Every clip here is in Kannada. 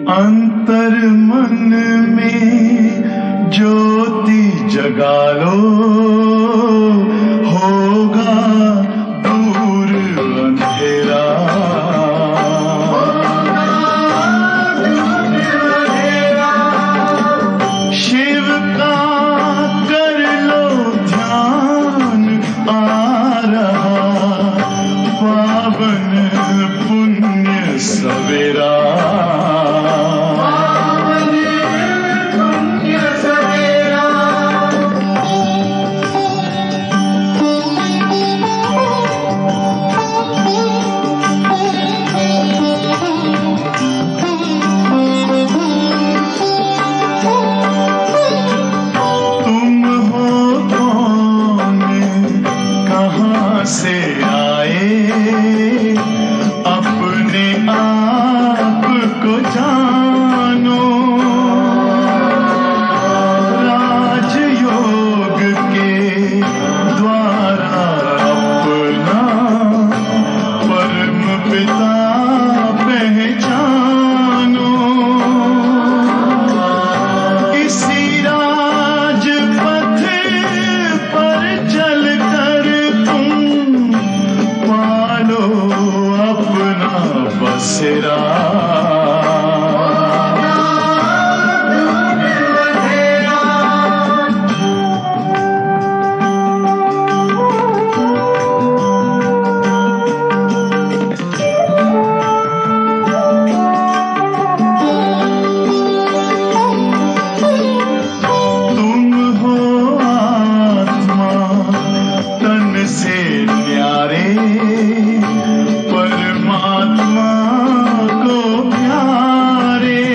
अंतर मन में ज्योति जगा लो, होगा दूर अंधेरा। शिव का कर लो ध्यान, आ रहा पावन पुण्य सवेरा। से आए अपने आप को जानो, राजयोग के द्वारा अपना परम पिता पहचानो। इसी राजपथ पर चलकर अपना बसेरा। तुम हो आत्मा तन से न्यारे, परमात्मा को प्यारे।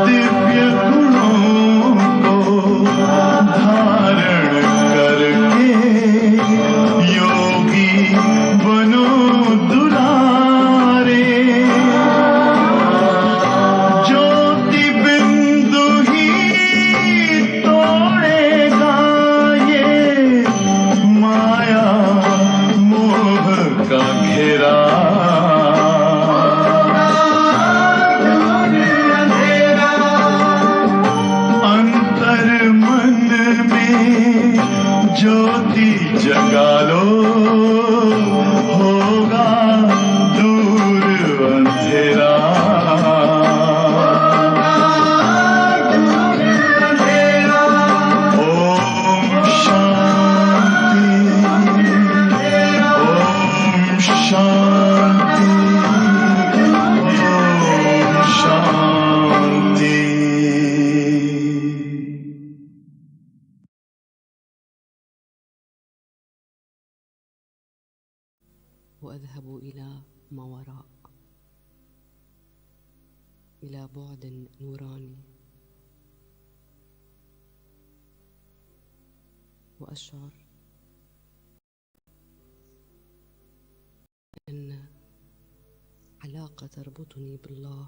दिव्य गुणों को धारण करके योगी बनो दुलारे। ज्योति बिंदु ही तोड़ेगा ये माया मोह का घेरा। अंतर मन में ज्योति जगा लो, होगा दूर अंधेरा। ओम शांति, ओम शांति, ओम शांति। وأذهب إلى ما وراء، إلى بعد نوراني، وأشعر أن علاقة تربطني بالله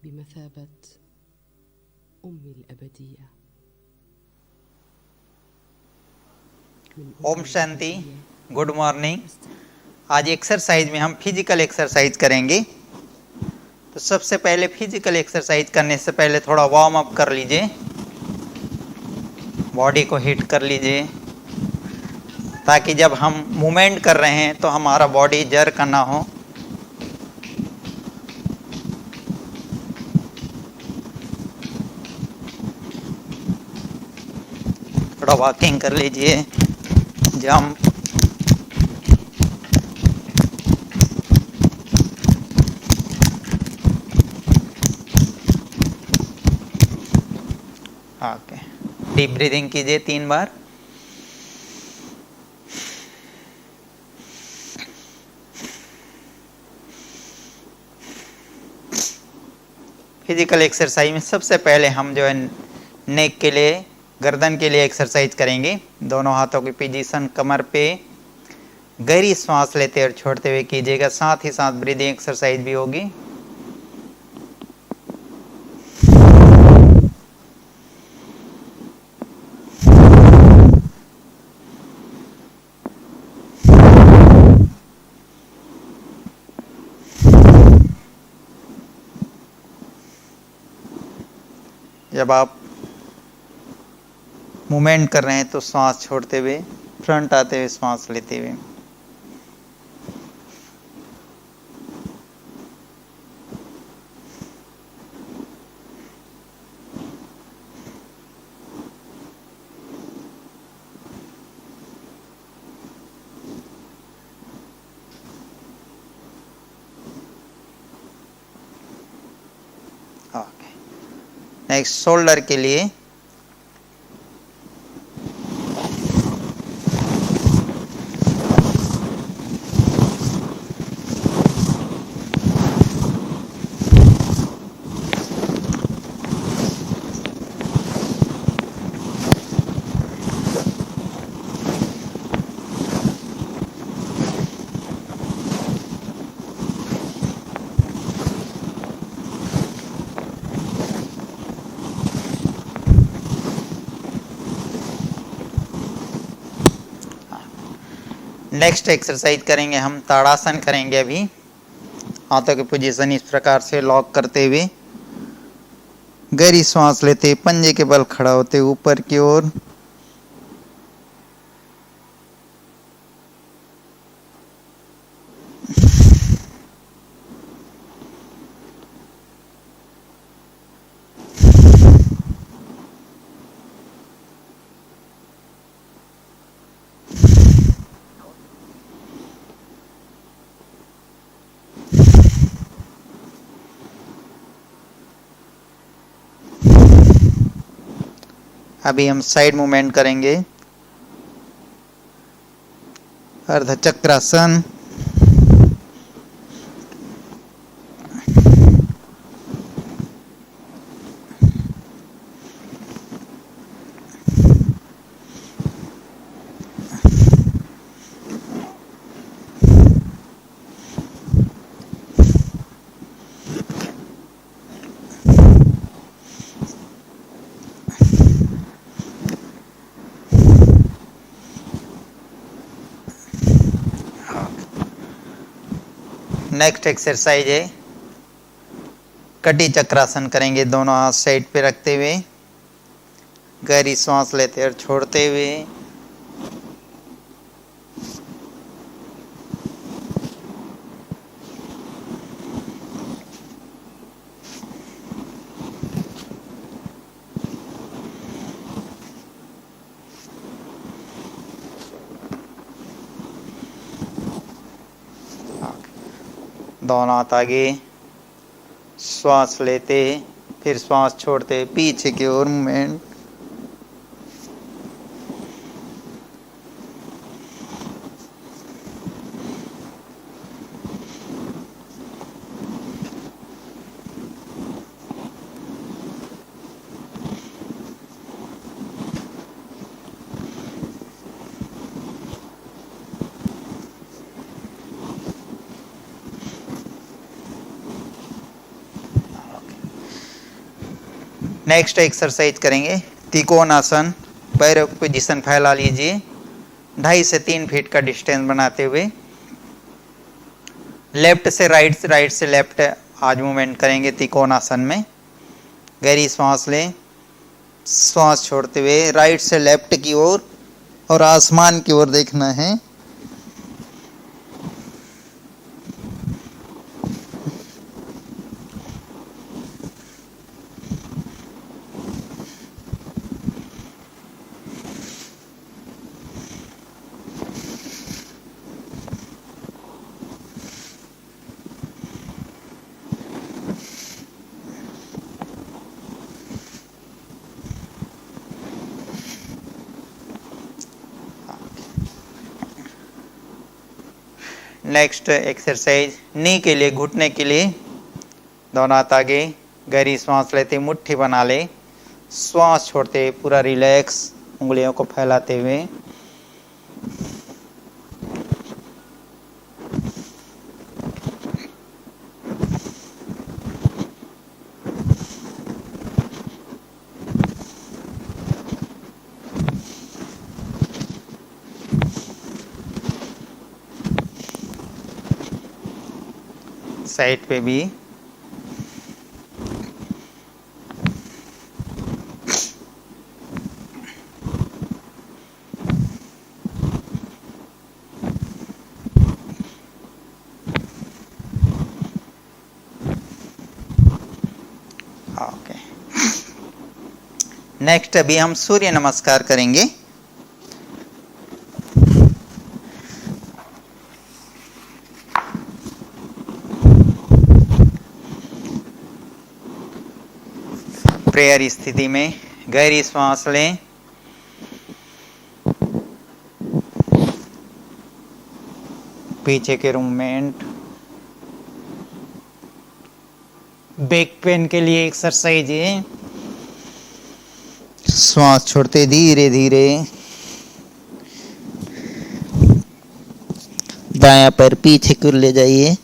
بمثابة أمي الأبدية. Om Shanti, good morning. आज एक्सरसाइज में हम फिजिकल एक्सरसाइज करेंगे। तो सबसे पहले फिजिकल एक्सरसाइज करने से पहले थोड़ा वार्म अप कर लीजिए, बॉडी को हीट कर लीजिए, ताकि जब हम मूवमेंट कर रहे हैं तो हमारा बॉडी जर्क ना हो। थोड़ा वॉकिंग कर लीजिए, जंप, ओके। डीप ब्रीदिंग कीजिए 3 बार। फिजिकल एक्सरसाइज में सबसे पहले हम जो है नेक के लिए, गर्दन के लिए एक्सरसाइज करेंगे। दोनों हाथों की पोजीशन कमर पे, गहरी सांस लेते और छोड़ते हुए कीजिएगा। साथ ही साथ ब्रीदिंग एक्सरसाइज भी होगी। जब आप मूवमेंट कर रहे हैं तो श्वास छोड़ते हुए, फ्रंट आते हुए श्वास लेते हुए। नेक्स्ट शोल्डर के लिए नेक्स्ट एक्सरसाइज करेंगे हम ताड़ासन करेंगे। अभी हाथों की पोजीशन इस प्रकार से लॉक करते हुए गहरी सांस लेते, पंजे के बल खड़ा होते ऊपर की ओर। अभी हम साइड मूवमेंट करेंगे, अर्ध चक्रासन। नेक्स्ट एक्सरसाइज है कटी चक्रासन करेंगे, दोनों हाथ साइड पे रखते हुए गहरी सांस लेते और छोड़ते हुए। दोनों हाथ आगे, श्वास लेते फिर श्वास छोड़ते, पीछे की ओर मूवमेंट। नेक्स्ट एक्सरसाइज करेंगे त्रिकोणासन। पैरों की पोजीशन फैला लीजिए, 2.5 से 3 फीट का डिस्टेंस बनाते हुए लेफ्ट से राइट से लेफ्ट आज मूवमेंट करेंगे त्रिकोणासन में। गहरी सांस लें, श्वास छोड़ते हुए राइट से लेफ्ट की ओर और आसमान की ओर देखना है। नेक्स्ट एक्सरसाइज नी के लिए, घुटने के लिए दोनों हाथ आगे, गहरी सांस लेते मुट्ठी बना ले, श्वास छोड़ते पूरा रिलैक्स, उंगलियों को फैलाते हुए। साइड पे भी नेक्स्ट अभी हम सूर्य नमस्कार करेंगे। प्रेयर स्थिति में गहरी श्वास लें, पीछे के मूवमेंट। बैक पेन के लिए एक्सरसाइज है, श्वास छोड़ते धीरे धीरे दायां पैर पीछे की ओर ले जाइए,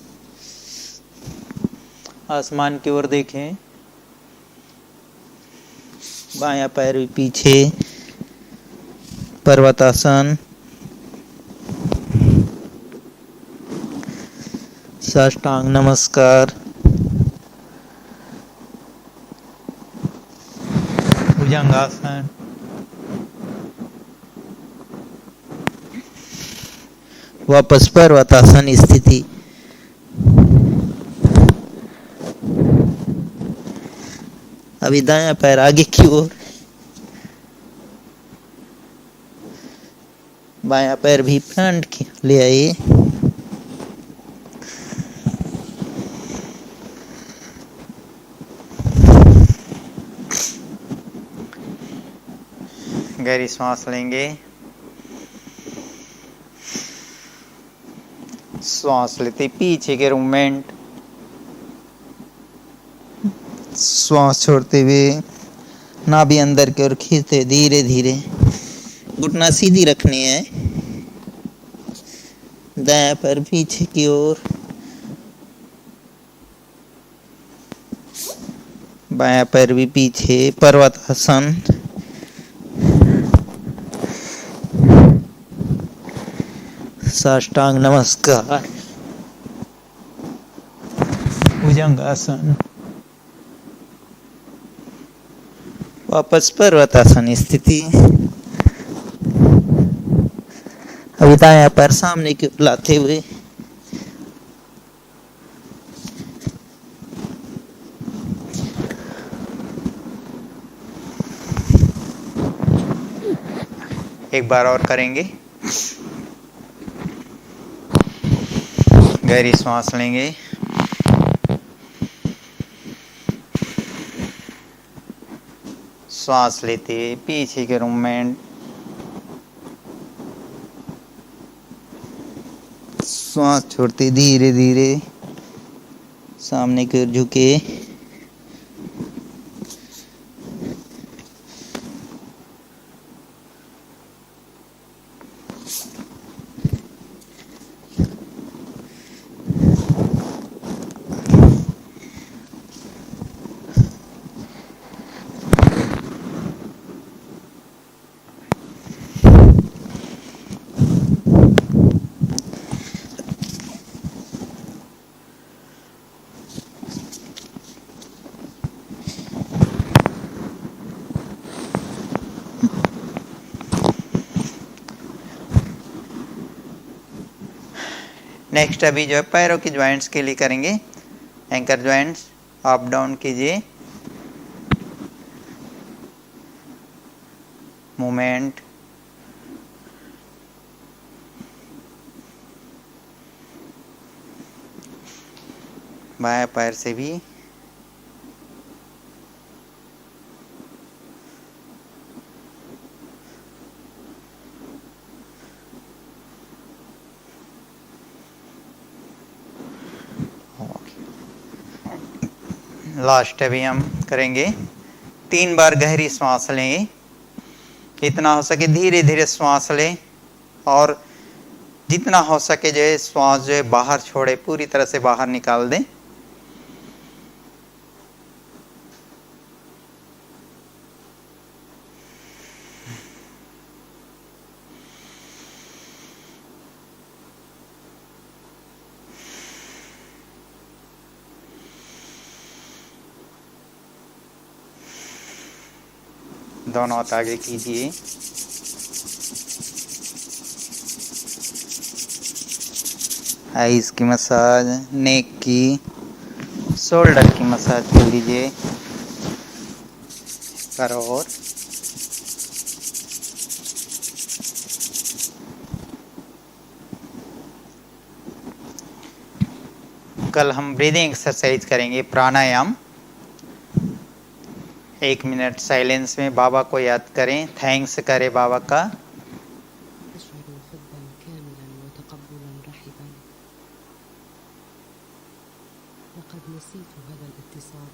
आसमान की ओर देखें, बायां पैर भी पीछे, पर्वतासन, साष्टांग नमस्कार, भुजंगासन, वापस पर्वतासन स्थिति। अभी दायां पैर आगे की ओर, बायां पैर भी फ्रंट की ले आइए, गहरी श्वास लेंगे, श्वास लेते पीछे के मूवमेंट, श्वास छोड़ते हुए नाभि अंदर की ओर खींचते धीरे धीरे, घुटना सीधी रखनी है, दायां पैर पीछे की ओर, बायां पैर भी पीछे, पर्वतासन, साष्टांग नमस्कार, भुजंगासन, वापस पर्वतासन स्थिति। अभी दायां पैर सामने की ओर लाते हुए एक बार और करेंगे। गहरी श्वास लेंगे, श्वास लेते पीछे के मूवमेंट, श्वास छोड़ते धीरे धीरे सामने की ओर झुके, नेक्स्ट अभी जो है पैरों की ज्वाइंट्स के लिए करेंगे। एंकर ज्वाइंट्स अप डाउन कीजिए, मूवमेंट, बाएं पैर से भी लास्ट अभी हम करेंगे। 3 बार गहरी श्वास लें, इतना हो सके धीरे धीरे श्वास लें और जितना हो सके जो है श्वास जो है बाहर छोड़े, पूरी तरह से बाहर निकाल दें। दोनों हाथ आगे कीजिए, आईज की मसाज, नेक की, शोल्डर की मसाज कर लीजिए। और कल हम ब्रीदिंग एक्सरसाइज करेंगे, प्राणायाम। 1 मिनट साइलेंस में बाबा को याद करें, थैंक्स करें बाबा का। أشعر حبا كاملا وتقبلا رحبا. لقد نسيت هذا الاتصال.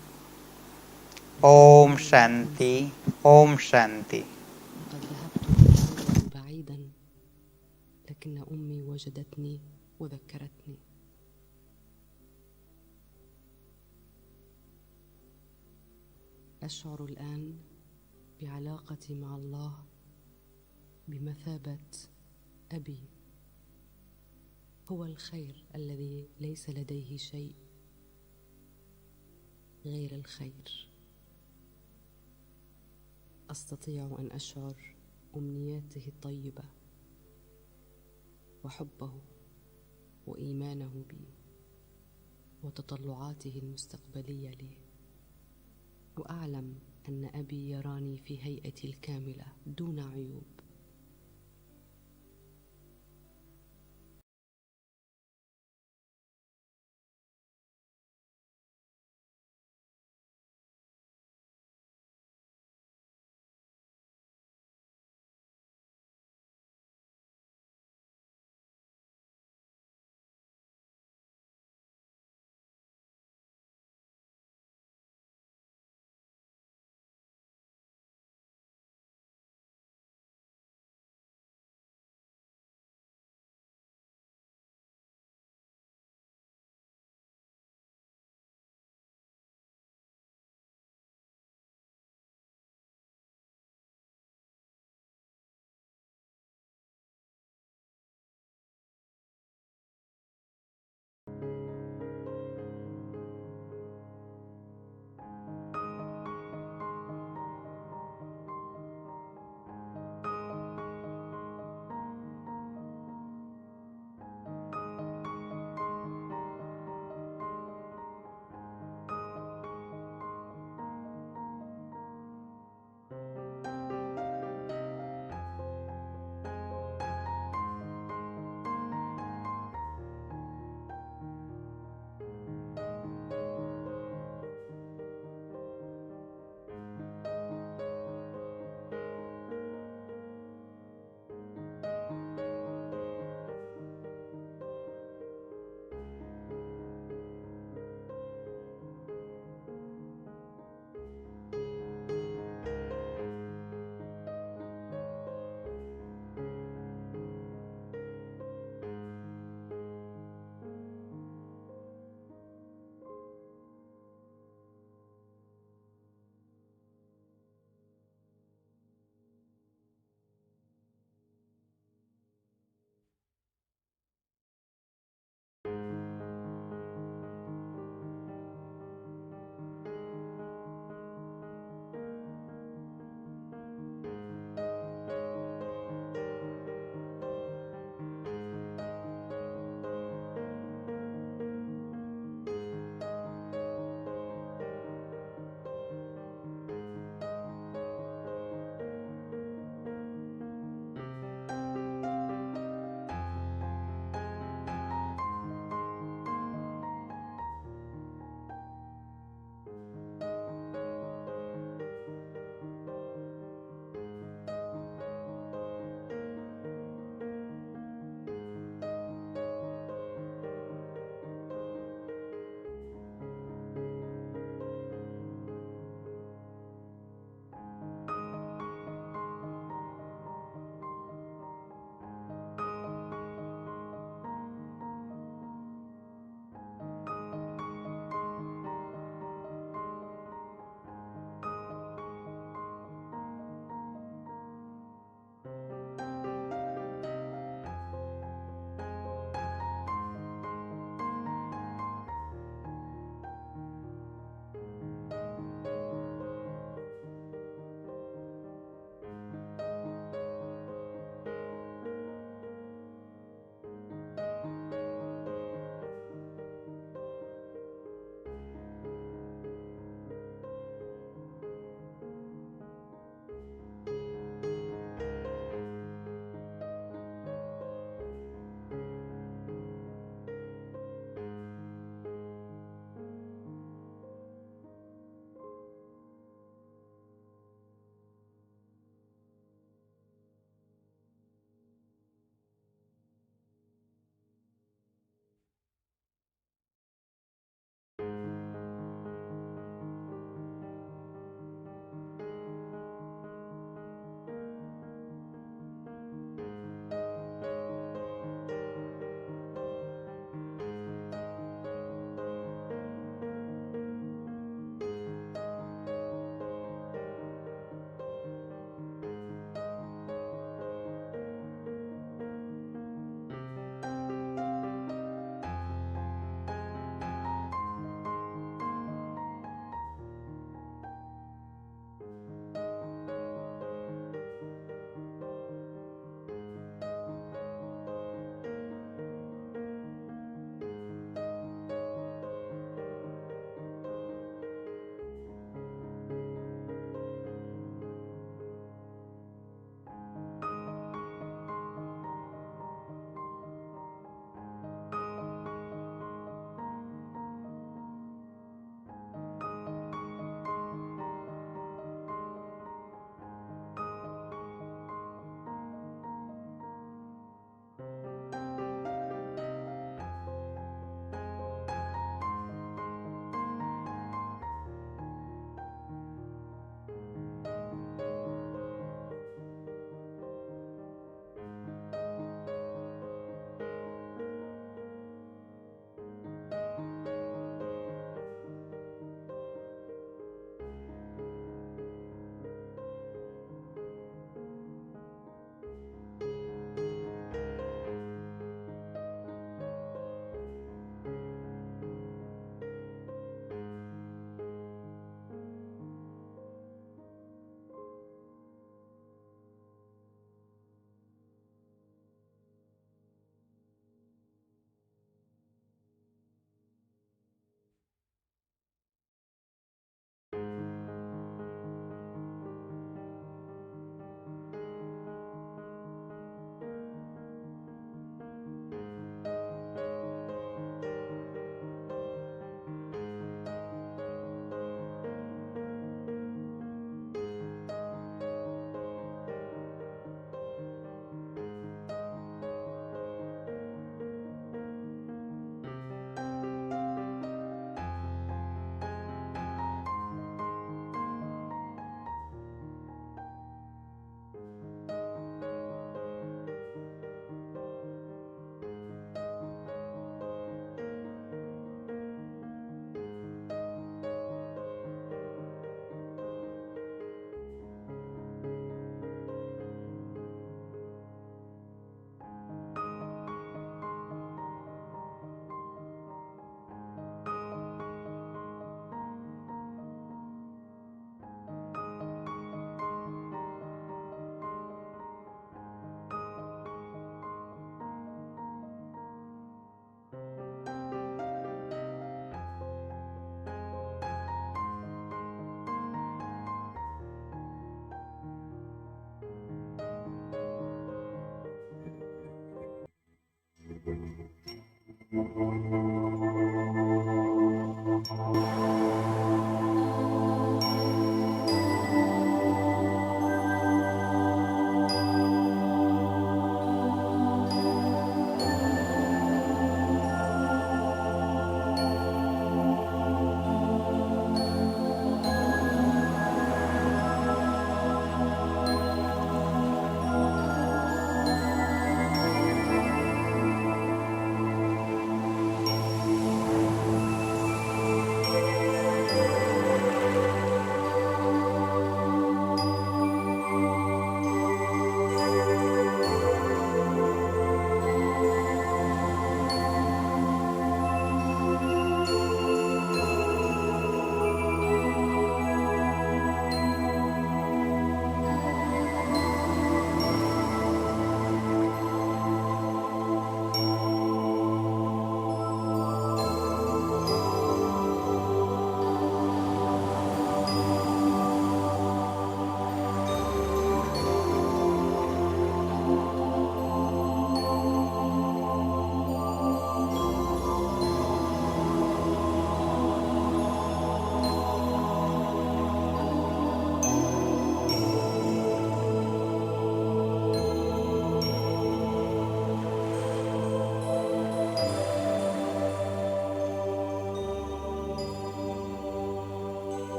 ओम शांति, ओम शांति। لقد ذهبت لمكان بعيدا، لكن أمي وجدتني وذكرتني. أشعر الآن بعلاقتي مع الله بمثابة أبي. هو الخير الذي ليس لديه شيء غير الخير. أستطيع أن أشعر أمنياته الطيبة وحبه وإيمانه بي وتطلعاته المستقبلية لي، وأعلم أن أبي يراني في هيئتي الكاملة دون عيوب.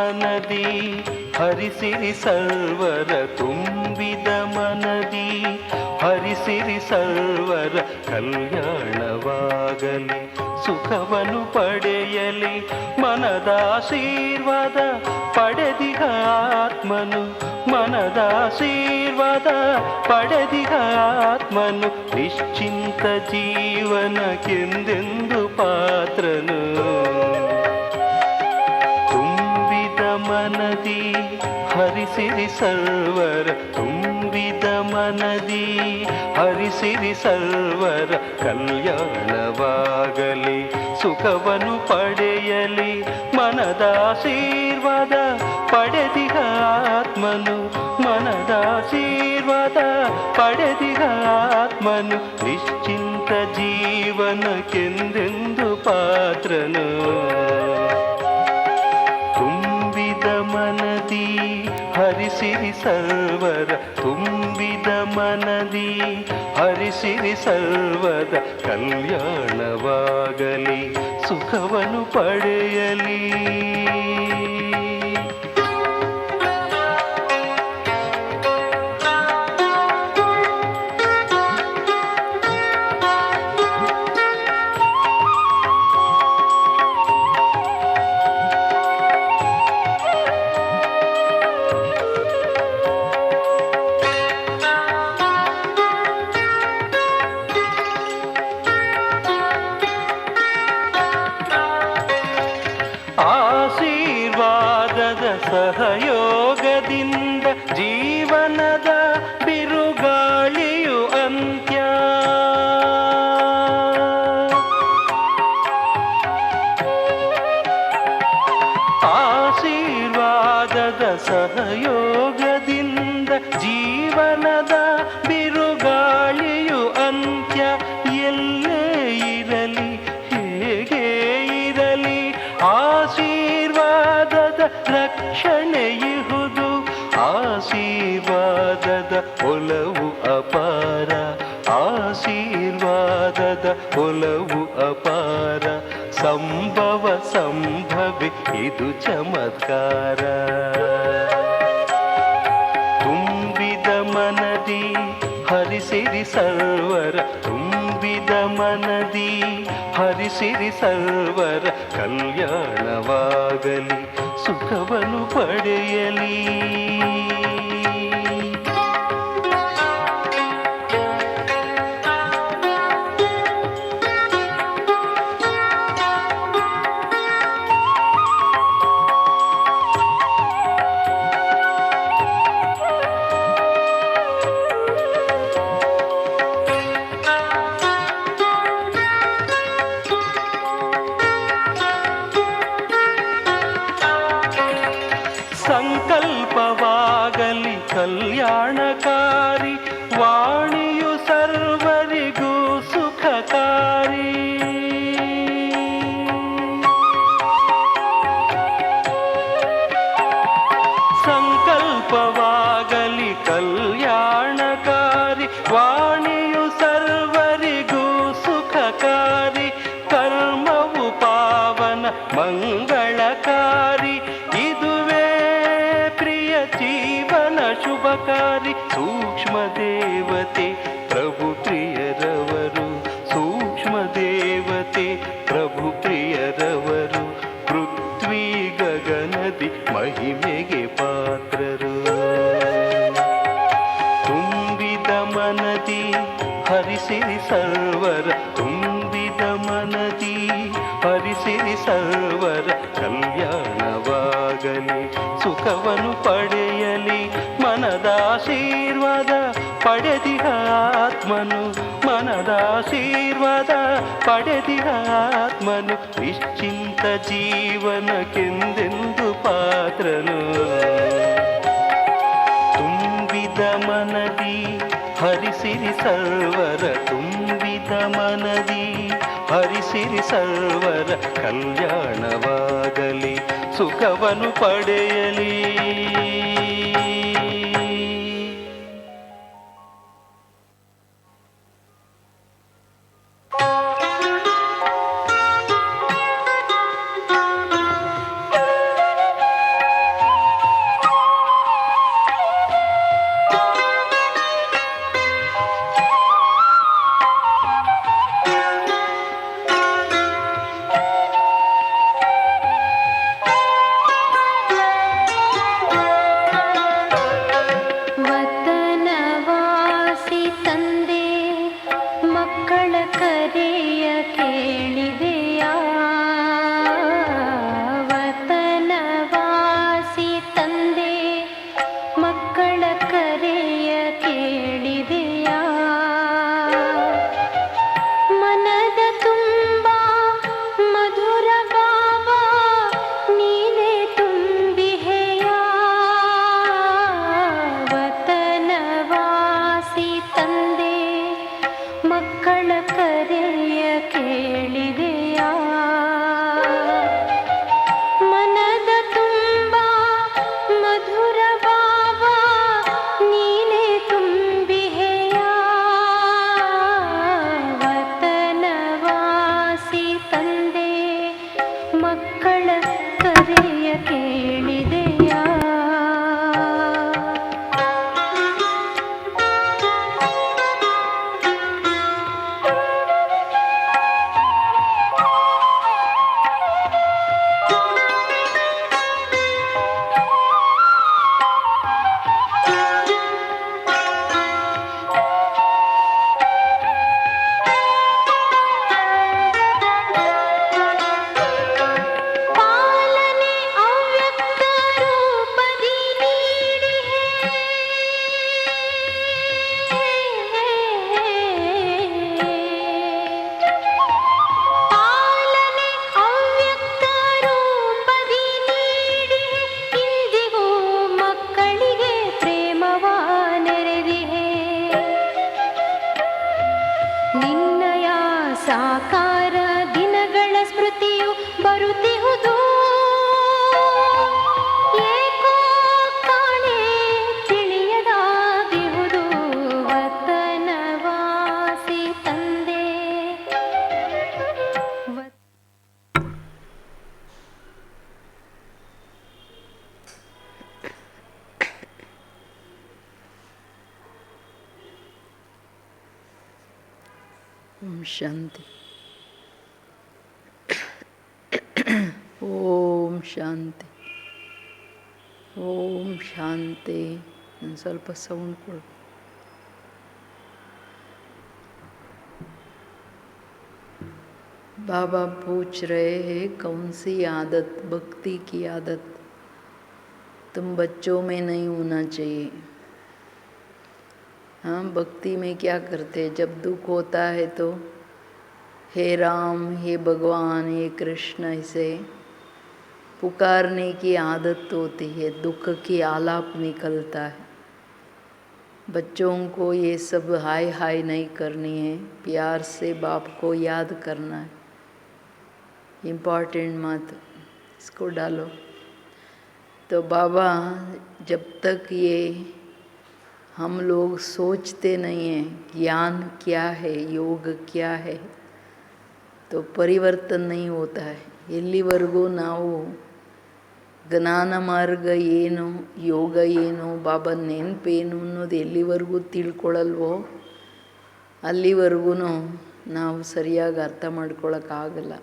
ಮನದಿ ಹರಿಸಿರಿ ಸರ್ವರ ತುಂಬಿದ ಮನದಿ ಹರಿಸಿರಿ ಸರ್ವರ ಕಲ್ಯಾಣವಾಗಲಿ ಸುಖವನ್ನು ಪಡೆಯಲಿ ಮನದಾಶೀರ್ವಾದ ಪಡೆದಿಗ ಆತ್ಮನು ಮನದಾಶೀರ್ವಾದ ಪಡೆದಿಗ ಆತ್ಮನು ನಿಶ್ಚಿಂತ ಜೀವನಕ್ಕೆಂದೆಂದು ಪಾತ್ರನು ತುಂಬಿದ ಮನದಿ ಹರಿಸಿರಿ ಸರ್ವರ ತುಂಬಿದ ಮನದಿ ಹರಿಸಿರಿ ಸರ್ವರ ಕಲ್ಯಾಣವಾಗಲಿ ಸುಖವನ್ನು ಪಡೆಯಲಿ ಮನದಾಶೀರ್ವಾದ ಪಡೆದಿಗ ಆತ್ಮನು ಮನದಾಶೀರ್ವಾದ ಪಡೆದಿಗ ಆತ್ಮನು ನಿಶ್ಚಿಂತ ಜೀವನಕ್ಕೆಂದೆಂದು ಪಾತ್ರನು ತುಂಬಿದ ಮನದಿ ಹರಿಸಿರಿ ಸರ್ವರ ತುಂಬಿದ ಮನದಿ ಹರಿಸಿರಿ ಸರ್ವದ ಕಲ್ಯಾಣವಾಗಲಿ ಸುಖವನ್ನು ಪಡೆಯಲಿ ಸಹಯೋಗದಿಂದ ಜೀವನದ ಬಿರುಗಾಳಿಯು ಅಂತ್ಯ ಆಶೀರ್ವಾದದ ಸಹಯೋಗದಿಂದ ಜೀವನದ ಬಿರುಗಾಳಿಯು ಅಂತ್ಯ ಎಲ್ಲೇ ಇರಲಿ ಹೇಗೆ ಇರಲಿ ಆಶೀರ್ವಾದದ ರಕ್ಷಣೆಯುವುದು ಆಶೀರ್ವಾದದ ಒಲವು ಅಪಾರ ಆಶೀರ್ವಾದದ ಒಲವು ಅಪಾರ ಸಂಭವ ಸಂಭವಿ ಇದು ಚಮತ್ಕಾರ ತುಂಬಿದ ಮನದಿ ಹರಿಸಿರಿ ಸರ್ವರ ತುಂಬಿದ ಮನದಿ ಹರಿಸಿರಿ ಸರ್ವರ ಕಲ್ಯಾಣವಾಗಲಿ ಸುಖವನ್ನು ಪಡೆಯಲಿ ಸಂಕಲ್ಪವಾಗಲಿ ಕಲ್ಯಾಣಕಾರಿ ವಾಣಿಯು ಸರ್ವರಿಗೂ ಸುಖಕಾರಿ ಸಂಕಲ್ಪವಾಗಲಿ ಕಲ್ಯಾಣಕಾರಿ ವಾಣಿಯು ಸರ್ವರಿಗೂ ಸುಖಕಾರಿ ಕರ್ಮವು ಪಾವನ ಮಂಗಳಕಾರಿ ಇದುವೇ ಜೀವನ ಶುಭಕಾರಿ ಸೂಕ್ಷ್ಮ ದೇವತೆ ಪ್ರಭು ಪ್ರಿಯರವರು ಸೂಕ್ಷ್ಮ ದೇವತೆ ಪ್ರಭು ಪ್ರಿಯರವರು ಪೃಥ್ವಿ ಗಗನದಿ ಮಹಿಮೆಗೆ ಪಾತ್ರರು ತುಂಬಿದ ಮನದಿ ಹರಿಸಿರಿ ಸರ್ವರ ತುಂಬಿದ ಮನದಿ ಹರಿಸಿರಿ ಸರ್ವರ ಕಲ್ಯಾಣವಾಗಲಿ ಸುಖವನ್ನು ಪಡೆಯಲಿ ಮನದಾಶೀರ್ವಾದ ಪಡೆದಿಗ ಆತ್ಮನು ಮನದಾಶೀರ್ವಾದ ಪಡೆದಿಗ ಆತ್ಮನು ನಿಶ್ಚಿಂತ ಜೀವನಕ್ಕೆಂದೆಂದು ಪಾತ್ರನು ತುಂಬಿದ ಮನದಿ ಹರಿಸಿರಿ ಸರ್ವರ ತುಂಬಿದ ಮನದಿ ಹರಿಸಿರಿ ಸರ್ವರ ಕಲ್ಯಾಣವಾಗಲಿ ಸುಖವನ್ನು ಪಡೆಯಲಿ ಶಾಂತಿ. ಓಂ ಶಾಂತಿ. ಓಂ ಶಾಂತಿ. ನಾನು ಸ್ವಲ್ಪ ಸೌಂಡ್ ಕೊಡು. बाबा पूछ रहे हैं कौन सी आदत, भक्ति की आदत तुम बच्चों में नहीं होना चाहिए. हाँ, भक्ति में क्या करते हैं? जब दुख होता है तो हे राम, हे भगवान, हे कृष्ण ऐसे पुकारने की आदत होती है. दुख की आलाप निकलता है. बच्चों को ये सब हाय हाय नहीं करनी है, प्यार से बाप को याद करना है. इम्पॉर्टेंट मत इसको डालो. तो बाबा जब तक ये हम लोग सोचते नहीं हैं ज्ञान क्या है, योग क्या है, तो परिवर्तन नहीं होता है. ಎಲ್ಲಿವರೆಗೂ ನಾವು ಜ್ಞಾನ ಮಾರ್ಗ ಏನು, ಯೋಗ ಏನು, ಬಾಬಾ ನೆನಪೇನು ಅನ್ನೋದು ಎಲ್ಲಿವರೆಗೂ ತಿಳ್ಕೊಳ್ಳಲ್ವೋ ಅಲ್ಲಿವರೆಗೂ ನಾವು ಸರಿಯಾಗಿ ಅರ್ಥ ಮಾಡ್ಕೊಳ್ಳೋಕ್ಕಾಗಲ್ಲ.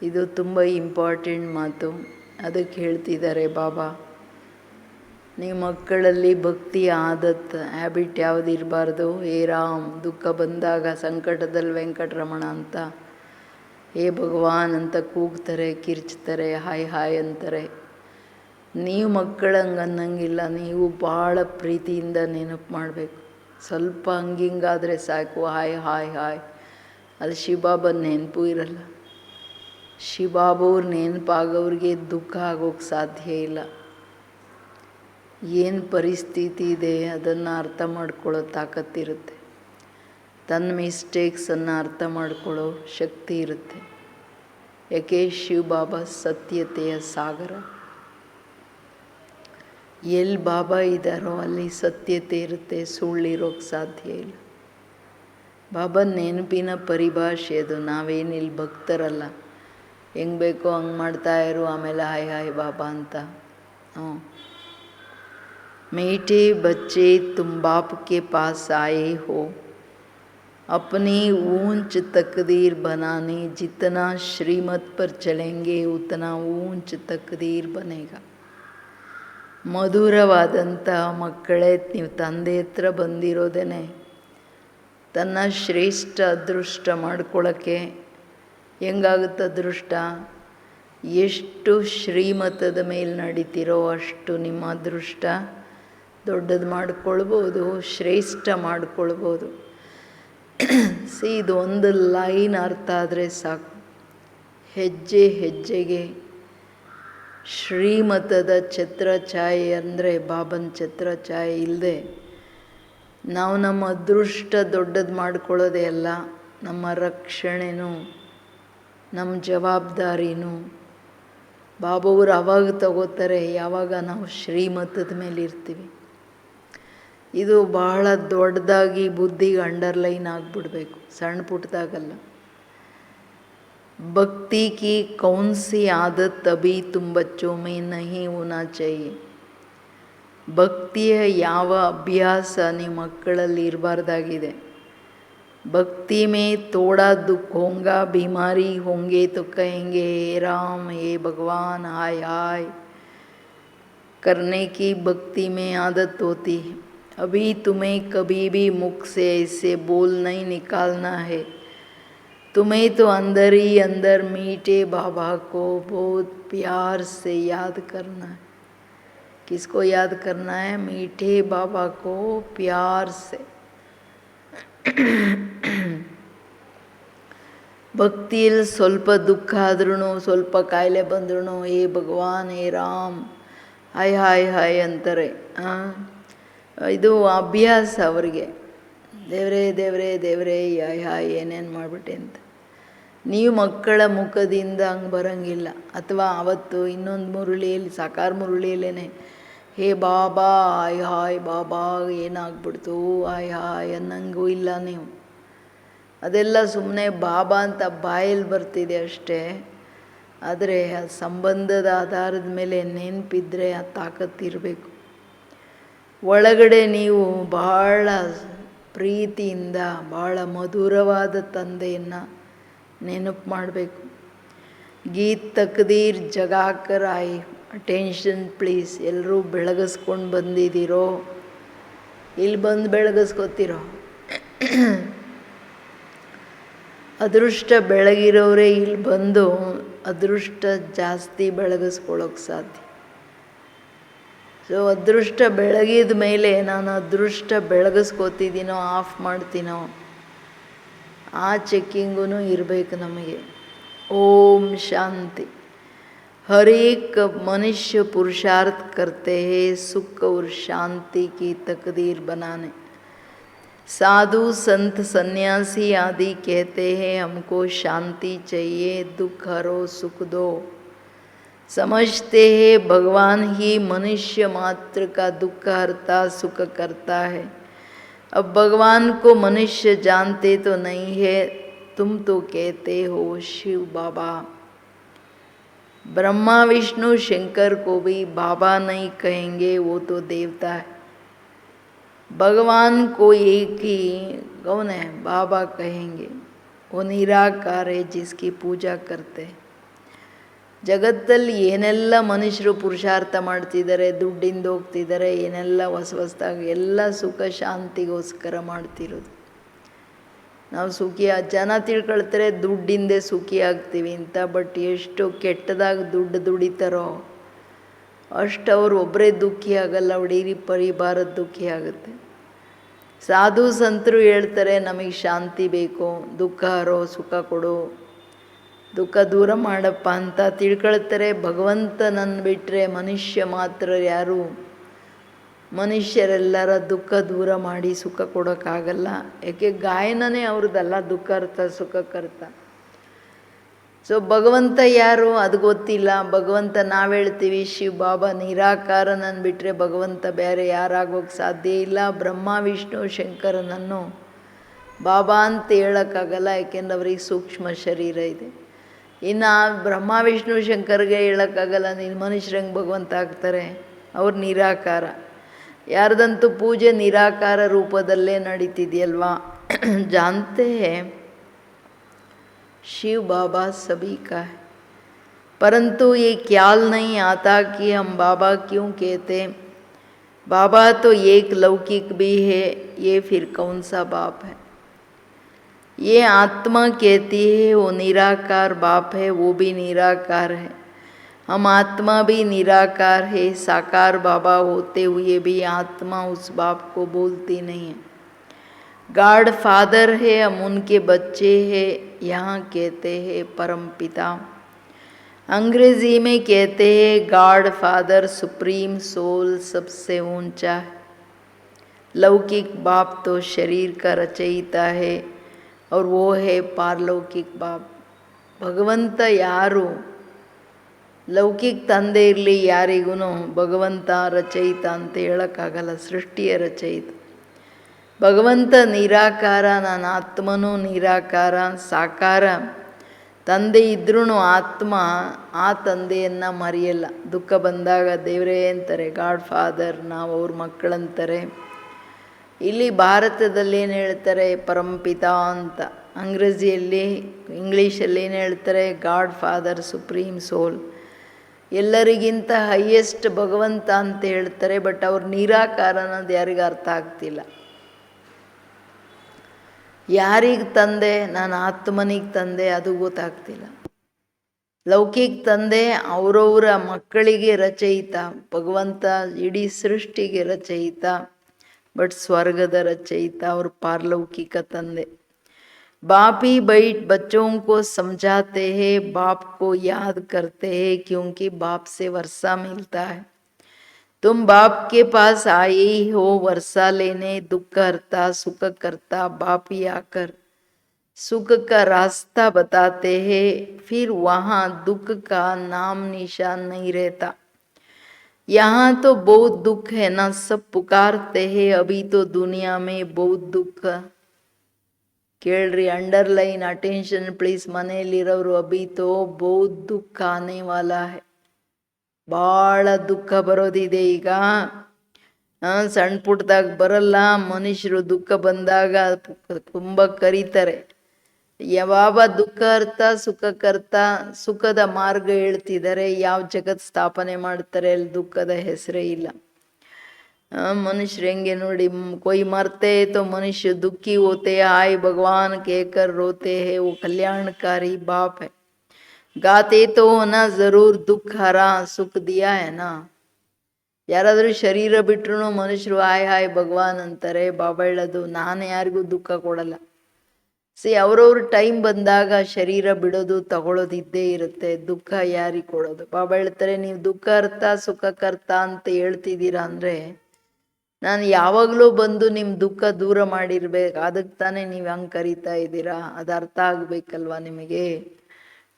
ಇದು ತುಂಬ ಇಂಪಾರ್ಟೆಂಟ್ ಮಾತು. ಅದಕ್ಕೆ ಹೇಳ್ತಿದ್ದಾರೆ ಬಾಬಾ, ನೀವು ಮಕ್ಕಳಲ್ಲಿ ಭಕ್ತಿ ಆದತ್ ಹ್ಯಾಬಿಟ್ ಯಾವುದು ಇರಬಾರ್ದು. ಹೇ ರಾಮ್, ದುಃಖ ಬಂದಾಗ ಸಂಕಟದಲ್ಲಿ ವೆಂಕಟರಮಣ ಅಂತ, ಹೇ ಭಗವಾನ್ ಅಂತ ಕೂಗ್ತಾರೆ, ಕಿರ್ಚ್ತಾರೆ, ಹಾಯ್ ಹಾಯ್ ಅಂತಾರೆ. ನೀವು ಮಕ್ಕಳಂಗೆ ಅನ್ನಂಗಿಲ್ಲ. ನೀವು ಭಾಳ ಪ್ರೀತಿಯಿಂದ ನೆನಪು ಮಾಡಬೇಕು. ಸ್ವಲ್ಪ ಹಂಗಿಂಗಾದರೆ ಸಾಕು, ಹಾಯ್ ಹಾಯ್ ಹಾಯ್. ಅದು ಶಿವಬಾಬನ ನೆನಪು ಇರಲ್ಲ. ಶಿವಬಾಬವ್ರ ನೆನಪಾಗೋರಿಗೆ ದುಃಖ ಆಗೋಕ್ಕೆ ಸಾಧ್ಯ ಇಲ್ಲ. ಏನು ಪರಿಸ್ಥಿತಿ ಇದೆ ಅದನ್ನು ಅರ್ಥ ಮಾಡ್ಕೊಳ್ಳೋ ತಾಕತ್ತಿರುತ್ತೆ. ತನ್ನ ಮಿಸ್ಟೇಕ್ಸನ್ನು ಅರ್ಥ ಮಾಡ್ಕೊಳ್ಳೋ ಶಕ್ತಿ ಇರುತ್ತೆ. ಯಾಕೆ ಶಿವಬಾಬಾ ಸತ್ಯತೆಯ ಸಾಗರ. ಎಲ್ಲಿ ಬಾಬಾ ಇದ್ದಾರೋ ಅಲ್ಲಿ ಸತ್ಯತೆ ಇರುತ್ತೆ, ಸುಳ್ಳಿರೋಕ್ಕೆ ಸಾಧ್ಯ ಇಲ್ಲ. ಬಾಬಾ ನೆನಪಿನ ಪರಿಭಾಷೆ ಅದು. ನಾವೇನಿಲ್ಲಿ ಭಕ್ತರಲ್ಲ, ಹೆಂಗೆ ಬೇಕೋ ಹಂಗೆ ಮಾಡ್ತಾಯಿರು, ಆಮೇಲೆ ಹಾಯ್ ಹಾಯ್ ಬಾಬಾ ಅಂತ. ಹ್ಞೂ. मीठे बच्चे तुम बाप के पास आए हो, अपनी ऊंच तकदीर बनाने. जितना श्रीमत पर चलेंगे उतना ऊंच तकदीर बनेगा. ಮಧುರವಾದಂಥ ಮಕ್ಕಳೇ, ನೀವು ತಂದೆ ಹತ್ರ ಬಂದಿರೋದೇನೆ ತನ್ನ ಶ್ರೇಷ್ಠ ಅದೃಷ್ಟ ಮಾಡ್ಕೊಳ್ಳೋಕ್ಕೆ. ಹೆಂಗಾಗುತ್ತೆ ಅದೃಷ್ಟ? ಎಷ್ಟು ಶ್ರೀಮತದ ಮೇಲೆ ನಡೀತಿರೋ ಅಷ್ಟು ನಿಮ್ಮ ಅದೃಷ್ಟ ದೊಡ್ಡದು ಮಾಡ್ಕೊಳ್ಬೋದು, ಶ್ರೇಷ್ಠ ಮಾಡ್ಕೊಳ್ಬೋದು. ಇದು ಒಂದು ಲೈನ್ ಅರ್ಥ ಆದರೆ ಸಾಕು. ಹೆಜ್ಜೆ ಹೆಜ್ಜೆಗೆ ಶ್ರೀಮತದ ಛತ್ರಛಾಯೆ ಅಂದರೆ ಬಾಬನ ಛತ್ರಛಾಯೆ ಇಲ್ಲದೆ ನಾವು ನಮ್ಮ ಅದೃಷ್ಟ ದೊಡ್ಡದು ಮಾಡ್ಕೊಳ್ಳೋದೇ ಅಲ್ಲ. ನಮ್ಮ ರಕ್ಷಣೆನೂ ನಮ್ಮ ಜವಾಬ್ದಾರಿನೂ ಬಾಬವರು ಅವಾಗ ತಗೋತಾರೆ ಯಾವಾಗ ನಾವು ಶ್ರೀಮತದ ಮೇಲೆ ಇರ್ತೀವಿ. ಇದು ಬಹಳ ದೊಡ್ಡದಾಗಿ ಬುದ್ಧಿಗೆ ಅಂಡರ್ಲೈನ್ ಆಗಿಬಿಡ್ಬೇಕು, ಸಣ್ಣ ಪುಟ್ಟದಾಗಲ್ಲ. ಭಕ್ತಿ ಕಿ ಕೌನ್ ಸಿ ಆದತ್ ಅಭಿ ತುಮ್ ಬಚ್ಚೋ ಮೇ ನಹಿ ಹೋನಾ ಚಾಹಿಯೆ. ಭಕ್ತಿಯ ಯಾವ ಅಭ್ಯಾಸ ನಿಮ್ಮ ಮಕ್ಕಳಲ್ಲಿ ಇರಬಾರ್ದಾಗಿದೆ. भक्ति में थोड़ा दुख होगा, बीमारी होंगे तो कहेंगे हे राम, हे भगवान, हाय हाय करने की भक्ति में आदत होती है. अभी तुम्हें कभी भी मुख से ऐसे बोल नहीं निकालना है. तुम्हें तो अंदर ही अंदर मीठे बाबा को बहुत प्यार से याद करना है. किसको याद करना है? मीठे बाबा को प्यार से. ಭಕ್ತಿಯಲ್ಲಿ ಸ್ವಲ್ಪ ದುಃಖ ಆದ್ರೂ, ಸ್ವಲ್ಪ ಕಾಯಿಲೆ ಬಂದ್ರೂ ಹೇ ಭಗವಾನ್, ಹೇ ರಾಮ್, ಹಾಯ್ ಹಾಯ್ ಹಾಯ್ ಅಂತಾರೆ. ಇದು ಅಭ್ಯಾಸ ಅವರಿಗೆ. ದೇವರೇ ದೇವರೇ ದೇವರೇ ಹಾಯ್ ಹಾಯ್ ಏನೇನು ಮಾಡಿಬಿಟ್ಟೆ ಅಂತ. ನೀವು ಮಕ್ಕಳ ಮುಖದಿಂದ ಹಂಗೆ ಬರೋಂಗಿಲ್ಲ. ಅಥವಾ ಅವತ್ತು ಇನ್ನೊಂದು ಮುರುಳಿಯಲ್ಲಿ, ಸಾಕಾರ ಮುರುಳಿಯಲ್ಲೇ ಹೇ ಬಾಬಾ, ಹಾಯ್ ಹಾಯ್ ಬಾಬಾ ಏನಾಗ್ಬಿಡ್ತು ಹಾಯ್ ಹಾಯ್ ಅನ್ನಂಗೂ ಇಲ್ಲ ನೀವು. ಅದೆಲ್ಲ ಸುಮ್ಮನೆ ಬಾಬಾ ಅಂತ ಬಾಯಲ್ಲಿ ಬರ್ತಿದೆ ಅಷ್ಟೇ. ಆದರೆ ಆ ಸಂಬಂಧದ ಆಧಾರದ ಮೇಲೆ ನೆನಪಿದ್ರೆ ಆ ತಾಕತ್ತಿರಬೇಕು. ಒಳಗಡೆ ನೀವು ಭಾಳ ಪ್ರೀತಿಯಿಂದ ಭಾಳ ಮಧುರವಾದ ತಂದೆಯನ್ನು ನೆನಪು ಮಾಡಬೇಕು. ಗೀತ್ ತಕ್ದೀರ್ ಜಗಾಕರ್ ಆಯಿ. Attention please. ಎಲ್ಲರೂ ಬೆಳಗಿಸ್ಕೊಂಡು ಬಂದಿದ್ದೀರೋ? ಇಲ್ಲಿ ಬಂದು ಬೆಳಗಿಸ್ಕೊತಿರೋ? ಅದೃಷ್ಟ ಬೆಳಗಿರೋರೇ ಇಲ್ಲಿ ಬಂದು ಅದೃಷ್ಟ ಜಾಸ್ತಿ ಬೆಳಗಿಸ್ಕೊಳ್ಳೋಕೆ ಸಾಧ್ಯ. ಸೊ ಅದೃಷ್ಟ ಬೆಳಗಿದ ಮೇಲೆ ನಾನು ಅದೃಷ್ಟ ಬೆಳಗಿಸ್ಕೋತಿದ್ದೀನೋ ಆಫ್ ಮಾಡ್ತೀನೋ ಆ ಚೆಕ್ಕಿಂಗೂ ಇರಬೇಕು ನಮಗೆ. ओम शांति. हर एक मनुष्य पुरुषार्थ करते हैं सुख और शांति की तकदीर बनाने. साधु संत सन्यासी आदि कहते हैं हमको शांति चाहिए, दुख हरो सुख दो. समझते हैं भगवान ही मनुष्य मात्र का दुख हरता सुख करता है. अब भगवान को मनुष्य जानते तो नहीं है, तुम तो कहते हो शिव बाबा. ब्रह्मा विष्णु शंकर को भी बाबा नहीं कहेंगे, वो तो देवता है. भगवान को एक ही कौन है? बाबा कहेंगे. वो निराकार है जिसकी पूजा करते हैं. ಜಗತ್ತಲ್ಲಿ ಏನೆಲ್ಲ ಮನುಷ್ಯರು ಪುರುಷಾರ್ಥ ಮಾಡ್ತಿದ್ದಾರೆ, ದುಡ್ಡಿಂದ ಹೋಗ್ತಿದ್ದಾರೆ, ಏನೆಲ್ಲ ಹೊಸದಾಗಿ ಎಲ್ಲ ಸುಖ ಶಾಂತಿಗೋಸ್ಕರ ಮಾಡ್ತಿರೋದು. ನಾವು ಸುಖಿ ಜನ ತಿಳ್ಕೊಳ್ತಾರೆ ದುಡ್ಡಿಂದೆ ಸುಖಿ ಆಗ್ತೀವಿ ಅಂತ. ಬಟ್ ಎಷ್ಟು ಕೆಟ್ಟದಾಗಿ ದುಡ್ಡು ದುಡಿತಾರೋ ಅಷ್ಟು ಅವ್ರು ಒಬ್ಬರೇ ದುಃಖಿ ಆಗಲ್ಲ, ಇಡೀ ಪರಿವಾರ ದುಃಖಿ ಆಗುತ್ತೆ. ಸಾಧು ಸಂತರು ಹೇಳ್ತಾರೆ ನಮಗೆ ಶಾಂತಿ ಬೇಕು, ದುಃಖ ಹರೋ ಸುಖ ಕೊಡು, ದುಃಖ ದೂರ ಮಾಡಪ್ಪ ಅಂತ ತಿಳ್ಕೊಳ್ತಾರೆ. ಭಗವಂತನನ್ನು ಬಿಟ್ಟರೆ ಮನುಷ್ಯ ಮಾತ್ರ ಯಾರು ಮನುಷ್ಯರೆಲ್ಲರ ದುಃಖ ದೂರ ಮಾಡಿ ಸುಖ ಕೊಡೋಕ್ಕಾಗಲ್ಲ. ಯಾಕೆ ಗಾಯನನೇ ಅವ್ರದ್ದಲ್ಲ, ದುಃಖ ಅರ್ಥ ಸುಖಕ್ಕರ್ಥ. ಸೊ ಭಗವಂತ ಯಾರು ಅದು ಗೊತ್ತಿಲ್ಲ. ಭಗವಂತ ನಾವು ಹೇಳ್ತೀವಿ ಶಿವ ಬಾಬಾ ನಿರಾಕಾರನನ್ನು ಬಿಟ್ಟರೆ ಭಗವಂತ ಬೇರೆ ಯಾರಾಗೋಕ್ಕೆ ಸಾಧ್ಯ ಇಲ್ಲ. ಬ್ರಹ್ಮ ವಿಷ್ಣು ಶಂಕರನನ್ನು ಬಾಬಾ ಅಂತ ಹೇಳೋಕ್ಕಾಗಲ್ಲ, ಯಾಕೆಂದ್ರೆ ಅವ್ರಿಗೆ ಸೂಕ್ಷ್ಮ ಶರೀರ ಇದೆ. ಇನ್ನು ಬ್ರಹ್ಮ ವಿಷ್ಣು ಶಂಕರ್ಗೆ ಹೇಳೋಕ್ಕಾಗಲ್ಲ ನೀನು ಮನುಷ್ಯರಂಗೆ ಭಗವಂತ ಆಗ್ತಾರೆ, ಅವ್ರು ನಿರಾಕಾರ. ಯಾರ್ದಂತೂ ಪೂಜೆ ನಿರಾಕಾರ ರೂಪದಲ್ಲೇ ನಡೀತಿದೆಯಲ್ವಾ. जानते हैं शिव बाबा सभी का है, परंतु ये ख्याल नहीं आता कि हम बाबा क्यों कहते. बाबा तो एक लौकिक भी है, ये फिर कौन सा बाप है? ये आत्मा कहती है वो निराकार बाप है, वो भी निराकार है. हम आत्मा भी निराकार है. साकार बाबा होते हुए भी आत्मा उस बाप को बोलती नहीं है. गॉड फादर है, हम उनके बच्चे हैं. यहाँ कहते हैं परम पिता. अंग्रेजी में कहते हैं गॉड फादर सुप्रीम सोल सबसे ऊंचा है. लौकिक बाप तो शरीर का रचयिता है और वो है पारलौकिक बाप. भगवंत यारू ಲೌಕಿಕ ತಂದೆ ಇರಲಿ ಯಾರಿಗೂ ಭಗವಂತ ರಚಯಿತ ಅಂತ ಹೇಳೋಕ್ಕಾಗಲ್ಲ, ಸೃಷ್ಟಿಯ ರಚಯಿತ. ಭಗವಂತ ನಿರಾಕಾರ, ನನ್ನ ಆತ್ಮನೂ ನಿರಾಕಾರ, ಸಾಕಾರ. ತಂದೆ ಇದ್ರೂ ಆತ್ಮ ಆ ತಂದೆಯನ್ನು ಮರೆಯಲ್ಲ. ದುಃಖ ಬಂದಾಗ ದೇವರೇ ಅಂತಾರೆ, ಗಾಡ್ ಫಾದರ್. ನಾವು ಅವ್ರ ಮಕ್ಕಳಂತಾರೆ. ಇಲ್ಲಿ ಭಾರತದಲ್ಲಿ ಏನು ಹೇಳ್ತಾರೆ? ಪರಂಪಿತ ಅಂತ. ಅಂಗ್ರೇಜಿಯಲ್ಲಿ ಇಂಗ್ಲೀಷಲ್ಲಿ ಏನು ಹೇಳ್ತಾರೆ? God father supreme soul. ಎಲ್ಲರಿಗಿಂತ ಹೈಯೆಸ್ಟ್ ಭಗವಂತ ಅಂತ ಹೇಳ್ತಾರೆ. ಬಟ್ ಅವ್ರ ನಿರಾಕಾರ ಅನ್ನೋದು ಯಾರಿಗೂ ಅರ್ಥ ಆಗ್ತಿಲ್ಲ. ಯಾರಿಗೆ ತಂದೆ? ನಾನು ಆತ್ಮನಿಗೆ ತಂದೆ, ಅದು ಗೊತ್ತಾಗ್ತಿಲ್ಲ. ಲೌಕಿಕ ತಂದೆ ಅವರವರ ಮಕ್ಕಳಿಗೆ ರಚಯಿತ, ಭಗವಂತ ಇಡೀ ಸೃಷ್ಟಿಗೆ ರಚಯಿತ. ಬಟ್ ಸ್ವರ್ಗದ ರಚಯಿತ ಅವ್ರ ಪಾರಲೌಕಿಕ ತಂದೆ. बाप ही बैठ बच्चों को समझाते हैं, बाप को याद करते हैं, क्योंकि बाप से वर्षा मिलता है. तुम बाप के पास आए ही हो वर्षा लेने. दुख करता सुख करता बाप ही आकर सुख का रास्ता बताते हैं. फिर वहाँ दुख का नाम निशान नहीं रहता. यहाँ तो बहुत दुख है ना, सब पुकारते हैं. अभी तो दुनिया में बहुत दुख. ಕೇಳ್ರಿ, ಅಂಡರ್ಲೈನ್ ಅಟೆನ್ಷನ್ ಪ್ಲೀಸ್. ಮನೆಯಲ್ಲಿರೋರು ಅಭಿ ತೋ ಬಹುತ್ ದುಃಖ ಆನೆ ವಾಲಾ ಹೈ. ಭಾಳ ದುಃಖ ಬರೋದಿದೆ ಈಗ. ಸಣ್ಣ ಪುಟ್ಟದಾಗ ಬರಲ್ಲ. ಮನುಷ್ಯರು ದುಃಖ ಬಂದಾಗ ತುಂಬ ಕರೀತಾರೆ, ಯಾವಾಗ ದುಃಖಕರ್ತ ಸುಖಕರ್ತ, ಸುಖದ ಮಾರ್ಗ ಹೇಳ್ತಿದ್ದಾರೆ. ಯಾವ ಜಗತ್ ಸ್ಥಾಪನೆ ಮಾಡ್ತಾರೆ ಅಲ್ಲಿ ದುಃಖದ ಹೆಸರೇ ಇಲ್ಲ. मनुष्य हेंगे नोड़ी, कोई मरते तो मनुष्य दुखी होते, हाय भगवान कहकर रोते हैं, वो कल्याणकारी बाप है. गाते तो ना जरूर दुख हरा सुख दिया है ना. ಯಾರಾದರೂ ಶರೀರ ಬಿಟ್ರು ಮನುಷ್ಯರು ಹಾಯ್ ಹಾಯ್ ಭಗವಾನ್ ಅಂತಾರೆ. ಬಾಬಾ ಹೇಳೋದು, ನಾನು ಯಾರಿಗೂ ದುಃಖ ಕೊಡಲ್ಲ. ಅವ್ರವ್ರ ಟೈಮ್ ಬಂದಾಗ ಶರೀರ ಬಿಡೋದು ತಗೊಳ್ಳೋದು ಇದ್ದೇ ಇರುತ್ತೆ. ದುಃಖ ಯಾರಿಗೆ ಕೊಡೋದು? ಬಾಬಾ ಹೇಳ್ತಾರೆ, ನೀವು ದುಃಖಕರ್ತ ಸುಖಕರ್ತ ಅಂತ ಹೇಳ್ತಿದ್ದೀರಾ ಅಂದರೆ ನಾನು ಯಾವಾಗಲೂ ಬಂದು ನಿಮ್ಮ ದುಃಖ ದೂರ ಮಾಡಿರ್ಬೇಕು. ಅದಕ್ಕೆ ತಾನೇ ನೀವು ಹಂಗೆ ಕರೀತಾ ಇದ್ದೀರಾ? ಅದು ಅರ್ಥ ಆಗಬೇಕಲ್ವ ನಿಮಗೆ?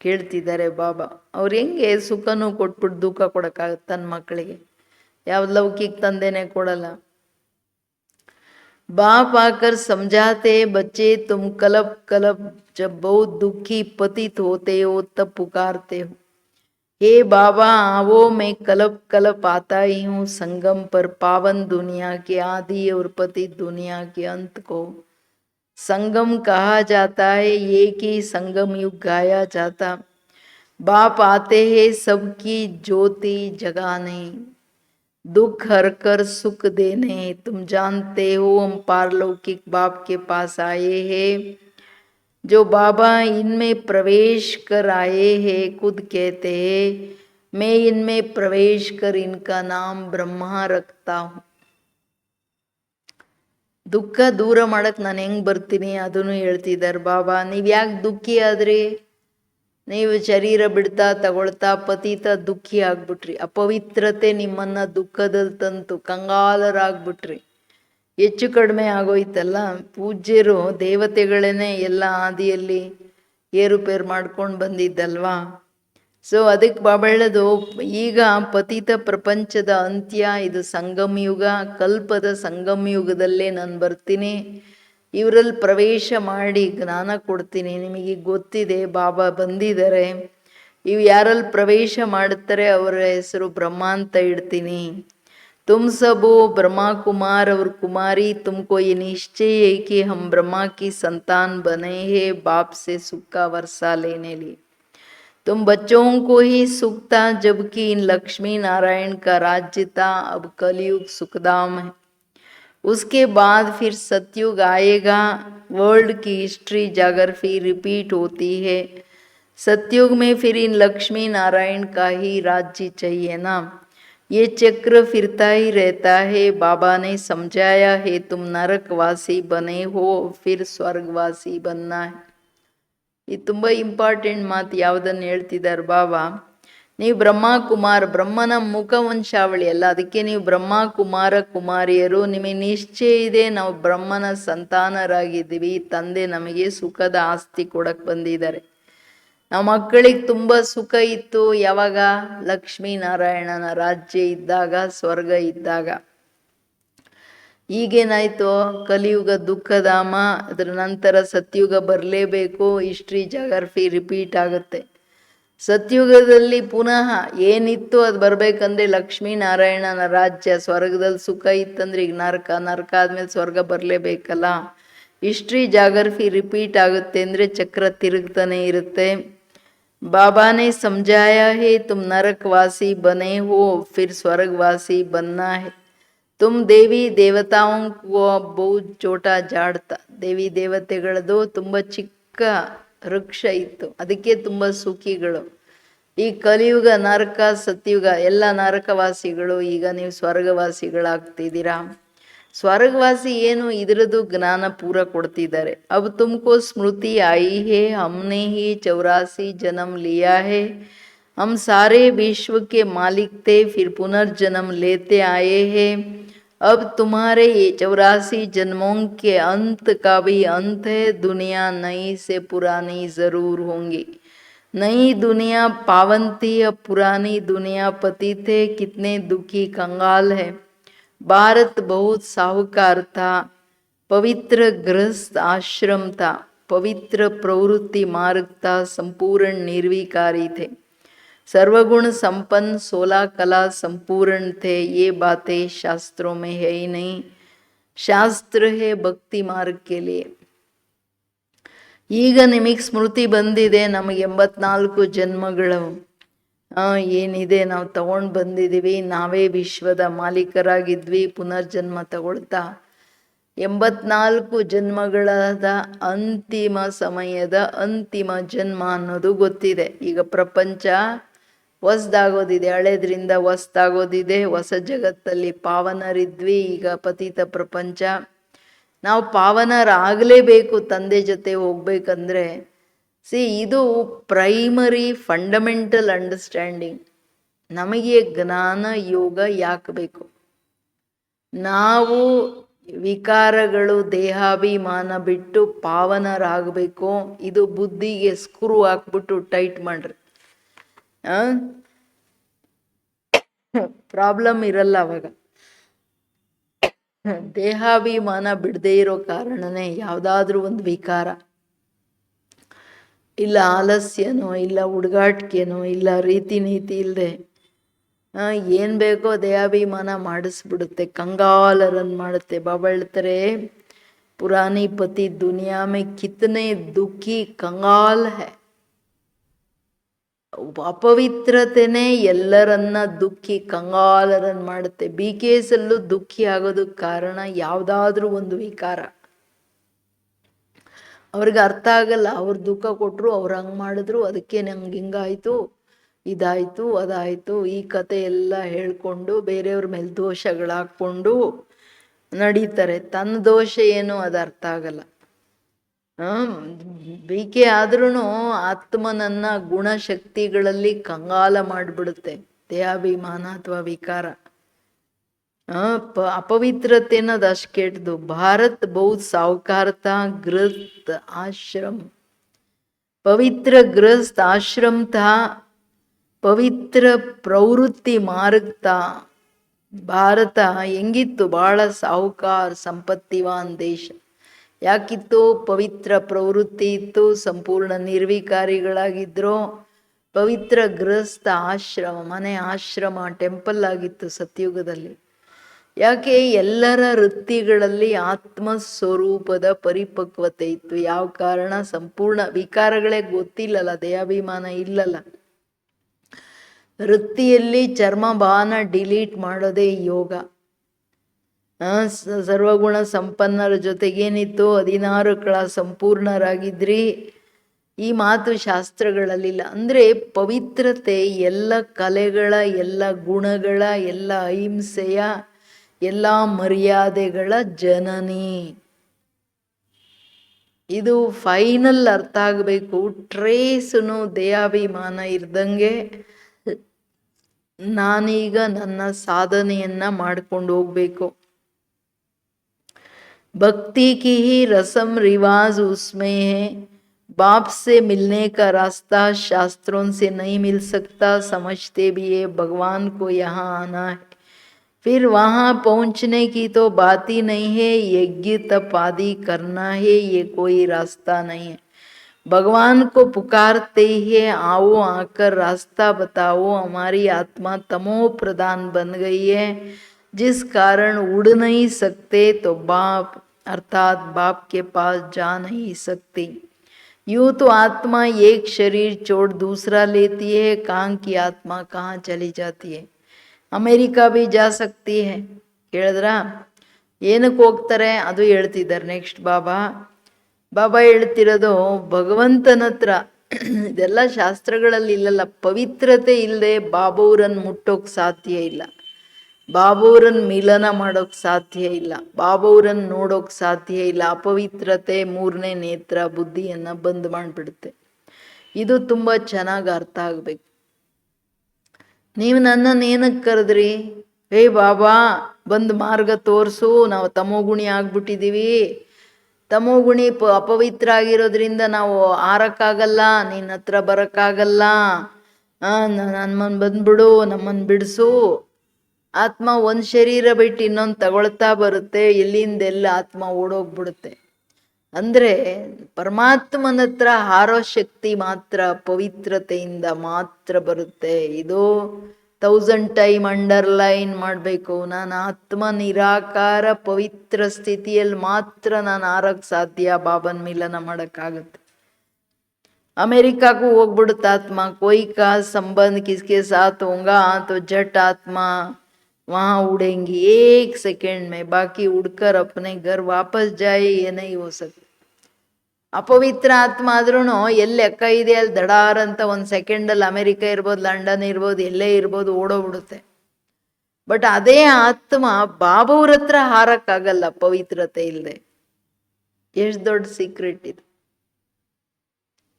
ಕೇಳ್ತಿದ್ದಾರೆ ಬಾಬಾ. ಅವ್ರು ಹೆಂಗೆ ಸುಖನೂ ಕೊಟ್ಬಿಟ್ಟು ದುಃಖ ಕೊಡೋಕ್ಕಾಗತ್ತೆ ತನ್ನ ಮಕ್ಕಳಿಗೆ? ಯಾವ ಲೌಕಿಕ ತಂದೆನೇ ಕೊಡಲ್ಲ. बाप आकर समझाते, बच्चे तुम कलप कलप जब बहुत दुखी पतित होते हो तब पुकारते हो, हे बाबा आओ मैं कलप कलप आता ही हूँ संगम पर, पावन दुनिया के आदि और पतित दुनिया के अंत को संगम कहा जाता है. एक ही संगम युग गाया जाता. बाप आते हैं सबकी ज्योति जगाने, दुख हर कर सुख देने. तुम जानते हो हम पारलौकिक बाप के पास आए हैं. जो बाबा इनमें प्रवेश कर आए हैं खुद कहते हैं, मैं इनमें प्रवेश कर इनका नाम ब्रह्मा रखता हूँ. ದುಃಖ ದೂರ ಮಾಡಕ್ಕೆ ನಾನು ಹೆಂಗೆ ಬರ್ತೀನಿ ಅದನ್ನು ಹೇಳ್ತಿದ್ದಾರೆ ಬಾಬಾ. ನೀವು ಯಾಕೆ ದುಃಖಿ ಆದ್ರಿ? ನೀವು ಶರೀರ ಬಿಡ್ತಾ ತಗೊಳ್ತಾ ಪತಿತ ದುಃಖಿ ಆಗ್ಬಿಟ್ರಿ. ಅಪವಿತ್ರತೆ ನಿಮ್ಮನ್ನ ದುಃಖದಲ್ಲಿ ತಂತು ಕಂಗಾಲರಾಗ್ಬಿಟ್ರಿ. ಹೆಚ್ಚು ಕಡಿಮೆ ಆಗೋಯ್ತಲ್ಲ. ಪೂಜ್ಯರು ದೇವತೆಗಳೇನೆ ಎಲ್ಲ ಆದಿಯಲ್ಲಿ ಏರುಪೇರು ಮಾಡ್ಕೊಂಡು ಬಂದಿದ್ದಲ್ವಾ. ಸೊ ಅದಕ್ಕೆ ಬಾಬಾ ಹೇಳೋದು, ಈಗ ಪತಿತ ಪ್ರಪಂಚದ ಅಂತ್ಯ, ಇದು ಸಂಗಮಯುಗ, ಕಲ್ಪದ ಸಂಗಮಯುಗದಲ್ಲೇ ನಾನು ಬರ್ತೀನಿ. ಇವರಲ್ಲಿ ಪ್ರವೇಶ ಮಾಡಿ ಜ್ಞಾನ ಕೊಡ್ತೀನಿ. ನಿಮಗೆ ಗೊತ್ತಿದೆ ಬಾಬಾ ಬಂದಿದ್ದಾರೆ. ಇವು ಯಾರಲ್ಲಿ ಪ್ರವೇಶ ಮಾಡುತ್ತಾರೆ ಅವರ ಹೆಸರು ಬ್ರಹ್ಮ ಅಂತ ಇಡ್ತೀನಿ. ತುಮ್ ಸಬು ಬ್ರಹ್ಮ ಕುಮಾರ್ और कुमारी, तुमको ये निश्चय है कि हम ब्रह्मा की संतान बने हैं बाप से सुख का वर्षा लेने लिए. तुम बच्चों को ही सुख था जबकि इन लक्ष्मी नारायण का राज्य था. अब कलयुग सुखधाम है. उसके बाद फिर सतयुग आएगा. वर्ल्ड की हिस्ट्री जाग्रफी रिपीट होती है. सतयुग में फिर इन लक्ष्मी नारायण का ही राज्य चाहिए ना. ये चक्र फिरता ही रहता है. बाबा ने समझाया है, तुम नरकवासी बने हो फिर स्वर्गवासी बनना है. ಇದು ತುಂಬ ಇಂಪಾರ್ಟೆಂಟ್ ಮಾತು. ಯಾವುದನ್ನು ಹೇಳ್ತಿದ್ದಾರೆ ಬಾಬಾ? ನೀವು ಬ್ರಹ್ಮ ಕುಮಾರ್, ಬ್ರಹ್ಮನ ಮುಖವಂಶಾವಳಿ ಅಲ್ಲ, ಅದಕ್ಕೆ ನೀವು ಬ್ರಹ್ಮ ಕುಮಾರ ಕುಮಾರಿಯರು. ನಿಮಗೆ ನಿಶ್ಚಯ ಇದೆ ನಾವು ಬ್ರಹ್ಮನ ಸಂತಾನರಾಗಿದ್ದೀವಿ. ತಂದೆ ನಮಗೆ ಸುಖದ ಆಸ್ತಿ ಕೊಡಕ್ಕೆ ಬಂದಿದ್ದಾರೆ. ನಾವು ಮಕ್ಕಳಿಗೆ ತುಂಬ ಸುಖ ಇತ್ತು ಯಾವಾಗ? ಲಕ್ಷ್ಮೀನಾರಾಯಣನ ರಾಜ್ಯ ಇದ್ದಾಗ, ಸ್ವರ್ಗ ಇದ್ದಾಗ. ಈಗೇನಾಯಿತು? ಕಲಿಯುಗ ದುಃಖಧಾಮ. ಅದರ ನಂತರ ಸತ್ಯುಗ ಬರಲೇಬೇಕು. ಹಿಸ್ಟ್ರಿ ಜಾಗ್ರಫಿ ರಿಪೀಟ್ ಆಗುತ್ತೆ. ಸತ್ಯುಗದಲ್ಲಿ ಪುನಃ ಏನಿತ್ತು ಅದು ಬರಬೇಕಂದ್ರೆ ಲಕ್ಷ್ಮೀನಾರಾಯಣನ ರಾಜ್ಯ. ಸ್ವರ್ಗದಲ್ಲಿ ಸುಖ ಇತ್ತಂದ್ರೆ ಈಗ ನರಕ, ನರಕ ಆದಮೇಲೆ ಸ್ವರ್ಗ ಬರಲೇಬೇಕಲ್ಲ. ಹಿಸ್ಟ್ರಿ ಜಾಗ್ರಫಿ ರಿಪೀಟ್ ಆಗುತ್ತೆ ಅಂದರೆ ಚಕ್ರ ತಿರುಗ್ತಾನೆ ಇರುತ್ತೆ. ಬಾಬಾನೇ ಸಮझाया है, तुम नरकवासी बने हो फिर स्वर्गवासी बनना है. तुम देवी देवताओं को बहुत ಚೋಟಾ ಜಾಡ್ತಾ. ದೇವಿ ದೇವತೆಗಳದು ತುಂಬ ಚಿಕ್ಕ ವೃಕ್ಷ ಇತ್ತು, ಅದಕ್ಕೆ ತುಂಬ ಸುಖಿಗಳು. ಈ ಕಲಿಯುಗ ನರಕ, ಸತ್ಯುಗ ಎಲ್ಲ ನರಕವಾಸಿಗಳು. ಈಗ ನೀವು ಸ್ವರ್ಗವಾಸಿಗಳಾಗ್ತಿದ್ದೀರಾ. ಸ್ವರ್ಗವಾಸಿ ಏನು? ಇದರದ್ದು ಜ್ಞಾನ ಪೂರ ಕೊಡ್ತಿದ್ದಾರೆ. ಅಬ್ ತುಮಕೋ ಸ್ಮೃತಿ ಆಯಿ ಹೇ, ಹಮ್ನೆ ಹಿ 84 जन्म लिया है. हम सारे विश्व के मालिक थे, फिर पुनर्जन्म लेते आए हैं. अब तुम्हारे ये 84 जन्मों के अंत का भी अंत है. दुनिया नई से पुरानी जरूर होंगी. नई दुनिया पावन थी, अब पुरानी दुनिया पतित है. कितने दुखी कंगाल है. भारत बहुत साहूकार था. पवित्र गृहस्थ आश्रम था. पवित्र प्रवृत्ति मार्ग था. संपूर्ण निर्विकारी थे. सर्वगुण संपन्न 16 कला संपूर्ण थे, ये बातें शास्त्रों में है ही नहीं, ಶಾಸ್ತ್ರ ಹೇ ಭಕ್ತಿ ಮಾರ್ಗ ಕೆ ಲಿಯೆ. ಈಗ ನಿಮಗೆ ಸ್ಮೃತಿ ಬಂದಿದೆ, ನಮಗೆ 84 ಜನ್ಮಗಳು ಏನಿದೆ ನಾವು ತಗೊಂಡು ಬಂದಿದ್ದೀವಿ, ನಾವೇ ವಿಶ್ವದ ಮಾಲೀಕರಾಗಿದ್ವಿ, ಪುನರ್ಜನ್ಮ ತಗೊಳ್ತಾ 84 ಜನ್ಮಗಳಾದ ಅಂತಿಮ ಸಮಯದ ಅಂತಿಮ ಜನ್ಮ ಅನ್ನೋದು ಗೊತ್ತಿದೆ. ಈಗ ಪ್ರಪಂಚ ಹೊಸದಾಗೋದಿದೆ, ಹಳೇದ್ರಿಂದ ಹೊಸದಾಗೋದಿದೆ. ಹೊಸ ಜಗತ್ತಲ್ಲಿ ಪಾವನರಿದ್ವಿ, ಈಗ ಪತಿತ ಪ್ರಪಂಚ. ನಾವು ಪಾವನರಾಗಲೇಬೇಕು ತಂದೆ ಜೊತೆ ಹೋಗ್ಬೇಕಂದ್ರೆ. ಇದು ಪ್ರೈಮರಿ ಫಂಡಮೆಂಟಲ್ ಅಂಡರ್ಸ್ಟ್ಯಾಂಡಿಂಗ್. ನಮಗೆ ಜ್ಞಾನ ಯೋಗ ಯಾಕೆ ಬೇಕು? ನಾವು ವಿಕಾರಗಳು ದೇಹಾಭಿಮಾನ ಬಿಟ್ಟು ಪಾವನರಾಗಬೇಕು. ಇದು ಬುದ್ಧಿಗೆ ಸ್ಕ್ರೂ ಹಾಕ್ಬಿಟ್ಟು ಟೈಟ್ ಮಾಡ್ರಿ, ಪ್ರಾಬ್ಲಮ್ ಇರಲ್ಲ ಅವಾಗ. ದೇಹಾಭಿಮಾನ ಬಿಡದೇ ಇರೋ ಕಾರಣನೇ ಯಾವುದಾದ್ರೂ ಒಂದು ವಿಕಾರ, ಇಲ್ಲ ಆಲಸ್ಯನೋ, ಇಲ್ಲ ಹುಡುಗಾಟಿಕೆನೋ, ಇಲ್ಲ ರೀತಿ ನೀತಿ ಇಲ್ಲದೆ ಏನು ಬೇಕೋ ದೇಹಾಭಿಮಾನ ಮಾಡಿಸ್ಬಿಡುತ್ತೆ, ಕಂಗಾಲರನ್ನು ಮಾಡುತ್ತೆ. ಬಾಬಾ ಹೇಳ್ತಾರೆ, ಪುರಾನಿ ಪತಿ ದುನಿಯಾ ಮೇ ಕಿತನೆ ದುಃಖಿ ಕಂಗಾಲ್ ಹೈ. ಅಪವಿತ್ರತೆನೇ ಎಲ್ಲರನ್ನ ದುಃಖಿ ಕಂಗಾಲರನ್ನು ಮಾಡುತ್ತೆ. BKSಲ್ಲೂ ದುಃಖಿ ಆಗೋದಕ್ಕೆ ಕಾರಣ ಯಾವುದಾದ್ರೂ ಒಂದು ವಿಕಾರ. ಅವ್ರಿಗೆ ಅರ್ಥ ಆಗಲ್ಲ, ಅವ್ರು ದುಃಖ ಕೊಟ್ಟರು, ಅವ್ರು ಹಂಗೆ ಮಾಡಿದ್ರು, ಅದಕ್ಕೆ ನಂಗೆ ಹಿಂಗಾಯ್ತು, ಇದಾಯಿತು, ಅದಾಯಿತು, ಈ ಕತೆ ಎಲ್ಲ ಹೇಳ್ಕೊಂಡು ಬೇರೆಯವ್ರ ಮೇಲೆ ದೋಷಗಳಾಕ್ಕೊಂಡು ನಡೀತಾರೆ. ತನ್ನ ದೋಷ ಏನು ಅದು ಅರ್ಥ ಆಗಲ್ಲ. BK ಆದ್ರೂ ಆತ್ಮನನ್ನ ಗುಣಶಕ್ತಿಗಳಲ್ಲಿ ಕಂಗಾಲ ಮಾಡಿಬಿಡುತ್ತೆ ದೇಹಾಭಿಮಾನ ಅಥವಾ ವಿಕಾರ. अपवित्रते न दश केट दो. भारत बहुत सावकारता ग्रस्त आश्रम, पवित्र ग्रस्त आश्रम था, पवित्र प्रवृत्ति मार्ग था. ಭಾರತ ಹೆಂಗಿತ್ತು? ಭಾಳ ಸಾಹುಕಾರ ಸಂಪತ್ತಿವಾನ್ ದೇಶ. ಯಾಕಿತ್ತು? ಪವಿತ್ರ ಪ್ರವೃತ್ತಿ ಇತ್ತು, ಸಂಪೂರ್ಣ ನಿರ್ವಿಕಾರಿಗಳಾಗಿದ್ರು. ಪವಿತ್ರ ಗೃಹಸ್ಥ ಆಶ್ರಮ, ಮನೆ ಆಶ್ರಮ, ಟೆಂಪಲ್ ಆಗಿತ್ತು ಸತ್ಯುಗದಲ್ಲಿ. ಯಾಕೆ? ಎಲ್ಲರ ವೃತ್ತಿಗಳಲ್ಲಿ ಆತ್ಮಸ್ವರೂಪದ ಪರಿಪಕ್ವತೆ ಇತ್ತು. ಯಾವ ಕಾರಣ? ಸಂಪೂರ್ಣ ವಿಕಾರಗಳೇ ಗೊತ್ತಿಲ್ಲಲ್ಲ, ದೇಹಾಭಿಮಾನ ಇಲ್ಲಲ್ಲ. ವೃತ್ತಿಯಲ್ಲಿ ಚರ್ಮಭಾನ ಡಿಲೀಟ್ ಮಾಡೋದೇ ಯೋಗ. ಸರ್ವಗುಣ ಸಂಪನ್ನರ ಜೊತೆಗೇನಿತ್ತು? 16 ಕಳ ಸಂಪೂರ್ಣರಾಗಿದ್ರಿ. ಈ ಮಾತು ಶಾಸ್ತ್ರಗಳಲ್ಲಿಲ್ಲ. ಅಂದರೆ ಪವಿತ್ರತೆ ಎಲ್ಲ ಕಲೆಗಳ, ಎಲ್ಲ ಗುಣಗಳ, ಎಲ್ಲ ಅಹಿಂಸೆಯ, ಎಲ್ಲ ಮರ್ಯಾದೆಗಳ ಜನನಿ. ಇದು ಫೈನಲ್ ಅರ್ಥ ಆಗಬೇಕು. ಟ್ರೇಸನು ದೇಹಾಭಿಮಾನ ಇರ್ದಂಗೆ ನಾನೀಗ ನನ್ನ ಸಾಧನೆಯನ್ನ ಮಾಡ್ಕೊಂಡು ಹೋಗ್ಬೇಕು. भक्ति की ही रस्म रिवाज उसमें है, बाप से मिलने का रास्ता शास्त्रों से नहीं मिल सकता. समझते भी है भगवान को यहाँ आना है, फिर वहाँ पहुँचने की तो बात ही नहीं है. यज्ञ तप आदि करना है, ये कोई रास्ता नहीं है. भगवान को पुकारते ही है, आओ आकर रास्ता बताओ. हमारी आत्मा तमो प्रधान बन गई है, जिस कारण उड़ नहीं सकते, तो बाप अर्थात बाप के पास जा नहीं सकती. यूं तो आत्मा एक शरीर छोड़ दूसरा लेती है, कहाँ की आत्मा कहाँ चली जाती है. ಅಮೇರಿಕಾ भी जा सकती है. ಕೇಳಿದ್ರಾ? ಏನಕ್ಕೆ ಹೋಗ್ತಾರೆ ಅದು ಹೇಳ್ತಿದ್ದಾರೆ ನೆಕ್ಸ್ಟ್ ಬಾಬಾ ಹೇಳ್ತಿರೋದು ಭಗವಂತನ ಹತ್ರ. ಇದೆಲ್ಲ ಶಾಸ್ತ್ರಗಳಲ್ಲಿ ಇಲ್ಲಲ್ಲ. ಪವಿತ್ರತೆ ಇಲ್ಲದೆ ಬಾಬಾವ್ರನ್ನ ಮುಟ್ಟೋಕ್ ಸಾಧ್ಯ ಇಲ್ಲ, ಬಾಬಾವ್ರನ್ನ ಮಿಲನ ಮಾಡೋಕ್ ಸಾಧ್ಯ ಇಲ್ಲ, ಬಾಬಾವ್ರನ್ನ ನೋಡೋಕ್ ಸಾಧ್ಯ ಇಲ್ಲ. ಅಪವಿತ್ರತೆ 3ನೇ ನೇತ್ರ ಬುದ್ಧಿಯನ್ನ ಬಂದ್ ಮಾಡಿಬಿಡುತ್ತೆ. ಇದು ತುಂಬ ಚೆನ್ನಾಗಿ ಅರ್ಥ ಆಗಬೇಕು. ನೀವು ನನ್ನನ್ನು ಏನಕ್ಕೆ ಕರೆದ್ರಿ? ಹೇ ಬಾಬಾ, ಬಂದು ಮಾರ್ಗ ತೋರಿಸು, ನಾವು ತಮೋಗುಣಿ ಆಗ್ಬಿಟ್ಟಿದ್ದೀವಿ, ತಮೋಗುಣಿ ಅಪವಿತ್ರ ಆಗಿರೋದ್ರಿಂದ ನಾವು ಆರಕ್ಕಾಗಲ್ಲ, ನಿನ್ನ ಹತ್ರ ಬರೋಕ್ಕಾಗಲ್ಲ, ನಮ್ಮನ್ನು ಬಂದ್ಬಿಡು, ನಮ್ಮನ್ನು ಬಿಡಿಸು. ಆತ್ಮ ಒಂದು ಶರೀರ ಬಿಟ್ಟು ಇನ್ನೊಂದು ತಗೊಳ್ತಾ ಬರುತ್ತೆ, ಎಲ್ಲಿಂದೆಲ್ಲ ಆತ್ಮ ಓಡೋಗ್ಬಿಡುತ್ತೆ. ಅಂದರೆ ಪರಮಾತ್ಮನ ಹತ್ರ ಹಾರೋ ಶಕ್ತಿ ಮಾತ್ರ ಪವಿತ್ರತೆಯಿಂದ ಮಾತ್ರ ಬರುತ್ತೆ. ಇದು 1000 ಟೈಮ್ ಅಂಡರ್ಲೈನ್ ಮಾಡಬೇಕು. ನಾನು ಆತ್ಮ ನಿರಾಕಾರ ಪವಿತ್ರ ಸ್ಥಿತಿಯಲ್ಲಿ ಮಾತ್ರ ನಾನು ಹಾರಕ್ಕೆ ಸಾಧ್ಯ, ಬಾಬನ್ ಮಿಲನ ಮಾಡೋಕ್ಕಾಗತ್ತೆ. अमेरिका को ಹೋಗ್ಬಿಡುತ್ತೆ आत्मा, कोई का संबंध किसके साथ होगा तो जट आत्मा वहां उड़ेंगी 1 सेकेंड में, बाकी उड़कर अपने घर वापस जाए ये नहीं हो सकता. ಅಪವಿತ್ರ ಆತ್ಮ ಆದ್ರೂ ಎಲ್ಲಿ ಲೆಕ್ಕ ಇದೆ ಅಲ್ಲಿ ದಡಾರ್ ಅಂತ 1 ಸೆಕೆಂಡಲ್ಲಿ ಅಮೆರಿಕ ಇರ್ಬೋದು, ಲಂಡನ್ ಇರ್ಬೋದು, ಎಲ್ಲೇ ಇರ್ಬೋದು, ಓಡೋಗ್ಬಿಡುತ್ತೆ. ಬಟ್ ಅದೇ ಆತ್ಮ ಬಾಬವ್ರ ಹತ್ರ ಹಾರಕ್ಕಾಗಲ್ಲ ಪವಿತ್ರತೆ ಇಲ್ಲದೆ. ಎಷ್ಟು ದೊಡ್ಡ ಸೀಕ್ರೆಟ್ ಇದು.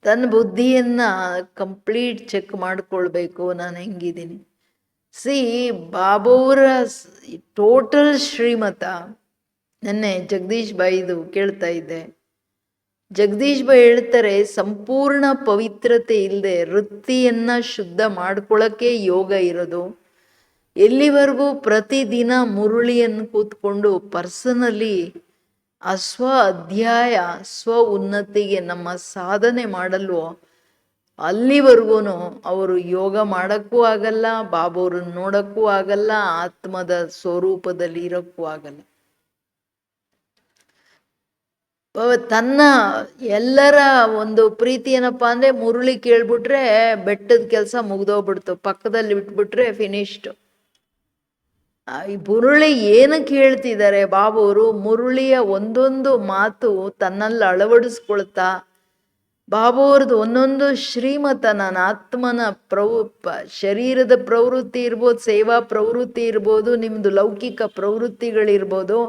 ತನ್ನ ಬುದ್ಧಿಯನ್ನ ಕಂಪ್ಲೀಟ್ ಚೆಕ್ ಮಾಡ್ಕೊಳ್ಬೇಕು, ನಾನು ಹೆಂಗಿದ್ದೀನಿ. C ಬಾಬೂರ total ಶ್ರೀಮತ. ನೆನ್ನೆ ಜಗದೀಶ್ ಬಾಯಿದು ಕೇಳ್ತಾ ಇದ್ದೆ. ಜಗದೀಶ್ ಬಾಯಿ ಹೇಳ್ತಾರೆ, ಸಂಪೂರ್ಣ ಪವಿತ್ರತೆ ಇಲ್ಲದೆ ವೃತ್ತಿಯನ್ನ ಶುದ್ಧ ಮಾಡ್ಕೊಳಕ್ಕೆ ಯೋಗ ಇರೋದು. ಎಲ್ಲಿವರೆಗೂ ಪ್ರತಿದಿನ ಮುರುಳಿಯನ್ನು ಕೂತ್ಕೊಂಡು ಪರ್ಸನಲಿ ಆ ಸ್ವ ಅಧ್ಯಾಯ ಸ್ವ ಉನ್ನತಿಗೆ ನಮ್ಮ ಸಾಧನೆ ಮಾಡಲ್ವೋ ಅಲ್ಲಿವರೆಗೂ ಅವರು ಯೋಗ ಮಾಡೋಕ್ಕೂ ಆಗಲ್ಲ, ಬಾಬವ್ರನ್ನ ನೋಡೋಕ್ಕೂ ಆಗಲ್ಲ, ಆತ್ಮದ ಸ್ವರೂಪದಲ್ಲಿ ಇರೋಕ್ಕೂ ಆಗಲ್ಲ. ತನ್ನ ಎಲ್ಲರ ಒಂದು ಪ್ರೀತಿ ಏನಪ್ಪ ಅಂದರೆ ಮುರುಳಿ ಕೇಳ್ಬಿಟ್ರೆ ಬೆಟ್ಟದ ಕೆಲಸ ಮುಗ್ದೋಗ್ಬಿಡ್ತು, ಪಕ್ಕದಲ್ಲಿ ಬಿಟ್ಬಿಟ್ರೆ ಫಿನಿಶ್ಡ್. ಈ ಮುರುಳಿ ಏನಕ್ಕೆ ಹೇಳ್ತಿದ್ದಾರೆ ಬಾಬವರು? ಮುರುಳಿಯ ಒಂದೊಂದು ಮಾತು ತನ್ನಲ್ಲಿ ಅಳವಡಿಸ್ಕೊಳ್ತಾ ಬಾಬವ್ರದ್ದು ಒಂದೊಂದು ಶ್ರೀಮತ, ನನ್ನ ಆತ್ಮನ ಶರೀರದ ಪ್ರವೃತ್ತಿ ಇರ್ಬೋದು, ಸೇವಾ ಪ್ರವೃತ್ತಿ ಇರ್ಬೋದು, ನಿಮ್ಮದು ಲೌಕಿಕ ಪ್ರವೃತ್ತಿಗಳಿರ್ಬೋದು,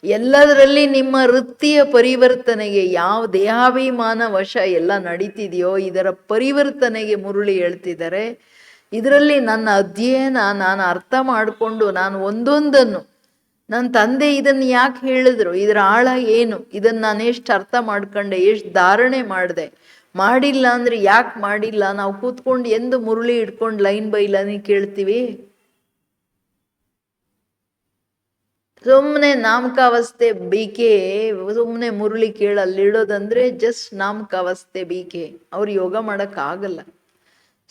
ಎಲ್ಲದರಲ್ಲಿ ನಿಮ್ಮ ವೃತ್ತಿಯ ಪರಿವರ್ತನೆಗೆ ಯಾವ ದೇಹಾಭಿಮಾನ ವಶ ಎಲ್ಲ ನಡೀತಿದೆಯೋ ಇದರ ಪರಿವರ್ತನೆಗೆ ಮುರುಳಿ ಹೇಳ್ತಿದ್ದಾರೆ. ಇದರಲ್ಲಿ ನನ್ನ ಅಧ್ಯಯನ ನಾನು ಅರ್ಥ ಮಾಡಿಕೊಂಡು ನಾನು ಒಂದೊಂದನ್ನು ನನ್ನ ತಂದೆ ಇದನ್ನು ಯಾಕೆ ಹೇಳಿದ್ರು, ಇದರ ಆಳ ಏನು, ಇದನ್ನು ನಾನು ಎಷ್ಟು ಅರ್ಥ ಮಾಡ್ಕೊಂಡೆ, ಎಷ್ಟು ಧಾರಣೆ ಮಾಡಿದೆ, ಮಾಡಿಲ್ಲ ಅಂದರೆ ಯಾಕೆ ಮಾಡಿಲ್ಲ. ನಾವು ಕೂತ್ಕೊಂಡು ಎಂದು ಮುರುಳಿ ಇಟ್ಕೊಂಡು ಲೈನ್ ಬೈ ಲೈನ್ ಕೇಳ್ತೀವಿ. ಸುಮ್ಮನೆ ನಾಮಕಾವಸ್ಥೆ ಬೀಕೆ, ಸುಮ್ಮನೆ ಮುರುಳಿ ಕೇಳಲ್ಲಿಡೋದಂದ್ರೆ ಜಸ್ಟ್ ನಾಮಕಾವಸ್ಥೆ ಬೀಕೆ. ಅವ್ರು ಯೋಗ ಮಾಡೋಕ್ಕಾಗಲ್ಲ.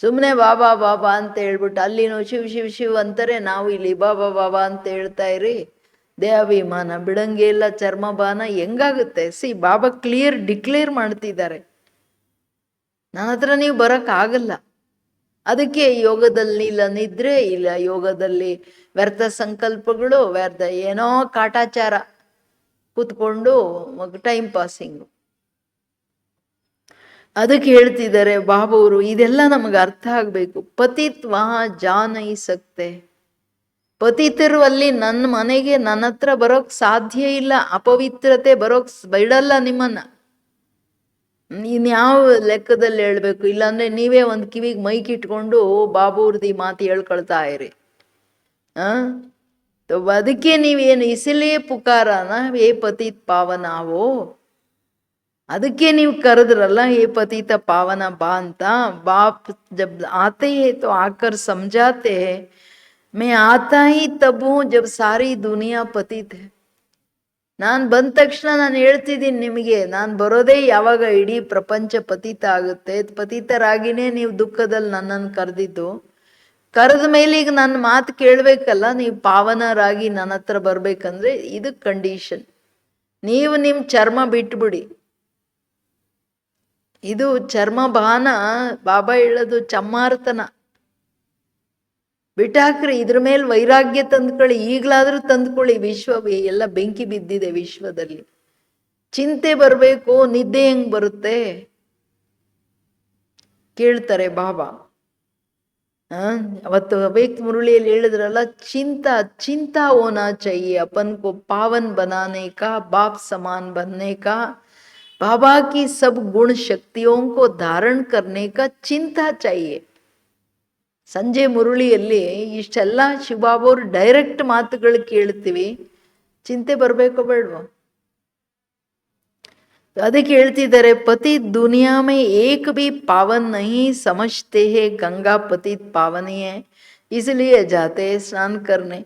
ಸುಮ್ಮನೆ ಬಾಬಾ ಬಾಬಾ ಅಂತ ಹೇಳ್ಬಿಟ್ಟು ಅಲ್ಲಿನೂ ಶಿವ್ ಶಿವ್ ಶಿವ್ ಅಂತಾರೆ, ನಾವು ಇಲ್ಲಿ ಬಾಬಾ ಬಾಬಾ ಅಂತ ಹೇಳ್ತಾ ಇರಿ. ದೇಹಾಭಿಮಾನ ಬಿಡಂಗೆ ಇಲ್ಲ, ಚರ್ಮಬಾನ ಹೆಂಗಾಗುತ್ತೆ? ಸಿ ಬಾಬಾ ಕ್ಲಿಯರ್ ಡಿಕ್ಲೇರ್ ಮಾಡ್ತಿದ್ದಾರೆ, ನನ್ನ ಹತ್ರ ನೀವು ಬರೋಕ್ಕಾಗಲ್ಲ. ಅದಕ್ಕೆ ಯೋಗದಲ್ಲಿ ಇಲ್ಲ ನಿದ್ರೆ ಇಲ್ಲ, ಯೋಗದಲ್ಲಿ ವ್ಯರ್ಥ ಸಂಕಲ್ಪಗಳು, ವ್ಯರ್ಥ ಏನೋ ಕಾಟಾಚಾರ, ಕೂತ್ಕೊಂಡು ಟೈಮ್ ಪಾಸಿಂಗು. ಅದಕ್ಕೆ ಹೇಳ್ತಿದ್ದಾರೆ ಬಾಬವರು, ಇದೆಲ್ಲ ನಮಗೆ ಅರ್ಥ ಆಗಬೇಕು. ಪತಿತ್ ವಹಾ ಜಾ ನಹೀ ಸಕ್ತೆ. ಪತಿತರು ಅಲ್ಲಿ ನನ್ನ ಮನೆಗೆ ನನ್ನ ಹತ್ರ ಬರೋಕ್ ಸಾಧ್ಯ ಇಲ್ಲ, ಅಪವಿತ್ರತೆ ಬರೋಕ್ ಬಿಡಲ್ಲ ನಿಮ್ಮನ್ನ. ಇನ್ಯಾವ ಲೆಕ್ಕದಲ್ಲಿ ಹೇಳ್ಬೇಕು? ಇಲ್ಲಾಂದ್ರೆ ನೀವೇ ಒಂದು ಕಿವಿಗೆ ಮೈಕ್ ಇಟ್ಕೊಂಡು ಬಾಬೂರ್ದಿ ಮಾತು ಹೇಳ್ಕೊಳ್ತಾ ಇರಿ. ಅದಕ್ಕೆ ನೀವೇನು ಇಸಲೇ ಪುಕಾರನ ಹೇ ಪತಿತ್ ಪಾವನಾವೋ, ಅದಕ್ಕೆ ನೀವು ಕರೆದ್ರಲ್ಲ ಹೇ ಪತಿತ ಪಾವನ ಬಾ ಅಂತ. ಬಾಪ್ ಜಬ್ ಆತೆ ಹೇ ತೋ ಆಕರ್ ಸಮझाते हैं, मैं आता ही तब हूँ जब सारी दुनिया पतित है. ನಾನು ಬಂದ ತಕ್ಷಣ ನಾನು ಹೇಳ್ತಿದ್ದೀನಿ ನಿಮಗೆ, ನಾನು ಬರೋದೇ ಯಾವಾಗ ಇಡೀ ಪ್ರಪಂಚ ಪತಿತ ಆಗುತ್ತೆ. ಪತಿತರಾಗಿನೇ ನೀವು ದುಃಖದಲ್ಲಿ ನನ್ನನ್ನು ಕರೆದಿದ್ದು. ಕರೆದ ಮೇಲೆ ಈಗ ನನ್ನ ಮಾತು ಕೇಳಬೇಕಲ್ಲ, ನೀವು ಪಾವನರಾಗಿ ನನ್ನ ಹತ್ರ ಬರ್ಬೇಕಂದ್ರೆ ಇದು ಕಂಡೀಷನ್. ನೀವು ನಿಮ್ಮ ಚರ್ಮ ಬಿಟ್ಬಿಡಿ. ಇದು ಚರ್ಮಭಾನ, ಬಾಬಾ ಹೇಳೋದು ಚಮ್ಮಾರ್ತನ ಬಿಟ್ಟಾಕ್ರಿ. ಇದ್ರ ಮೇಲೆ ವೈರಾಗ್ಯ ತಂದ್ಕೊಳ್ಳಿ, ಈಗಲಾದ್ರೂ ತಂದ್ಕೊಳ್ಳಿ. ವಿಶ್ವ ಎಲ್ಲ ಬೆಂಕಿ ಬಿದ್ದಿದೆ ವಿಶ್ವದಲ್ಲಿ. ಚಿಂತೆ ಬರಬೇಕು, ನಿದ್ದೆ ಹೆಂಗ್ ಬರುತ್ತೆ ಕೇಳ್ತಾರೆ ಬಾಬಾ. ಅವತ್ತು ಅವೇಕ್ ಮುರುಳಿಯಲ್ಲಿ ಹೇಳಿದ್ರಲ್ಲ, ಚಿಂತಾ ಹೋನಾ चाहिए अपन को पावन बनाने का, बाप समान बनने का, बाबा की सब गुण शक्तियों को धारण करने का चिंता चाहिए. ಸಂಜೆ ಮುರುಳಿಯಲ್ಲಿ ಇಷ್ಟೆಲ್ಲ ಶಿವಬಾಬವ್ರು ಡೈರೆಕ್ಟ್ ಮಾತುಗಳು ಕೇಳ್ತೀವಿ. ಚಿಂತೆ ಬರಬೇಕೋ ಬೇಡವೋ? ಅದಕ್ಕೆ ಹೇಳ್ತಿದ್ದಾರೆ, ಪತಿ ದುನಿಯಾ ಮೇ ಏಕ್ ಭಿ ಪಾವನ್ ನಹೀ ಸಮझते हैं, ಗಂಗಾ ಪತಿತ್ ಪಾವನಿ ಹೈ, इसलिए जाते हैं स्नान करने.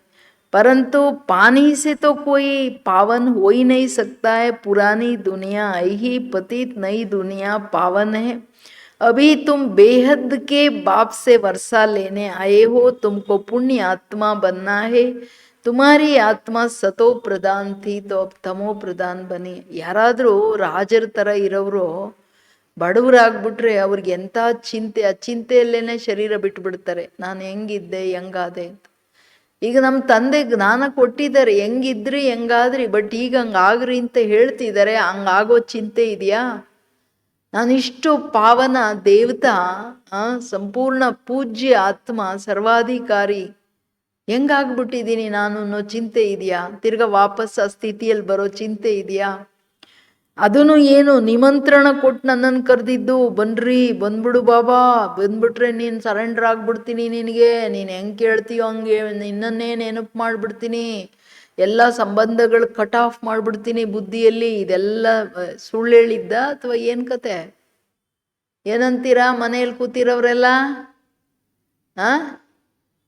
परंतु पानी से तो कोई पावन हो ही नहीं सकता है। पुरानी दुनिया आई ही पतित, नई दुनिया पावन है। अभी तुम बेहद के बाप से वर्षा लेने आए हो, तुमको पुण्य आत्मा बनना है। तुम्हारी आत्मा सतो प्रधान थी तो अब तमो प्रधान बनी। ಯಾರಾದರೂ ರಾಜರ ತರ ಇರೋರು ಬಡವರಾಗ್ಬಿಟ್ರೆ ಅವ್ರಿಗೆ ಎಂಥ ಚಿಂತೆ, ಆ ಚಿಂತೆಯಲ್ಲೇನೆ ಶರೀರ ಬಿಟ್ಬಿಡ್ತಾರೆ. ನಾನು ಹೆಂಗಿದ್ದೆ ಹೆಂಗಾದೆ ಅಂತ. ಈಗ ನಮ್ಮ ತಂದೆ ಜ್ಞಾನ ಕೊಟ್ಟಿದ್ದಾರೆ, ಹೆಂಗಿದ್ರಿ ಹೆಂಗಾದ್ರಿ, ಬಟ್ ಈಗ ಹಂಗಾಗ್ರಿ ಅಂತ ಹೇಳ್ತಿದ್ದಾರೆ. ಹಂಗಾಗೋ ಚಿಂತೆ ಇದೆಯಾ? ನಾನಿಷ್ಟು ಪಾವನ ದೇವತಾ, ಸಂಪೂರ್ಣ ಪೂಜ್ಯ ಆತ್ಮ, ಸರ್ವಾಧಿಕಾರಿ ಹೆಂಗಾಗ್ಬಿಟ್ಟಿದ್ದೀನಿ ನಾನು ಅನ್ನೋ ಚಿಂತೆ ಇದೆಯಾ? ತಿರ್ಗಾ ವಾಪಸ್ ಆ ಸ್ಥಿತಿಯಲ್ಲಿ ಬರೋ ಚಿಂತೆ ಇದೆಯಾ? ಅದನ್ನು ಏನು ನಿಮಂತ್ರಣ ಕೊಟ್ಟು ನನ್ನನ್ನು ಕರೆದಿದ್ದು, ಬನ್ರಿ ಬಂದ್ಬಿಡು ಬಾಬಾ, ಬಂದ್ಬಿಟ್ರೆ ನೀನು ಸರೆಂಡರ್ ಆಗ್ಬಿಡ್ತೀನಿ ನಿನಗೆ, ನೀನು ಹೆಂಗೆ ಕೇಳ್ತೀಯೋ ಹಂಗೆ ನಿನ್ನನ್ನೇ ನೆನಪು ಮಾಡಿಬಿಡ್ತೀನಿ, ಎಲ್ಲ ಸಂಬಂಧಗಳು ಕಟ್ ಆಫ್ ಮಾಡಿಬಿಡ್ತೀನಿ ಬುದ್ಧಿಯಲ್ಲಿ. ಇದೆಲ್ಲ ಸುಳ್ಳು ಹೇಳಿದ್ದ ಅಥವಾ ಏನು ಕತೆ? ಏನಂತೀರಾ ಮನೆಯಲ್ಲಿ ಕೂತಿರೋರೆಲ್ಲ?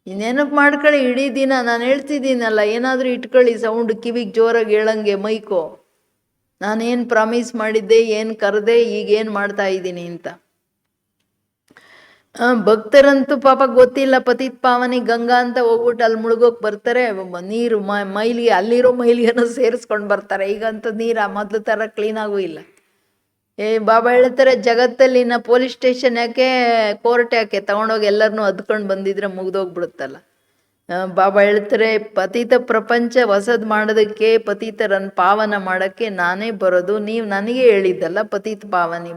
ನೆನಪು ಮಾಡ್ಕೊಳ್ಳಿ ಇಡೀ ದಿನ. ನಾನು ಹೇಳ್ತಿದ್ದೀನಲ್ಲ, ಏನಾದರೂ ಇಟ್ಕೊಳ್ಳಿ ಸೌಂಡ್ ಕಿವಿಗೆ ಜೋರಾಗಿ ಹೇಳಂಗೆ ಮೈಕೋ. ನಾನೇನು ಪ್ರಾಮಿಸ್ ಮಾಡಿದ್ದೆ, ಏನು ಕರೆದೆ, ಈಗೇನು ಮಾಡ್ತಾ ಇದ್ದೀನಿ ಅಂತ. ಭಕ್ತರಂತೂ ಪಾಪ ಗೊತ್ತಿಲ್ಲ, ಪತಿತ್ ಪಾವನಿ ಗಂಗಾ ಅಂತ ಹೋಗ್ಬಿಟ್ಟು ಅಲ್ಲಿ ಮುಳುಗೋಕ್ ಬರ್ತಾರೆ. ನೀರು ಮೈಲಿಗೆ, ಅಲ್ಲಿರೋ ಮೈಲಿಗೆನೂ ಸೇರಿಸ್ಕೊಂಡು ಬರ್ತಾರೆ. ಈಗಂತೂ ನೀರು ಮೊದಲು ಥರ ಕ್ಲೀನಾಗೂ ಇಲ್ಲ. ಬಾಬಾ ಹೇಳ್ತಾರೆ, ಜಗತ್ತಲ್ಲಿ ನಾ ಪೊಲೀಸ್ ಸ್ಟೇಷನ್ ಯಾಕೆ, ಕೋರ್ಟ್ ಯಾಕೆ, ತಗೊಂಡೋಗಿ ಎಲ್ಲರನ್ನೂ ಅದ್ಕೊಂಡು ಬಂದಿದ್ರೆ ಮುಗ್ದೋಗ್ಬಿಡುತ್ತಲ್ಲ. ಬಾಬಾ ಹೇಳ್ತಾರೆ, ಪತಿತ ಪ್ರಪಂಚ ಹೊಸದು ಮಾಡೋದಕ್ಕೆ, ಪತಿತರನ್ನು ಪಾವನ ಮಾಡೋಕ್ಕೆ ನಾನೇ ಬರೋದು. ನೀವು ನನಗೆ ಹೇಳಿದ್ದಲ್ಲ ಪತಿತ ಪಾವನಿ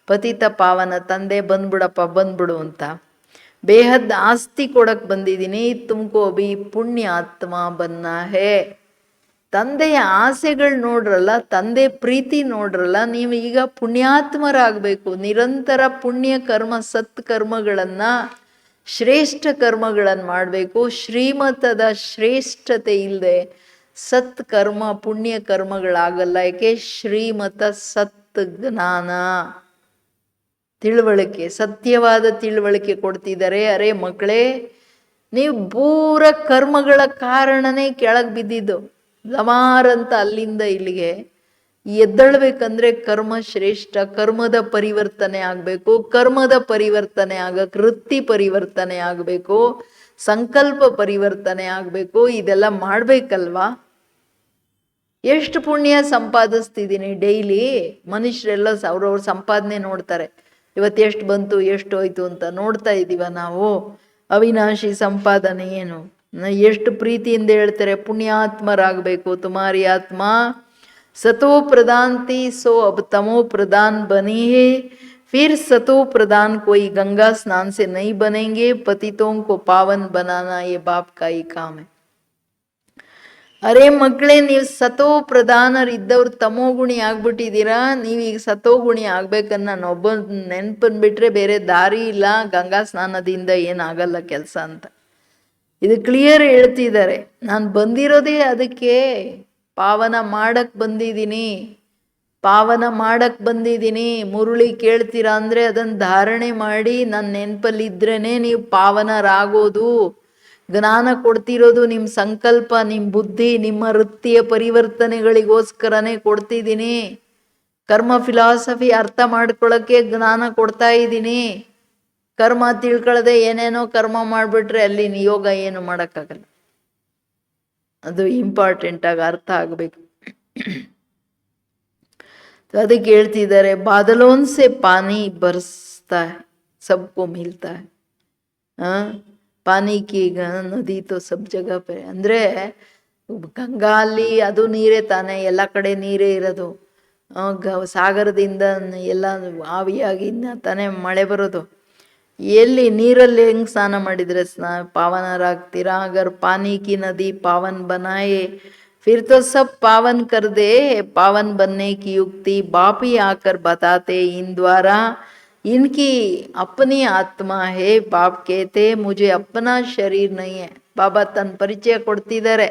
ಪತಿತ ಪಾವನ ತಂದೆ ಬಂದ್ಬಿಡಪ್ಪ ಬಂದ್ಬಿಡು ಅಂತ. ಬೇಹದ್ ಆಸ್ತಿ ಕೊಡಕ್ಕೆ ಬಂದಿದ್ದೀನಿ. ತುಮಕೋ ಅಭಿ ಪುಣ್ಯ ಆತ್ಮ ಬನ್ನ ಹೇ. ತಂದೆಯ ಆಸೆಗಳು ನೋಡ್ರಲ್ಲ, ತಂದೆ ಪ್ರೀತಿ ನೋಡ್ರಲ್ಲ. ನೀವು ಈಗ ಪುಣ್ಯಾತ್ಮರಾಗಬೇಕು. ನಿರಂತರ ಪುಣ್ಯ ಕರ್ಮ ಸತ್ಕರ್ಮಗಳನ್ನು, ಶ್ರೇಷ್ಠ ಕರ್ಮಗಳನ್ನು ಮಾಡಬೇಕು. ಶ್ರೀಮತದ ಶ್ರೇಷ್ಠತೆ ಇಲ್ಲದೆ ಸತ್ಕರ್ಮ ಪುಣ್ಯ ಕರ್ಮಗಳಾಗಲ್ಲ. ಯಾಕೆ? ಶ್ರೀಮತ ಸತ್ ಜ್ಞಾನ, ತಿಳುವಳಿಕೆ, ಸತ್ಯವಾದ ತಿಳುವಳಿಕೆ ಕೊಡ್ತಿದ್ದಾರೆ. ಅರೆ ಮಕ್ಕಳೇ, ನೀವು ಪೂರ ಕರ್ಮಗಳ ಕಾರಣನೇ ಕೆಳಗೆ ಬಿದ್ದಿದ್ದು. ಲಮಾರಂತ ಅಲ್ಲಿಂದ ಇಲ್ಲಿಗೆ ಎದ್ದಳ್ಬೇಕಂದ್ರೆ ಕರ್ಮ ಶ್ರೇಷ್ಠ. ಕರ್ಮದ ಪರಿವರ್ತನೆ ಆಗಬೇಕು. ಕರ್ಮದ ಪರಿವರ್ತನೆ ಆಗಕ್ಕೆ ವೃತ್ತಿ ಪರಿವರ್ತನೆ ಆಗಬೇಕು, ಸಂಕಲ್ಪ ಪರಿವರ್ತನೆ ಆಗಬೇಕು. ಇದೆಲ್ಲ ಮಾಡಬೇಕಲ್ವಾ? ಎಷ್ಟು ಪುಣ್ಯ ಸಂಪಾದಿಸ್ತಿದ್ದೀನಿ ಡೈಲಿ. ಮನುಷ್ಯರೆಲ್ಲ ಅವ್ರವ್ರ ಸಂಪಾದನೆ ನೋಡ್ತಾರೆ. ಇವತ್ತು ಎಷ್ಟು ಬಂತು, ಎಷ್ಟು ಹೋಯ್ತು ಅಂತ ನೋಡ್ತಾ ಇದ್ದೀವ ನಾವು? ಅವಿನಾಶಿ ಸಂಪಾದನೆ ಏನು? ಎಷ್ಟು ಪ್ರೀತಿಯಿಂದ ಹೇಳ್ತಾರೆ, ಪುಣ್ಯಾತ್ಮರಾಗಬೇಕು. ತುಮಾರಿ ಆತ್ಮ सतो प्रधान थी सो अब तमो प्रधान बनी है। फिर सतो प्रधान कोई गंगा स्नान से नहीं बनेंगे। पतितों को पावन बनाना ये बाप का ही काम है। ಅರೆ ಮಕ್ಕಳೇ, ನೀವು ಸತೋ ಪ್ರಧಾನರಿದ್ದವ್ರು ತಮೋ ಗುಣಿ ಆಗ್ಬಿಟ್ಟಿದ್ದೀರಾ. ನೀವೀಗ ಸತೋ ಗುಣಿ ಆಗ್ಬೇಕನ್ನ ನಾನೊಬ್ಬ ನೆನ್ಪನ್ ಬಿಟ್ರೆ ಬೇರೆ ದಾರಿ ಇಲ್ಲ. ಗಂಗಾ ಸ್ನಾನದಿಂದ ಏನಾಗಲ್ಲ ಕೆಲಸ ಅಂತ ಇದು ಕ್ಲಿಯರ್ ಹೇಳ್ತಿದ್ದಾರೆ. ನಾನು ಬಂದಿರೋದೇ ಅದಕ್ಕೆ, ಪಾವನ ಮಾಡಕ್ ಬಂದಿದ್ದೀನಿ, ಪಾವನ ಮಾಡಕ್ ಬಂದಿದ್ದೀನಿ. ಮುರುಳಿ ಕೇಳ್ತೀರಾ ಅಂದರೆ ಅದನ್ನು ಧಾರಣೆ ಮಾಡಿ ನನ್ನ ನೆನಪಲ್ಲಿದ್ರೇ ನೀವು ಪಾವನರಾಗೋದು. ಜ್ಞಾನ ಕೊಡ್ತಿರೋದು ನಿಮ್ಮ ಸಂಕಲ್ಪ, ನಿಮ್ಮ ಬುದ್ಧಿ, ನಿಮ್ಮ ವೃತ್ತಿಯ ಪರಿವರ್ತನೆಗಳಿಗೋಸ್ಕರನೇ ಕೊಡ್ತಿದ್ದೀನಿ. ಕರ್ಮ ಫಿಲಾಸಫಿ ಅರ್ಥ ಮಾಡ್ಕೊಳ್ಳೋಕ್ಕೆ ಜ್ಞಾನ ಕೊಡ್ತಾ ಇದ್ದೀನಿ. ಕರ್ಮ ತಿಳ್ಕೊಳ್ಳದೆ ಏನೇನೋ ಕರ್ಮ ಮಾಡಿಬಿಟ್ರೆ ಅಲ್ಲಿ ಯೋಗ ಏನು ಮಾಡೋಕ್ಕಾಗಲ್ಲ. ಅದು ಇಂಪಾರ್ಟೆಂಟಾಗಿ ಅರ್ಥ ಆಗಬೇಕು. ಅದಕ್ಕೆ ಹೇಳ್ತಿದ್ದಾರೆ, ಬಾದಲೋನ್ ಸೆ ಪಾನಿ ಬರ್ಸ್ತಾ ಹೈ ಸಬ್ಕೋ ಮಿಲ್ತಾ ಹೈ. ಪಾನಿ ಕಿ ನದಿ ತೋ ಸಬ್ ಜಗ ಪೇ. ಅಂದರೆ ಗಂಗಾ ಅಲ್ಲಿ ಅದು ನೀರೇ ತಾನೆ, ಎಲ್ಲ ಕಡೆ ನೀರೇ ಇರೋದು. ಸಾಗರದಿಂದ ಎಲ್ಲ ಆವಿಯಾಗಿ ತಾನೇ ಮಳೆ ಬರೋದು. ಎಲ್ಲಿ ನೀರಲ್ಲಿ ಹೆಂಗೆ ಸ್ನಾನ ಮಾಡಿದರೆ ಪಾವನರಾಗ್ತೀರಾ? ಅಗರ್ ಪಾನಿ ಕಿ ನದಿ ಪಾವನ್ ಬನಾಯೆ फिर तो सब पावन कर दे। पावन बनने की युक्ति बाप ही आकर बताते इन द्वारा। इनकी अपनी आत्मा है। बाप कहते मुझे अपना शरीर नहीं है. बाबा तन परिचय ಕೊಡ್ತಿದ್ದಾರೆ.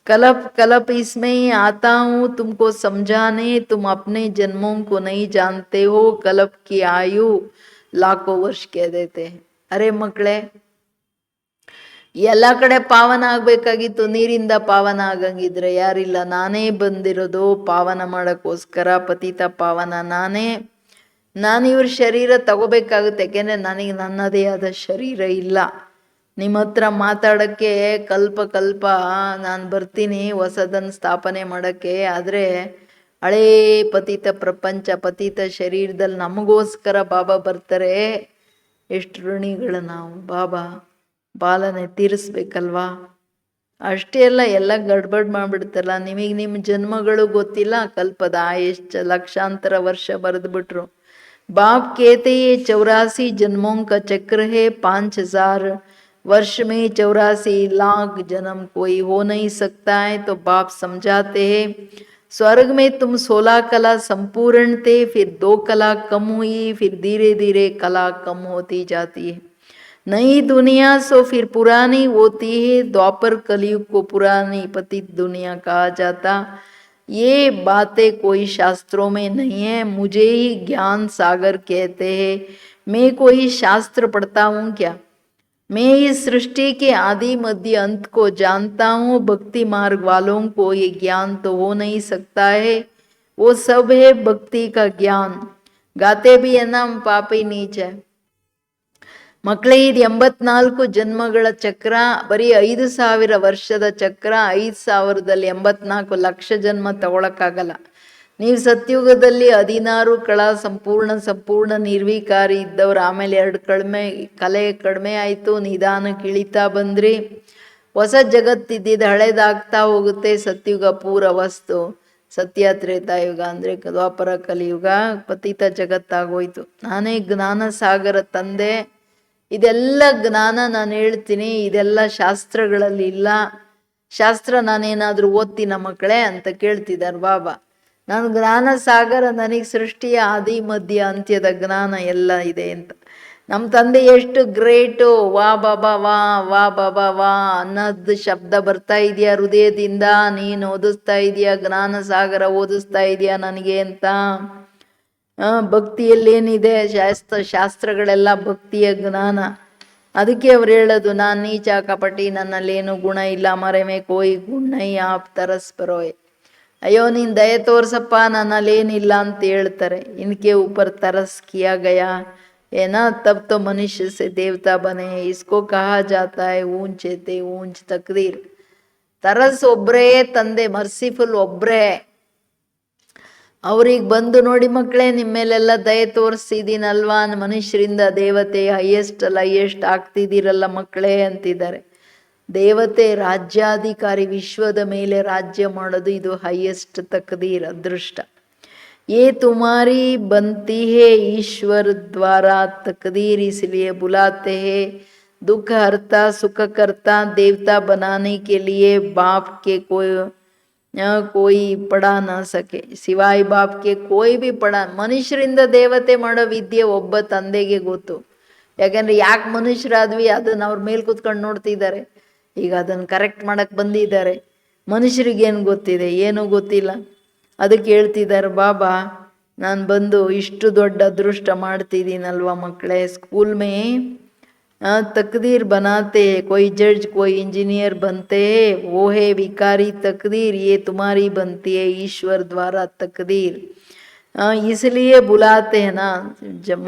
कलप कलप इसमें ही आता हूँ तुमको समझाने। तुम अपने जन्मों को नहीं जानते हो। कलप की आयु लाखों वर्ष कह देते हैं. अरे मಕ್ಕಳೇ, ಎಲ್ಲ ಕಡೆ ಪಾವನ ಆಗಬೇಕಾಗಿತ್ತು, ನೀರಿಂದ ಪಾವನ ಆಗಂಗಿದ್ರೆ ಯಾರಿಲ್ಲ. ನಾನೇ ಬಂದಿರೋದು ಪಾವನ ಮಾಡೋಕ್ಕೋಸ್ಕರ, ಪತಿತ ಪಾವನ ನಾನೇ. ನಾನಿವ್ರ ಶರೀರ ತಗೋಬೇಕಾಗುತ್ತೆ, ಯಾಕೆಂದರೆ ನನಗೆ ನನ್ನದೇ ಆದ ಶರೀರ ಇಲ್ಲ. ನಿಮ್ಮ ಹತ್ರ ಮಾತಾಡೋಕ್ಕೆ ಕಲ್ಪ ನಾನು ಬರ್ತೀನಿ ಹೊಸದನ್ನು ಸ್ಥಾಪನೆ ಮಾಡೋಕ್ಕೆ. ಆದರೆ ಹಳೇ ಪತಿತ ಪ್ರಪಂಚ, ಪತಿತ ಶರೀರದಲ್ಲಿ ನಮಗೋಸ್ಕರ ಬಾಬಾ ಬರ್ತಾರೆ. ಎಷ್ಟು ಋಣಿಗಳು ನಾವು. ಬಾಬಾ ಬಾಲನೆ ತೀರಿಸ್ಬೇಕಲ್ವಾ? ಅಷ್ಟೇ ಅಲ್ಲ, ಎಲ್ಲ ಗಡ್ಬಡ್ ಮಾಡಿಬಿಡ್ತಲ್ಲ. ನಿಮಗೆ ನಿಮ್ಮ ಜನ್ಮಗಳು ಗೊತ್ತಿಲ್ಲ, ಕಲ್ಪದ ಎಷ್ಟು ಲಕ್ಷಾಂತರ ವರ್ಷ ಬರೆದ್ಬಿಟ್ರು. बाप कहते ये 84 जन्मों का चक्र है, 5000 वर्ष में 84 लाख जन्म कोई हो नहीं सकता है. तो बाप समझाते हैं स्वर्ग में तुम 16 कला संपूर्ण थे, फिर 2 कला कम हुई, फिर धीरे धीरे कला कम होती जाती है. नई दुनिया सो फिर पुरानी होती है. द्वापर कलयुग को पुरानी पतित दुनिया कहा जाता. ये बातें कोई शास्त्रों में नहीं है, मुझे ही ज्ञान सागर कहते हैं. मैं कोई शास्त्र पढ़ता हूँ क्या? मैं इस सृष्टि के आदि मध्य अंत को जानता हूँ. भक्ति मार्ग वालों को ये ज्ञान तो हो नहीं सकता है. वो सब है भक्ति का ज्ञान. गाते भी है ना हम पापी नीच है. ಮಕ್ಕಳೇ, ಇದು 84 ಜನ್ಮಗಳ ಚಕ್ರ, ಬರೀ 5000 ವರ್ಷದ ಚಕ್ರ. 5000ದಲ್ಲಿ 84 ಲಕ್ಷ ಜನ್ಮ ತಗೊಳಕ್ಕಾಗಲ್ಲ. ನೀವು ಸತ್ಯುಗದಲ್ಲಿ 16 ಕಳ ಸಂಪೂರ್ಣ ನಿರ್ವಿಕಾರಿ ಇದ್ದವ್ರು. ಆಮೇಲೆ 2 ಕಲೆ ಕಡಿಮೆ ಆಯಿತು, ನಿಧಾನಕ್ಕೆ ಇಳಿತಾ ಬಂದ್ರಿ. ಹೊಸ ಜಗತ್ತಿದ್ದಿದ್ದು ಹಳೇದಾಗ್ತಾ ಹೋಗುತ್ತೆ. ಸತ್ಯುಗ ಪೂರ ವಸ್ತು, ಸತ್ಯ ತ್ರೇತಾಯುಗ ಅಂದರೆ ದ್ವಾಪರ ಕಲಿಯುಗ, ಪತಿತ ಜಗತ್ತಾಗೋಯ್ತು. ನಾನೇ ಜ್ಞಾನ ಸಾಗರ ತಂದೆ. ಇದೆಲ್ಲ ಜ್ಞಾನ ನಾನು ಹೇಳ್ತೀನಿ, ಇದೆಲ್ಲ ಶಾಸ್ತ್ರಗಳಲ್ಲಿ ಇಲ್ಲ. ಶಾಸ್ತ್ರ ನಾನೇನಾದರೂ ಓದ್ತೀನ ಮಕ್ಕಳೇ ಅಂತ ಕೇಳ್ತಿದ್ದಾರೆ ಬಾಬಾ. ನಾನು ಜ್ಞಾನ ಸಾಗರ, ನನಗೆ ಸೃಷ್ಟಿಯ ಆದಿ ಮಧ್ಯ ಅಂತ್ಯದ ಜ್ಞಾನ ಎಲ್ಲ ಇದೆ ಅಂತ. ನಮ್ಮ ತಂದೆ ಎಷ್ಟು ಗ್ರೇಟು. ವಾ ಬಾಬಾ ವಾ, ವಾ ಬಾಬಾ ವಾ ಅನ್ನೋದು ಶಬ್ದ ಬರ್ತಾ ಇದೆಯಾ ಹೃದಯದಿಂದ? ನೀನು ಓದಿಸ್ತಾ ಇದೆಯಾ, ಜ್ಞಾನ ಸಾಗರ ಓದಿಸ್ತಾ ಇದೆಯಾ ನನಗೆ ಅಂತ. ಭಕ್ತಿಯಲ್ಲೇನಿದೆ? ಶಾಸ್ತ್ರಗಳೆಲ್ಲ ಭಕ್ತಿಯ ಜ್ಞಾನ. ಅದಕ್ಕೆ ಅವ್ರು ಹೇಳೋದು, ನಾನು ನೀಚ ಕಪಟಿ, ನನ್ನಲ್ಲೇನು ಗುಣ ಇಲ್ಲ. ಮರೆಮೆ ಕೋಯಿ ಗುಣೈ ಆಪ್ ತರಸ್ ಪರೋಯ್. ಅಯ್ಯೋ ನೀನು ದಯೆ ತೋರ್ಸಪ್ಪ, ನನ್ನಲ್ಲೇನಿಲ್ಲ ಅಂತ ಹೇಳ್ತಾರೆ. ಇನ್ಕೆ ऊपर तरस किया गया है ना, तब तो मनुष्य से देवता बने. इसको कहा जाता है ऊंचे ते ऊंच तकदीर. ತರಸ್ ಒಬ್ಬರೇ ತಂದೆ, ಮರ್ಸಿಫುಲ್ ಒಬ್ಬರೇ. ಅವ್ರಿಗೆ ಬಂದು ನೋಡಿ ಮಕ್ಕಳೇ, ನಿಮ್ಮ ಮೇಲೆಲ್ಲ ದಯೆ ತೋರಿಸ್ತಿದ್ದೀನಲ್ವಾ, ಮನುಷ್ಯರಿಂದ ದೇವತೆ ಹೈಯೆಸ್ಟ್ ಆಗ್ತಿದ್ದೀರಲ್ಲ ಮಕ್ಕಳೇ ಅಂತಿದ್ದಾರೆ. ದೇವತೆ ರಾಜ್ಯಾಧಿಕಾರಿ, ವಿಶ್ವದ ಮೇಲೆ ರಾಜ್ಯ ಮಾಡೋದು ಇದು ಹೈಯೆಸ್ಟ್ ತಕದೀರ್, ಅದೃಷ್ಟ. ये तुम्हारी बनती है ईश्वर द्वारा तकदीर, इसलिए बुलाते हैं. दुख हरता सुख करता देवता बनाने के लिए बाप के कोई पढ़ा ना सके, सिवाय बाप के कोई भी पढ़ा. ಮನುಷ್ಯರಿಂದ ದೇವತೆ ಮಾಡೋ ವಿದ್ಯೆ ಒಬ್ಬ ತಂದೆಗೆ ಗೊತ್ತು. ಯಾಕಂದ್ರೆ ಯಾಕೆ ಮನುಷ್ಯರಾದ್ವಿ ಅದನ್ನ ಅವ್ರ ಮೇಲೆ ಕೂತ್ಕೊಂಡು ನೋಡ್ತಿದ್ದಾರೆ. ಈಗ ಅದನ್ನು ಕರೆಕ್ಟ್ ಮಾಡಕ್ಕೆ ಬಂದಿದ್ದಾರೆ. ಮನುಷ್ಯರಿಗೇನು ಗೊತ್ತಿದೆ? ಏನೂ ಗೊತ್ತಿಲ್ಲ. ಅದಕ್ಕೆ ಹೇಳ್ತಿದ್ದಾರೆ ಬಾಬಾ, ನಾನು ಬಂದು ಇಷ್ಟು ದೊಡ್ಡ ಅದೃಷ್ಟ ಮಾಡ್ತಿದ್ದೀನಲ್ವ ಮಕ್ಕಳೇ. ಸ್ಕೂಲ್ ಮೇ तकदीर बनाते हैं, कोई जज कोई इंजीनियर बनते हैं, वो है विकारी तकदीर. ये तुम्हारी बनती है ईश्वर द्वारा तकदीर, इसलिए बुलाते हैं ना.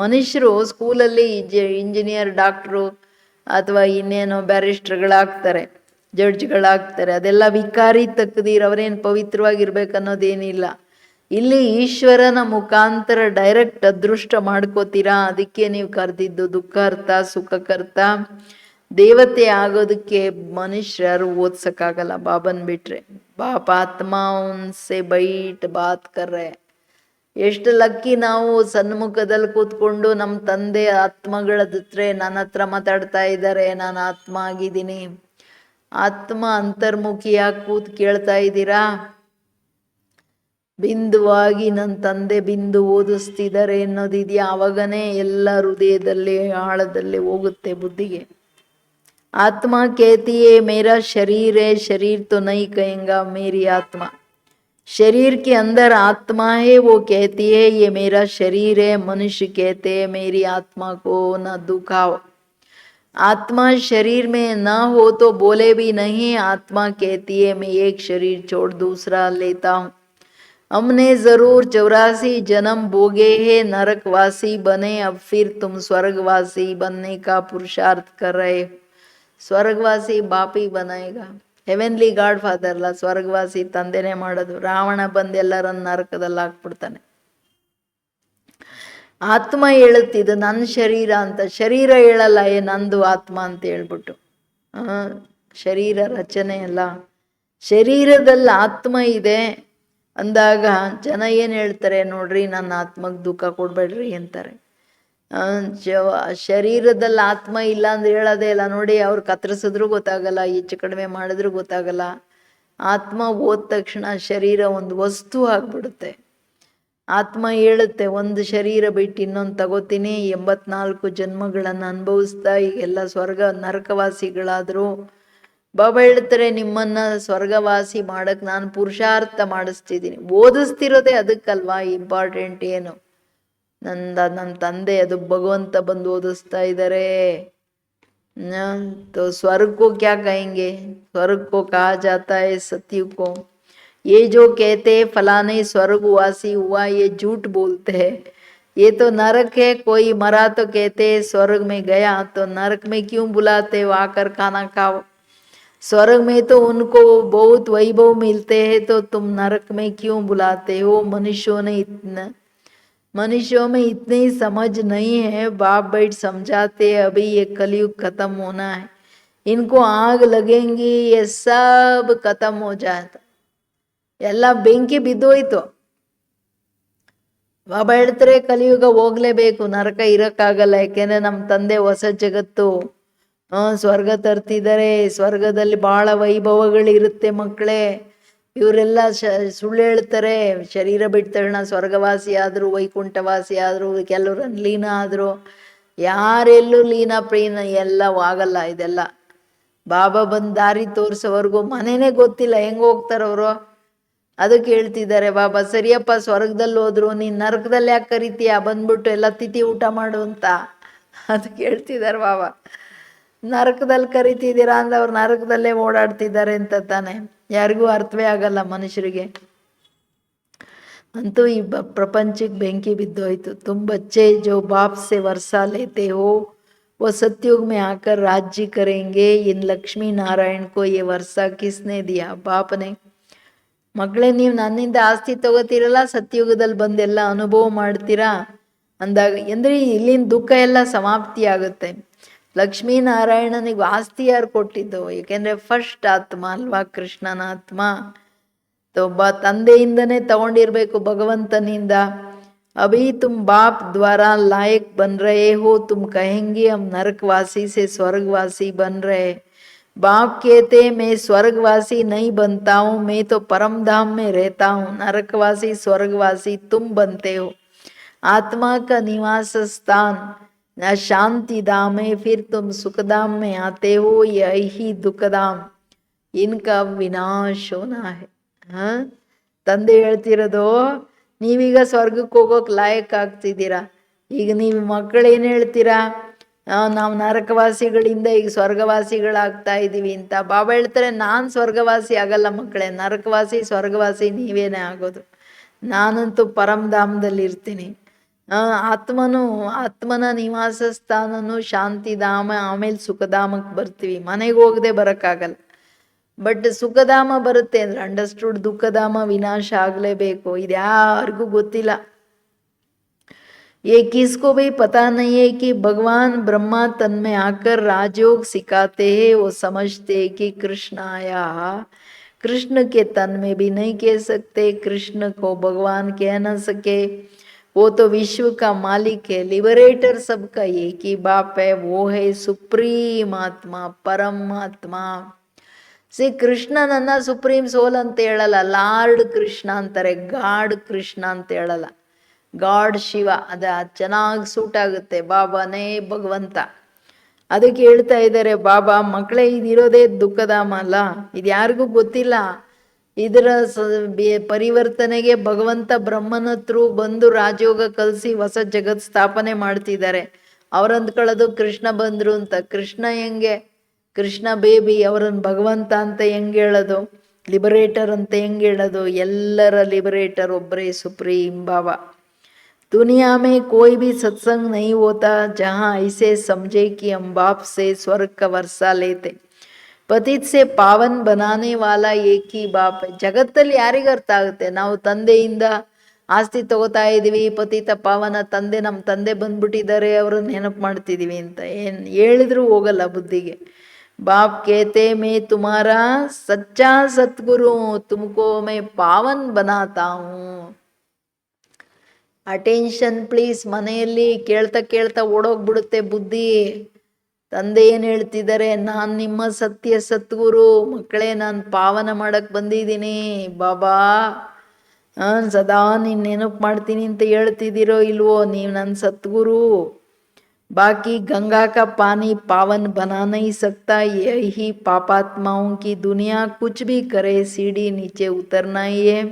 ಮನುಷ್ಯರು ಸ್ಕೂಲಲ್ಲಿ ಇಂಜಿನಿಯರ್, ಡಾಕ್ಟ್ರು ಅಥವಾ ಇನ್ನೇನೋ ಬ್ಯಾರಿಸ್ಟರ್ಗಳಾಗ್ತಾರೆ, ಜಡ್ಜ್ಗಳಾಗ್ತಾರೆ. ಅದೆಲ್ಲ ವಿಕಾರಿ ತಕದೀರ್. ಅವರೇನು ಪವಿತ್ರವಾಗಿರ್ಬೇಕನ್ನೋದೇನಿಲ್ಲ. ಇಲ್ಲಿ ಈಶ್ವರನ ಮುಖಾಂತರ ಡೈರೆಕ್ಟ್ ಅದೃಷ್ಟ ಮಾಡ್ಕೋತೀರಾ. ಅದಕ್ಕೆ ನೀವು ಕರೆದಿದ್ದು. ದುಃಖಾರ್ಥ ಸುಖಕರ್ತ ದೇವತೆ ಆಗೋದಕ್ಕೆ ಮನುಷ್ಯರು ಓದ್ಸಕ್ಕಾಗಲ್ಲ ಬಾಬನ್ ಬಿಟ್ರೆ. ಬಾಪ ಆತ್ಮ ಉನ್ಸೆ ಬೈಟ್ ಬಾತ್ ಕರ್ರೆ. ಎಷ್ಟು ಲಕ್ಕಿ ನಾವು ಸನ್ಮುಖದಲ್ಲಿ ಕೂತ್ಕೊಂಡು ನಮ್ಮ ತಂದೆ ಆತ್ಮಗಳ ಜೊತೆ ನನ್ನ ಹತ್ರ ಮಾತಾಡ್ತಾ ಇದ್ದಾರೆ. ನಾನು ಆತ್ಮ ಆಗಿದ್ದೀನಿ. ಆತ್ಮ ಅಂತರ್ಮುಖಿಯಾಗಿ ಕೂತ್ ಕೇಳ್ತಾ ಇದ್ದೀರಾ? ಬಿಂದುವಾಗಿ ನನ್ನ ತಂದೆ ಬಿಂದು ಓದಿಸ್ತಿದ್ದಾರೆ ಅನ್ನೋದಿದೆಯಾ? ಆವಾಗನೇ ಎಲ್ಲ ಹೃದಯದಲ್ಲಿ ಆಳದಲ್ಲಿ ಹೋಗುತ್ತೆ ಬುದ್ಧಿಗೆ. ಆತ್ಮ कहती है मेरा शरीर है, शरीर तो नहीं कहेगा मेरी आत्मा. शरीर के अंदर आत्मा है, वो कहती है ये मेरा शरीर है. मनुष्य कहते हैं मेरी आत्मा को न दुखाओ. आत्मा शरीर में न हो तो बोले भी नहीं, आत्मा कहती है मैं एक शरीर छोड़ दूसरा लेता हूँ। हमने जरूर 84 जन्म भोगे हैं, नरकवासी बने, अब फिर तुम स्वर्गवासी बनने का पुरुषार्थ कर रहे हो। ಸ್ವರ್ಗವಾಸಿ ಬಾಪಿ ಬನಾಯಿಗ, ಹೆವೆನ್ಲಿ ಗಾಡ್ ಫಾದರ್ ಅಲ್ಲ, ಸ್ವರ್ಗವಾಸಿ ತಂದೆನೇ ಮಾಡೋದು. ರಾವಣ ಬಂದು ಎಲ್ಲರನ್ನ ನರಕದಲ್ಲಿ ಹಾಕ್ಬಿಡ್ತಾನೆ. ಆತ್ಮ ಹೇಳುತ್ತಿದ್ದು ನನ್ನ ಶರೀರ ಅಂತ, ಶರೀರ ಹೇಳಲ್ಲ ನಂದು ಆತ್ಮ ಅಂತ ಹೇಳ್ಬಿಟ್ಟು. ಶರೀರ ರಚನೆ ಅಲ್ಲ, ಶರೀರದಲ್ಲಿ ಆತ್ಮ ಇದೆ ಅಂದಾಗ ಜನ ಏನು ಹೇಳ್ತಾರೆ ನೋಡ್ರಿ, ನನ್ನ ಆತ್ಮಕ್ಕೆ ದುಃಖ ಕೊಡ್ಬೇಡ್ರಿ ಅಂತಾರೆ. ಶರೀರದಲ್ಲಿ ಆತ್ಮ ಇಲ್ಲ ಅಂದ್ರೆ ಹೇಳೋದೇ ಇಲ್ಲ ನೋಡಿ. ಅವ್ರು ಕತ್ತರಿಸಿದ್ರು ಗೊತ್ತಾಗಲ್ಲ, ಹೆಚ್ಚು ಕಡಿಮೆ ಮಾಡಿದ್ರು ಗೊತ್ತಾಗಲ್ಲ. ಆತ್ಮ ಹೋದ ತಕ್ಷಣ ಶರೀರ ಒಂದು ವಸ್ತು ಆಗ್ಬಿಡುತ್ತೆ. ಆತ್ಮ ಹೇಳುತ್ತೆ ಒಂದು ಶರೀರ ಬಿಟ್ಟು ಇನ್ನೊಂದು ತಗೋತೀನಿ, 84 ಜನ್ಮಗಳನ್ನು ಅನುಭವಿಸ್ತಾ ಈಗೆಲ್ಲ ಸ್ವರ್ಗ ನರಕವಾಸಿಗಳಾದ್ರು. ಬಾಬಾ ಹೇಳ್ತಾರೆ ನಿಮ್ಮನ್ನ ಸ್ವರ್ಗವಾಸಿ ಮಾಡಕ್ ನಾನು ಪುರುಷಾರ್ಥ ಮಾಡಿಸ್ತಿದ್ದೀನಿ. ಓದಿಸ್ತಿರೋದೇ ಅದಕ್ಕಲ್ವಾ ಇಂಪಾರ್ಟೆಂಟ್. ಏನು ನನ್ನ ತಂದೆ ಅದು ಭಗವಂತ ಬಂದು ಓದಿಸ್ತಾ ಇದ್ದಾರೆ. तो स्वर्ग को क्या कहेंगे, स्वर्ग को कहा जाता है सत्युग को. ये जो कहते हैं फलाने स्वर्गवासी हुआ, ये झूठ बोलते हैं. ये तो नरक है. कोई मरा तो कहते हैं स्वर्ग में गया, तो नरक में क्यों बुलाते हो, आकर खाना खाओ. स्वर्ग में तो उनको बहुत वैभव मिलते हैं, तो तुम नरक में क्यों बुलाते हो. मनुष्यों में इतनी समझ नहीं है. बाप बैठ समझाते अभी ये कलयुग खत्म होना है, इनको आग लगेंगी, ये सब खत्म हो जाता. ಎಲ್ಲ ಬೆಂಕಿ ಬಿದ್ದೋಯ್ತು. ಬಾಬಾ ಹೇಳ್ತಾರೆ ಕಲಿಯುಗ ಹೋಗ್ಲೇಬೇಕು, ನರಕ ಇರಕ್ಕಾಗಲ್ಲ. ಯಾಕೆಂದ್ರೆ ನಮ್ಮ ತಂದೆ ಹೊಸ ಜಗತ್ತು ಸ್ವರ್ಗ ತರ್ತಿದ್ದಾರೆ. ಸ್ವರ್ಗದಲ್ಲಿ ಬಹಳ ವೈಭವಗಳಿರುತ್ತೆ ಮಕ್ಕಳೇ. ಇವರೆಲ್ಲ ಸುಳ್ಳು ಹೇಳ್ತಾರೆ. ಶರೀರ ಬಿಟ್ಟ ತಕ್ಷಣ ಸ್ವರ್ಗವಾಸಿ ಆದ್ರು, ವೈಕುಂಠವಾಸಿ ಆದ್ರು, ಕೆಲವರು ಲೀನ ಆದ್ರು. ಯಾರೆಲ್ಲೂ ಲೀನ ಪ್ರೀನ ಎಲ್ಲ ಆಗಲ್ಲ. ಇದೆಲ್ಲ ಬಾಬಾ ಬಂದು ದಾರಿ ತೋರಿಸೋವರೆಗೂ ಮನೆನೇ ಗೊತ್ತಿಲ್ಲ ಹೆಂಗೆ ಹೋಗ್ತಾರವರು. ಅದಕ್ಕೆ ಹೇಳ್ತಿದ್ದಾರೆ ಬಾಬಾ, ಸರಿಯಪ್ಪ ಸ್ವರ್ಗದಲ್ಲಿ ಹೋದ್ರು, ನೀನು ನರಕದಲ್ಲಿ ಯಾಕೆ ಕರಿತೀಯ, ಬಂದ್ಬಿಟ್ಟು ಎಲ್ಲ ತಿಥಿ ಊಟ ಮಾಡು ಅಂತ. ಅದಕ್ಕೆ ಹೇಳ್ತಿದ್ದಾರೆ ಬಾಬಾ, ನರಕದಲ್ಲಿ ಕರಿತಿದ್ದೀರಾ ಅಂದ್ರೆ ಅವ್ರು ನರಕದಲ್ಲೇ ಓಡಾಡ್ತಿದ್ದಾರೆ ಅಂತ ತಾನೆ. ಯಾರಿಗೂ ಅರ್ಥವೇ ಆಗಲ್ಲ ಮನುಷ್ಯರಿಗೆ. ಅಂತೂ ಈ ಪ್ರಪಂಚಕ್ಕೆ ಬೆಂಕಿ ಬಿದ್ದೋಯ್ತು. तुम बच्चे जो बाप से वर्षा लेते हो वो सतयुग में आकर राज्य करेंगे. इन लक्ष्मी नारायण को ये वर्षा किसने दिया, बाप ने. ಮಕ್ಕಳೇ, ನೀವು ನನ್ನಿಂದ ಆಸ್ತಿ ತಗೋತೀರಲ್ಲ, ಸತ್ಯುಗದಲ್ಲಿ ಬಂದೆಲ್ಲ ಅನುಭವ ಮಾಡ್ತೀರಾ ಅಂದಾಗ ಅಂದ್ರೆ ಇಲ್ಲಿನ ದುಃಖ ಎಲ್ಲ ಸಮಾಪ್ತಿ ಆಗುತ್ತೆ. ಲಕ್ಷ್ಮೀನಾರಾಯಣನಿಗೆ ಆಸ್ತಿ ಯಾರು ಕೊಟ್ಟಿದ್ದು, ಏಕೆಂದ್ರೆ ಫಸ್ಟ್ ಆತ್ಮ ಅಲ್ವಾ, ಕೃಷ್ಣನ ಆತ್ಮ. ಒಬ್ಬ ತಂದೆಯಿಂದನೇ ತಗೊಂಡಿರ್ಬೇಕು, ಭಗವಂತನಿಂದ. ಅಭಿ ತುಮ್ ಬಾಪ್ ದ್ವಾರ ಲಾಯಕ್ ಬನ್ ರಹೆ ಹೋ, ತುಮ್ ಕಹೆಂಗೆ ಹಮ್ ನರಕವಾಸಿ से स्वर्गवासी बन रहे. बाप कहते मैं स्वर्गवासी नहीं बनता हूँ, मैं तो परम धाम में रहता हूँ. नरकवासी स्वर्गवासी तुम बनते हो. आत्मा का निवास स्थान शांति धाम है, फिर तुम सुखधाम में आते हो. यही दुखधाम, इनका विनाश होना है. ತಂದೆ ಹೇಳ್ತಿರೋದು, ನೀವೀಗ ಸ್ವರ್ಗಕ್ಕೆ ಹೋಗೋಕೆ ಲಾಯಕ್ ಆಗ್ತಿದ್ದೀರಾ. ಈಗ ನೀವು ಮಕ್ಕಳು ಏನು ಹೇಳ್ತೀರಾ, ನಾವು ನರಕವಾಸಿಗಳಿಂದ ಈಗ ಸ್ವರ್ಗವಾಸಿಗಳಾಗ್ತಾ ಇದ್ದೀವಿ ಅಂತ. ಬಾಬಾ ಹೇಳ್ತಾರೆ ನಾನು ಸ್ವರ್ಗವಾಸಿ ಆಗಲ್ಲ ಮಕ್ಕಳೇ, ನರಕವಾಸಿ ಸ್ವರ್ಗವಾಸಿ ನೀವೇನೇ ಆಗೋದು. ನಾನಂತೂ ಪರಮಧಾಮದಲ್ಲಿ ಇರ್ತೀನಿ. ಆತ್ಮನ ನಿವಾಸ ಸ್ಥಾನನು ಶಾಂತಿಧಾಮ, ಆಮೇಲೆ ಸುಖಧಾಮಕ್ಕೆ ಬರ್ತೀವಿ. ಮನೆಗೆ ಹೋಗದೆ ಬರೋಕ್ಕಾಗಲ್ಲ. ಬಟ್ ಸುಖಧಾಮ ಬರುತ್ತೆ ಅಂದ್ರೆ ಅಂಡರ್ಸ್ಟುಡ್, ದುಃಖಧಾಮ ವಿನಾಶ ಆಗಲೇಬೇಕು. ಇದ್ಯಾರಿಗೂ ಗೊತ್ತಿಲ್ಲ. ये किसको भी पता नहीं है कि भगवान ब्रह्मा तन में आकर राजयोग सिखाते हैं. वो समझते हैं कि कृष्ण आया. कृष्ण के तन में भी नहीं कह सकते, कृष्ण को भगवान कह न सके. वो तो विश्व का मालिक है, लिबरेटर सबका एक ही बाप है. वो है सुप्रीम आत्मा, परमात्मा. ಸಿ ಕೃಷ್ಣನನ್ನ ಸುಪ್ರೀಂ ಸೋಲ್ ಅಂತ ಹೇಳಲ್ಲ, ಲಾರ್ಡ್ ಕೃಷ್ಣ ಅಂತಾರೆ, ಗಾಡ್ ಕೃಷ್ಣ ಅಂತ ಹೇಳಲ್ಲ. ಗಾಡ್ ಶಿವ, ಅದ ಚೆನ್ನಾಗಿ ಸೂಟ್ ಆಗುತ್ತೆ. ಬಾಬಾನೇ ಭಗವಂತ. ಅದಕ್ಕೆ ಹೇಳ್ತಾ ಇದ್ದಾರೆ ಬಾಬಾ, ಮಕ್ಕಳೇ ಇದಿರೋದೇ ದುಃಖಧಾಮ ಅಲ್ಲ, ಇದು ಯಾರಿಗೂ ಗೊತ್ತಿಲ್ಲ. ಇದರ ಪರಿವರ್ತನೆಗೆ ಭಗವಂತ ಬ್ರಹ್ಮನ ಹತ್ರ ಬಂದು ರಾಜಯೋಗ ಕಲಿಸಿ ಹೊಸ ಜಗತ್ ಸ್ಥಾಪನೆ ಮಾಡ್ತಿದ್ದಾರೆ. ಅವ್ರು ಅಂದ್ಕೊಳ್ಳೋದು ಕೃಷ್ಣ ಬಂದರು ಅಂತ. ಕೃಷ್ಣ ಹೆಂಗೆ? ಕೃಷ್ಣ ಬೇಬಿ, ಅವರನ್ನು ಭಗವಂತ ಅಂತ ಹೆಂಗೆ ಹೇಳೋದು? ಲಿಬರೇಟರ್ ಅಂತ ಹೆಂಗೆ ಹೇಳೋದು? ಎಲ್ಲರ ಲಿಬರೇಟರ್ ಒಬ್ಬರೇ, ಸುಪ್ರೀಂ ಬಾಬಾ. दुनिया में कोई भी सत्संग नहीं होता जहाँ ऐसे समझे कि हम बाप से स्वर्ग का वर्षा लेते. ಪತಿತ್ ಸೆ ಪಾವನ್ ಬನಾನೆ ವಾಲ ಏಕಿ ಬಾಪ್. ಜಗತ್ತಲ್ಲಿ ಯಾರಿಗೆ ಅರ್ಥ ಆಗುತ್ತೆ? ನಾವು ತಂದೆಯಿಂದ ಆಸ್ತಿ ತಗೋತಾ ಇದ್ದೀವಿ, ಪತಿತ ಪಾವನ ತಂದೆ, ನಮ್ಮ ತಂದೆ ಬಂದ್ಬಿಟ್ಟಿದ್ದಾರೆ, ಅವ್ರನ್ನ ನೆನಪು ಮಾಡ್ತಿದ್ದೀವಿ ಅಂತ ಏನು ಹೇಳಿದ್ರು ಹೋಗಲ್ಲ ಬುದ್ಧಿಗೆ. ಬಾಪ್ ಕೇತೆ ಮೇ ತುಮಾರಾ ಸಚ್ಚಾ ಸದ್ಗುರು ತುಮಕೋ ಮೇ ಪಾವನ್ ಬನಾತಾ ಹೂಂ. Attention please. ಮನೆಯಲ್ಲಿ ಕೇಳ್ತಾ ಕೇಳ್ತಾ ಓಡೋಗ್ಬಿಡುತ್ತೆ ಬುದ್ಧಿ. ತಂದೆ ಏನು ಹೇಳ್ತಿದ್ದಾರೆ? ನಾನು ನಿಮ್ಮ ಸತ್ಯ ಸದ್ಗುರು ಮಕ್ಕಳೇ, ನಾನು ಪಾವನ ಮಾಡಕ್ಕೆ ಬಂದಿದ್ದೀನಿ ಬಾಬಾ, ಸದಾ ನೀನು ನೆನಪು ಮಾಡ್ತೀನಿ ಅಂತ ಹೇಳ್ತಿದ್ದೀರೋ ಇಲ್ವೋ? ನೀವು ನನ್ನ ಸದ್ಗುರು. ಬಾಕಿ ಗಂಗಾ ಕಾ ಪಾನಿ ಪಾವನ್ ಬನಾ नहीं सकता, यही पापात्माओं की दुनिया कुछ भी करे सीढ़ी नीचे उतरना ही है.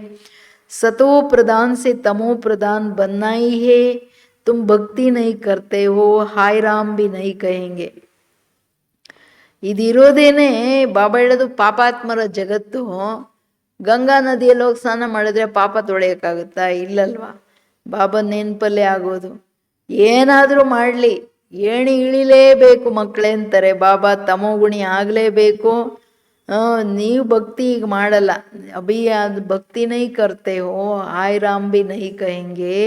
सतो प्रधान से तमो प्रधान बनना ही है. तुम भक्ति नहीं करते हो, हाय राम भी नहीं कहेंगे. ಇದಿರೋದೇನೆ ಬಾಬಾ ಹೇಳೋದು ಪಾಪಾತ್ಮರ ಜಗತ್ತು. ಗಂಗಾ ನದಿಯಲ್ಲಿ ಹೋಗಿ ಸ್ನಾನ ಮಾಡಿದ್ರೆ ಪಾಪ ತೊಳೆಯೋಕ್ಕಾಗುತ್ತಾ? ಇಲ್ಲಲ್ವಾ? ಬಾಬಾ ನೆನಪಲ್ಲೇ ಆಗೋದು. ಏನಾದರೂ ಮಾಡಲಿ ಏಣಿ ಇಳಿಲೇಬೇಕು ಮಕ್ಕಳೇ ಅಂತಾರೆ ಬಾಬಾ. ತಮೋಗುಣಿ ಆಗಲೇಬೇಕು. ನೀವು ಭಕ್ತಿ ಈಗ ಮಾಡಲ್ಲ, ಅಭಿ ಅದು ಭಕ್ತಿ ನೈ ಕರ್ತೆ ಹೋ, ಹಾಯ್ ರಾಮ್ भी नहीं कहेंगे.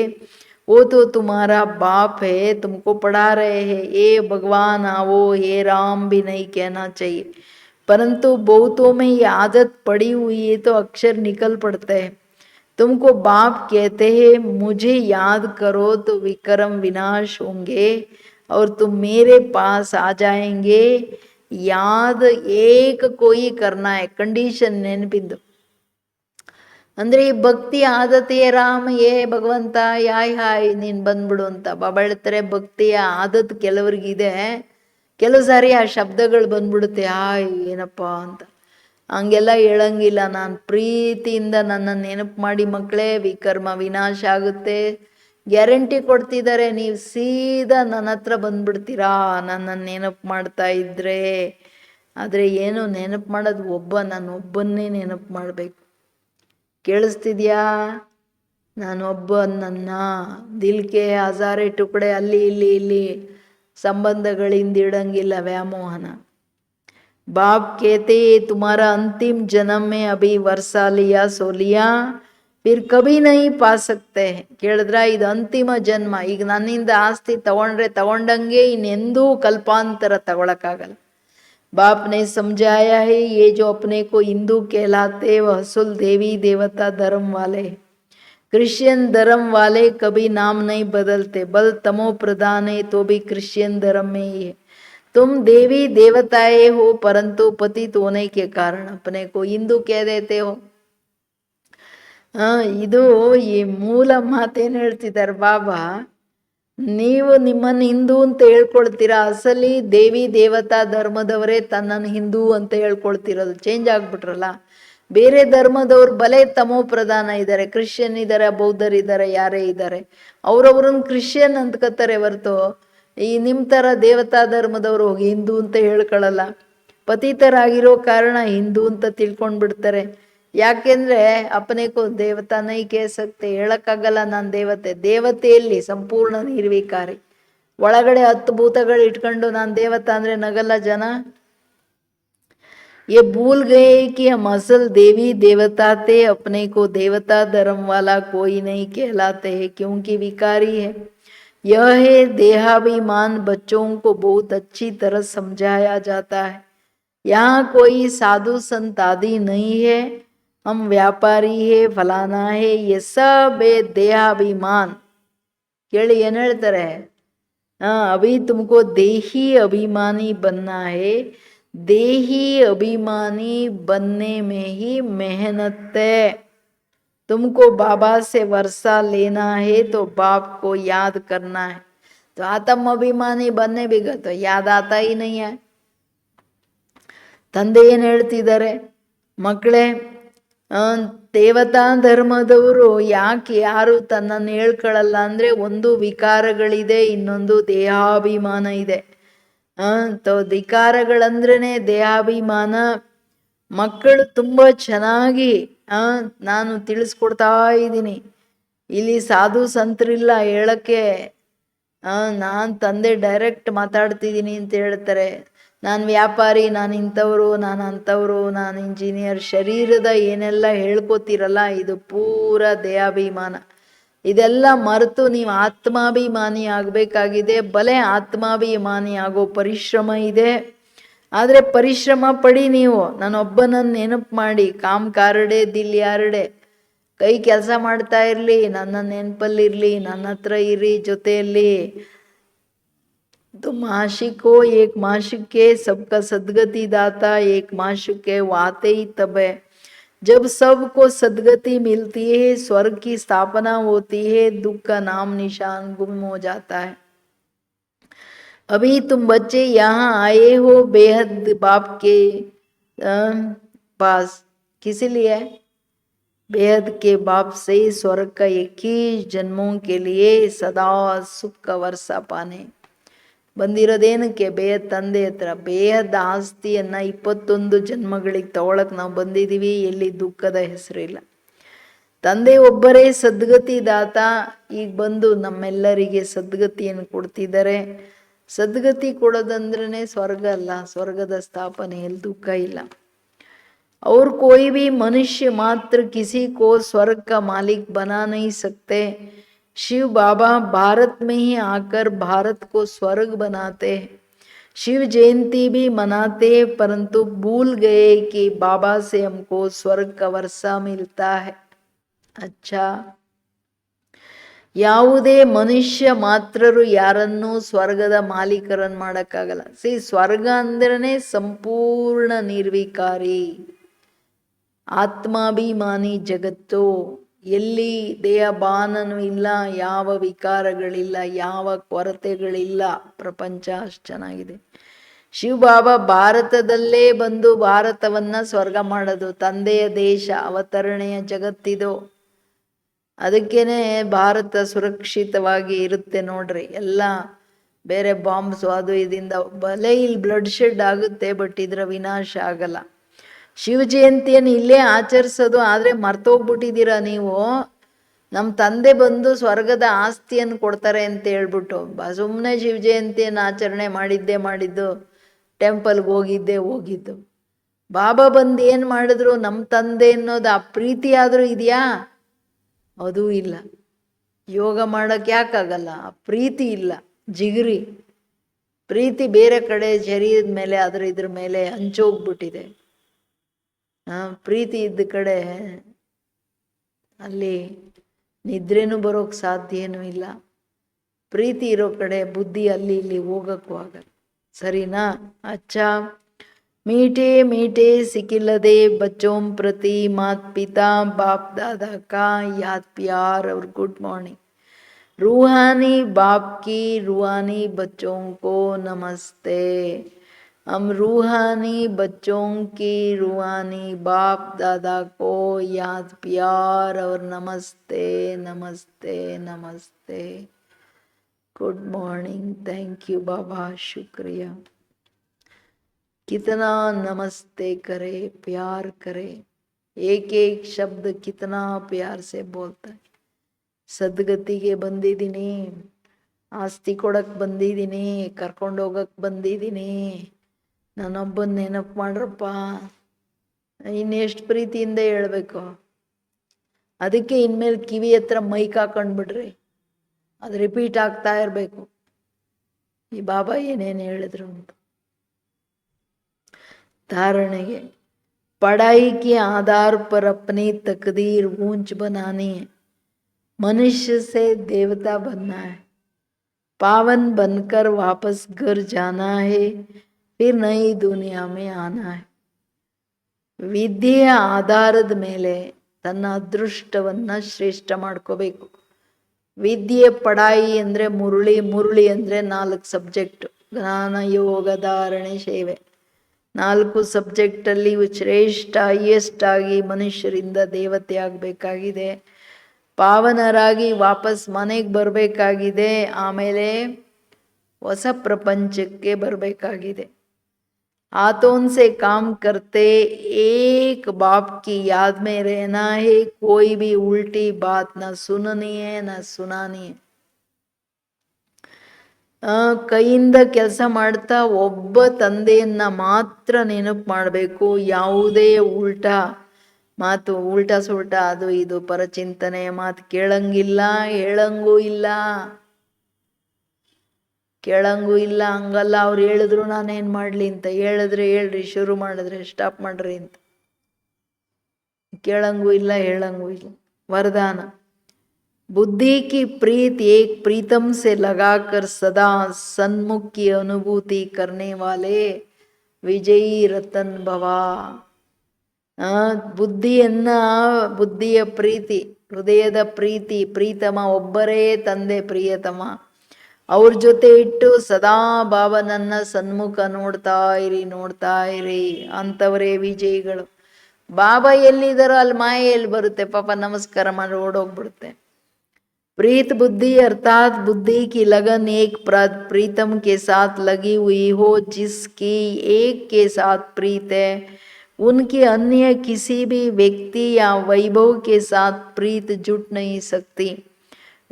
वो तो तुम्हारा बाप है, तुमको पढ़ा रहे हैं, ए भगवान आओ, ये राम भी नहीं कहना चाहिए. परंतु बहुतों में ये आदत पड़ी हुई है तो अक्षर निकल पड़ते हैं. तुमको बाप कहते हैं मुझे याद करो तो विक्रम विनाश होंगे और तुम मेरे पास आ जाएंगे. ಯಾದ್ ಏಕ ಕೋಯಿ ಕರ್ನಾ ಹೈ. ಕಂಡೀಷನ್ ನೆನಪಿದ್ದು ಅಂದರೆ ಈ ಭಕ್ತಿ ಆದತೆಯ ರಾಮ ಏ ಭಗವಂತ ಯಾಯ್ ಹಾಯ್ ನೀನು ಬಂದ್ಬಿಡು ಅಂತ ಬಾಬಾ ಹೇಳ್ತಾರೆ. ಭಕ್ತಿಯ ಆದತ್ ಕೆಲವ್ರಿಗಿದೆ, ಕೆಲವು ಸಾರಿ ಆ ಶಬ್ದಗಳು ಬಂದ್ಬಿಡುತ್ತೆ, ಹಾಯ್ ಏನಪ್ಪ ಅಂತ. ಹಂಗೆಲ್ಲ ಹೇಳಂಗಿಲ್ಲ. ನಾನು ಪ್ರೀತಿಯಿಂದ ನನ್ನ ನೆನಪು ಮಾಡಿ ಮಕ್ಕಳೇ, ವಿಕರ್ಮ ವಿನಾಶ ಆಗುತ್ತೆ. ಗ್ಯಾರಂಟಿ ಕೊಡ್ತಿದ್ದಾರೆ. ನೀವು ಸೀದಾ ನನ್ನ ಹತ್ರ ಬಂದ್ಬಿಡ್ತೀರಾ ನನ್ನನ್ನು ನೆನಪು ಮಾಡ್ತಾ ಇದ್ರೆ. ಆದರೆ ಏನು ನೆನಪು ಮಾಡೋದು ನಾನು ಒಬ್ಬನ್ನೇ ನೆನಪು ಮಾಡಬೇಕು. ಕೇಳಿಸ್ತಿದ್ಯಾ? ನಾನೊಬ್ಬ, ನನ್ನ ದಿಲ್ಕೆ ಹಜಾರೆ ಟುಕಡೆ ಅಲ್ಲಿ ಇಲ್ಲಿ ಸಂಬಂಧಗಳಿಂದ ಇಡಂಗಿಲ್ಲ ವ್ಯಾಮೋಹನ. ಬಾಪ್ ಕೇತೆ ತುಮಾರಾ ಅಂತಿಮ್ ಜನ್ಮ ಮೇ ಅಭಿ ವರ್ಷಾ ಲಿಯಾ ಸೋಲಿಯಾ ಫಿರ್ ಕಭಿ ನಹೀ ಪಾ ಸಕ್ತೆ. ಕೇಳಿದ್ರ ಇದು ಅಂತಿಮ ಜನ್ಮ. ಈಗ ನನ್ನಿಂದ ಆಸ್ತಿ ತಗೊಂಡಂಗೆ ಇನ್ನೆಂದೂ ಕಲ್ಪಾಂತರ ತಗೊಳಕ್ಕಾಗಲ್ಲ. बाप ने समझाया है ये जो अपने को हिंदू कहलाते वह असल देवी देवता धर्म वाले. क्रिश्चियन धर्म वाले कभी नाम नहीं बदलते, बल तमो प्रधान है तो भी क्रिश्चियन धर्म में ही है. तुम देवी देवताए हो परंतु पतित होने के कारण अपने को हिंदू कह देते हो. ಇದು ಈ ಮೂಲ ಮಾತೇನು ಹೇಳ್ತಿದ್ದಾರೆ ಬಾಬಾ, ನೀವು ನಿಮ್ಮನ್ನು ಹಿಂದೂ ಅಂತ ಹೇಳ್ಕೊಳ್ತೀರಾ, ಅಸಲಿ ದೇವಿ ದೇವತಾ ಧರ್ಮದವರೇ ತನ್ನನ್ನು ಹಿಂದೂ ಅಂತ ಹೇಳ್ಕೊಳ್ತಿರೋದು. ಚೇಂಜ್ ಆಗ್ಬಿಟ್ರಲ್ಲ. ಬೇರೆ ಧರ್ಮದವ್ರು ಬಲೆ ತಮೋ ಪ್ರಧಾನ ಇದ್ದಾರೆ, ಕ್ರಿಶ್ಚಿಯನ್ ಇದ್ದಾರೆ, ಬೌದ್ಧರಿದ್ದಾರೆ, ಯಾರೇ ಇದ್ದಾರೆ, ಅವ್ರವ್ರನ್ನ ಕ್ರಿಶ್ಚಿಯನ್ ಅಂದ್ಕೋತಾರೆ ಹೊರ್ತು ಈ ನಿಮ್ಮ ಥರ ದೇವತಾ ಧರ್ಮದವರು ಹೋಗಿ ಹಿಂದೂ ಅಂತ ಹೇಳ್ಕೊಳ್ಳಲ್ಲ. ಪತಿತರಾಗಿರೋ ಕಾರಣ ಹಿಂದೂ ಅಂತ ತಿಳ್ಕೊಂಡ್ಬಿಡ್ತಾರೆ. ಯಾಕೆಂದರೆ ಅಪನೆಗೂ ದೇವತಾ ನೈ ಕೇ ಸಕ್ತೆ, ಹೇಳಕ್ಕಾಗಲ್ಲ ನಾನು ದೇವತೆ. ದೇವತೆಯಲ್ಲಿ ಸಂಪೂರ್ಣ ನಿರ್ವಿಕಾರಿ. ಒಳಗಡೆ 10 ಭೂತಗಳು ಇಟ್ಕೊಂಡು ನಾನು ದೇವತಾ ಅಂದರೆ ನಗಲ್ಲ ಜನ. ये भूल गए कि हम असल देवी देवता थे, अपने को देवता धर्म वाला कोई नहीं कहलाते हैं क्योंकि विकारी है. यह है देहाभिमान. बच्चों को बहुत अच्छी तरह समझाया जाता है. यहाँ कोई साधु संत आदि नहीं है, हम व्यापारी है, फलाना है, ये सब है देहाभिमान. केಳಿ ಏನು ಹೇಳ್ತಾರೆ? अभी तुमको देही अभिमानी बनना है. देही अभिमानी बनने में ही मेहनत है. तुमको बाबा से वर्षा लेना है तो बाप को याद करना है. तो आत्म अभिमानी बनने भी गए तो याद आता ही नहीं है. ತಂದೆ ಏನು ಹೇಳ್ತಿದ್ದಾರೆ? ಮಕ್ಕಳೇ, ದೇವತಾ ಧರ್ಮದವರು ಯಾಕೆ ಯಾರು ತನ್ನನ್ನು ಹೇಳ್ಕೊಳ್ಳಲ್ಲ ಅಂದರೆ, ಒಂದು ವಿಕಾರಗಳಿದೆ, ಇನ್ನೊಂದು ದೇಹಾಭಿಮಾನ ಇದೆ. ವಿಕಾರಗಳಂದ್ರೇ ದೇಹಾಭಿಮಾನ. ಮಕ್ಕಳು ತುಂಬ ಚೆನ್ನಾಗಿ ನಾನು ತಿಳಿಸ್ಕೊಡ್ತಾ ಇದ್ದೀನಿ. ಇಲ್ಲಿ ಸಾಧು ಸಂತರಿಲ್ಲ ಹೇಳಕ್ಕೆ. ನಾನು ತಂದೆ ಡೈರೆಕ್ಟ್ ಮಾತಾಡ್ತಿದ್ದೀನಿ ಅಂತ ಹೇಳ್ತಾರೆ. ನಾನು ವ್ಯಾಪಾರಿ, ನಾನು ಇಂಥವರು, ನಾನು ಅಂಥವರು, ನಾನು ಇಂಜಿನಿಯರ್. ಶರೀರದ ಏನೆಲ್ಲ ಹೇಳ್ಕೊತಿರಲ್ಲ, ಇದು ಪೂರ ದೇಹಾಭಿಮಾನ. ಇದೆಲ್ಲ ಮರೆತು ನೀವು ಆತ್ಮಾಭಿಮಾನಿ ಆಗಬೇಕಾಗಿದೆ. ಬಲೆ ಆತ್ಮಾಭಿಮಾನಿ ಆಗೋ ಪರಿಶ್ರಮ ಇದೆ, ಆದರೆ ಪರಿಶ್ರಮ ಪಡಿ. ನೀವು ನಾನೊಬ್ಬನನ್ನು ನೆನಪು ಮಾಡಿ, ಕಾಮ್ ಕಾರಡೆ ದಿಲ್ ಯಾರಡೆ, ಕೈ ಕೆಲಸ ಮಾಡ್ತಾ ಇರಲಿ, ನನ್ನ ನೆನಪಲ್ಲಿರಲಿ, ನನ್ನ ಹತ್ರ ಇರಿ, ಜೊತೆಯಲ್ಲಿ. तुम आशिक हो एक माशिक के, सबका सदगति दाता एक माशिक के, वाते ही तब है जब सबको सदगति मिलती है, स्वर्ग की स्थापना होती है, दुख का नाम निशान गुम हो जाता है। अभी तुम बच्चे यहाँ आए हो बेहद बाप के पास, किस लिए? बेहद के बाप से स्वर्ग का 21 जन्मों के लिए सदा सुख का वर्षा पाने ಬಂದಿರೋದೇನಕ್ಕೆ? ಬೇಹದ್ ತಂದೆ ಹತ್ರ ಬೇಹದ್ ಆಸ್ತಿಯನ್ನು 21 ಜನ್ಮಗಳಿಗೆ ತಗೊಳಕ್ಕೆ ನಾವು ಬಂದಿದ್ದೀವಿ. ಎಲ್ಲಿ ದುಃಖದ ಹೆಸರಿಲ್ಲ. ತಂದೆ ಒಬ್ಬರೇ ಸದ್ಗತಿ ದಾತ. ಈಗ ಬಂದು ನಮ್ಮೆಲ್ಲರಿಗೆ ಸದ್ಗತಿಯನ್ನು ಕೊಡ್ತಿದ್ದಾರೆ. ಸದ್ಗತಿ ಕೊಡೋದಂದ್ರೇ ಸ್ವರ್ಗ ಅಲ್ಲ, ಸ್ವರ್ಗದ ಸ್ಥಾಪನೆಯಲ್ಲಿ ದುಃಖ ಇಲ್ಲ. और कोई भी मनुष्य मात्र किसी को स्वर्ग का मालिक बना नहीं सकते। शिव बाबा भारत में ही आकर भारत को स्वर्ग बनाते हैं। शिव जयंती भी मनाते हैं, परंतु भूल गए कि बाबा से हमको स्वर्ग का वर्षा मिलता है। अच्छा, ಯಾವುದೇ ಮನುಷ್ಯ ಮಾತ್ರರು ಯಾರನ್ನೂ ಸ್ವರ್ಗದ ಮಾಲೀಕರನ್ನು ಮಾಡೋಕ್ಕಾಗಲ್ಲ. ಸ್ವರ್ಗ ಅಂದ್ರೇ ಸಂಪೂರ್ಣ ನಿರ್ವಿಕಾರಿ ಆತ್ಮಾಭಿಮಾನಿ ಜಗತ್ತು. ಎಲ್ಲಿ ದೇಹಭಾನನೂ ಇಲ್ಲ, ಯಾವ ವಿಕಾರಗಳಿಲ್ಲ, ಯಾವ ಕೊರತೆಗಳಿಲ್ಲ. ಪ್ರಪಂಚ ಅಷ್ಟು ಚೆನ್ನಾಗಿದೆ. ಶಿವಬಾಬಾ ಭಾರತದಲ್ಲೇ ಬಂದು ಭಾರತವನ್ನು ಸ್ವರ್ಗ ಮಾಡೋದು. ತಂದೆಯ ದೇಶ, ಅವತರಣೆಯ ಜಗತ್ತಿದು. ಅದಕ್ಕೇನೆ ಭಾರತ ಸುರಕ್ಷಿತವಾಗಿ ಇರುತ್ತೆ ನೋಡ್ರಿ. ಎಲ್ಲ ಬೇರೆ ಬಾಂಬ್ಸು ಅದು ಇದರಿಂದ ಭಲೆ ಇಲ್ಲಿ ಬ್ಲಡ್ ಶೆಡ್ ಆಗುತ್ತೆ, ಬಟ್ ಇದರ ವಿನಾಶ ಆಗಲ್ಲ. ಶಿವ ಜಯಂತಿಯನ್ನು ಇಲ್ಲೇ ಆಚರಿಸೋದು. ಆದರೆ ಮರ್ತೋಗ್ಬಿಟ್ಟಿದ್ದೀರಾ ನೀವು. ನಮ್ಮ ತಂದೆ ಬಂದು ಸ್ವರ್ಗದ ಆಸ್ತಿಯನ್ನು ಕೊಡ್ತಾರೆ ಅಂತ ಹೇಳ್ಬಿಟ್ಟು ಸುಮ್ಮನೆ ಶಿವ ಜಯಂತಿಯನ್ನು ಆಚರಣೆ ಮಾಡಿದ್ದು, ಟೆಂಪಲ್ಗೆ ಹೋಗಿದ್ದು. ಬಾಬಾ ಬಂದು ಏನು ಮಾಡಿದ್ರು? ನಮ್ಮ ತಂದೆ ಅನ್ನೋದು ಆ ಪ್ರೀತಿ ಆದರೂ ಇದೆಯಾ? ಅದೂ ಇಲ್ಲ. ಯೋಗ ಮಾಡೋಕ್ಕೆ ಯಾಕಾಗಲ್ಲ? ಆ ಪ್ರೀತಿ ಇಲ್ಲ, ಜಿಗರಿ ಪ್ರೀತಿ ಬೇರೆ ಕಡೆ ಶರೀರದ ಮೇಲೆ ಇದ್ರ ಮೇಲೆ ಹಂಚೋಗ್ಬಿಟ್ಟಿದೆ. ಪ್ರೀತಿ ಇದ್ದ ಕಡೆ ಅಲ್ಲಿ ನಿದ್ರೇನೂ ಬರೋಕ್ಕೆ ಸಾಧ್ಯನೂ ಇಲ್ಲ. ಪ್ರೀತಿ ಇರೋ ಕಡೆ ಬುದ್ಧಿ ಅಲ್ಲಿ ಇಲ್ಲಿ ಹೋಗಕ್ಕೂ ಆಗಲ್ಲ. ಸರಿನಾ? ಅಚ್ಚಾ, मीठे मीठे सिकिलदे बच्चों प्रति मात पिता बाप दादा का याद प्यार और गुड मॉर्निंग। रूहानी बाप की रूहानी बच्चों को नमस्ते। हम रूहानी बच्चों की रूहानी बाप दादा को याद प्यार और नमस्ते नमस्ते नमस्ते। Good morning. थैंक यू बाबा, शुक्रिया। कितना नमस्ते करे, प्यार करे, एक एक शब्द कितना प्यार से बोलता है। ಸದ್ಗತಿಗೆ ಬಂದಿದ್ದೀನಿ, ಆಸ್ತಿ ಕೊಡಕ್ಕೆ ಬಂದಿದ್ದೀನಿ, ಕರ್ಕೊಂಡೋಗಕ್ಕೆ ಬಂದಿದ್ದೀನಿ, ನಾನೊಬ್ಬನ ನೆನಪು ಮಾಡ್ರಪ್ಪ. ಇನ್ನೆಷ್ಟು ಪ್ರೀತಿಯಿಂದ ಹೇಳ್ಬೇಕು. ಅದಕ್ಕೆ ಇನ್ಮೇಲೆ ಕಿವಿ ಹತ್ರ ಮೈಕ್ ಹಾಕೊಂಡ್ಬಿಡ್ರಿ, ಅದು ರಿಪೀಟ್ ಆಗ್ತಾ ಇರಬೇಕು, ಈ ಬಾಬಾ ಏನೇನು ಹೇಳಿದ್ರು ಅಂತ. धारणेगे पढ़ाई के आधार पर अपनी तकदीर ऊंच बनानी है। मनुष्य से देवता बनना है, पावन बनकर वापस घर जाना है, फिर नई दुनिया में आना है। ವಿದ್ಯೆಯ ಆಧಾರದ ಮೇಲೆ ತನ್ನ ಅದೃಷ್ಟವನ್ನ ಶ್ರೇಷ್ಠ ಮಾಡ್ಕೋಬೇಕು. ವಿದ್ಯೆ ಪಡಾಯಿ ಅಂದರೆ ಮುರುಳಿ ಅಂದರೆ 4 ಸಬ್ಜೆಕ್ಟ್: ಜ್ಞಾನ, ಯೋಗ, ಧಾರಣೆ, ಸೇವೆ. 4 ಸಬ್ಜೆಕ್ಟಲ್ಲಿ ಶ್ರೇಷ್ಠ ಹೈಯೆಸ್ಟ್ ಆಗಿ ಮನುಷ್ಯರಿಂದ ದೇವತೆ ಆಗಬೇಕಾಗಿದೆ, ಪಾವನರಾಗಿ ವಾಪಸ್ ಮನೆಗೆ ಬರಬೇಕಾಗಿದೆ, ಆಮೇಲೆ ಹೊಸ ಪ್ರಪಂಚಕ್ಕೆ ಬರಬೇಕಾಗಿದೆ. हाथों से काम करते एक बाप की याद में रहना है, कोई भी उल्टी बात न सुननी है न सुनानी है. ಕೈಯಿಂದ ಕೆಲಸ ಮಾಡ್ತಾ ಒಬ್ಬ ತಂದೆಯನ್ನ ಮಾತ್ರ ನೆನಪು ಮಾಡಬೇಕು. ಯಾವುದೇ ಉಲ್ಟಾ ಮಾತು, ಉಲ್ಟಾ ಸುಲ್ಟಾ ಅದು ಇದು ಪರಚಿಂತನೆ ಮಾತು ಕೇಳಂಗಿಲ್ಲ, ಹೇಳಂಗೂ ಇಲ್ಲ. ಕೇಳಂಗೂ ಇಲ್ಲ. ಹಂಗಲ್ಲ, ಅವ್ರು ಹೇಳಿದ್ರು ನಾನೇನು ಮಾಡಲಿ ಅಂತ. ಹೇಳಿದ್ರೆ ಹೇಳ್ರಿ, ಶುರು ಮಾಡಿದ್ರೆ ಸ್ಟಾಪ್ ಮಾಡ್ರಿ ಅಂತ. ಕೇಳಂಗೂ ಇಲ್ಲ, ಹೇಳಂಗೂ ಇಲ್ಲ. वरदान बुद्धि की प्रीत एक प्रीतम से लगाकर सदा सन्मुख की अनुभूति करने वाले विजयी रतन भवा. ಬುದ್ಧಿಯನ್ನ, ಬುದ್ಧಿಯ ಪ್ರೀತಿ, ಹೃದಯದ ಪ್ರೀತಿ, ಪ್ರೀತಮ ಒಬ್ಬರೇ ತಂದೆ ಪ್ರಿಯತಮ, ಅವ್ರ ಜೊತೆ ಇಟ್ಟು ಸದಾ ಬಾಬನನ್ನ ಸನ್ಮುಖ ನೋಡ್ತಾ ಇರಿ. ಅಂಥವರೇ ವಿಜಯಿಗಳು. ಬಾಬಾ ಎಲ್ಲಿದ್ದಾರೋ ಅಲ್ಲಿ ಮಾಯೆ ಎಲ್ಲಿ ಬರುತ್ತೆ? ಪಾಪ ನಮಸ್ಕಾರ ಮಾಡಿ ಓಡೋಗ್ಬಿಡುತ್ತೆ. प्रीत बुद्धि अर्थात बुद्धि की लगन एक प्रीतम के साथ लगी हुई हो, जिसकी एक के साथ प्रीत है, उनकी अन्य किसी भी व्यक्ति या वैभव के साथ प्रीत जुट नहीं सकती.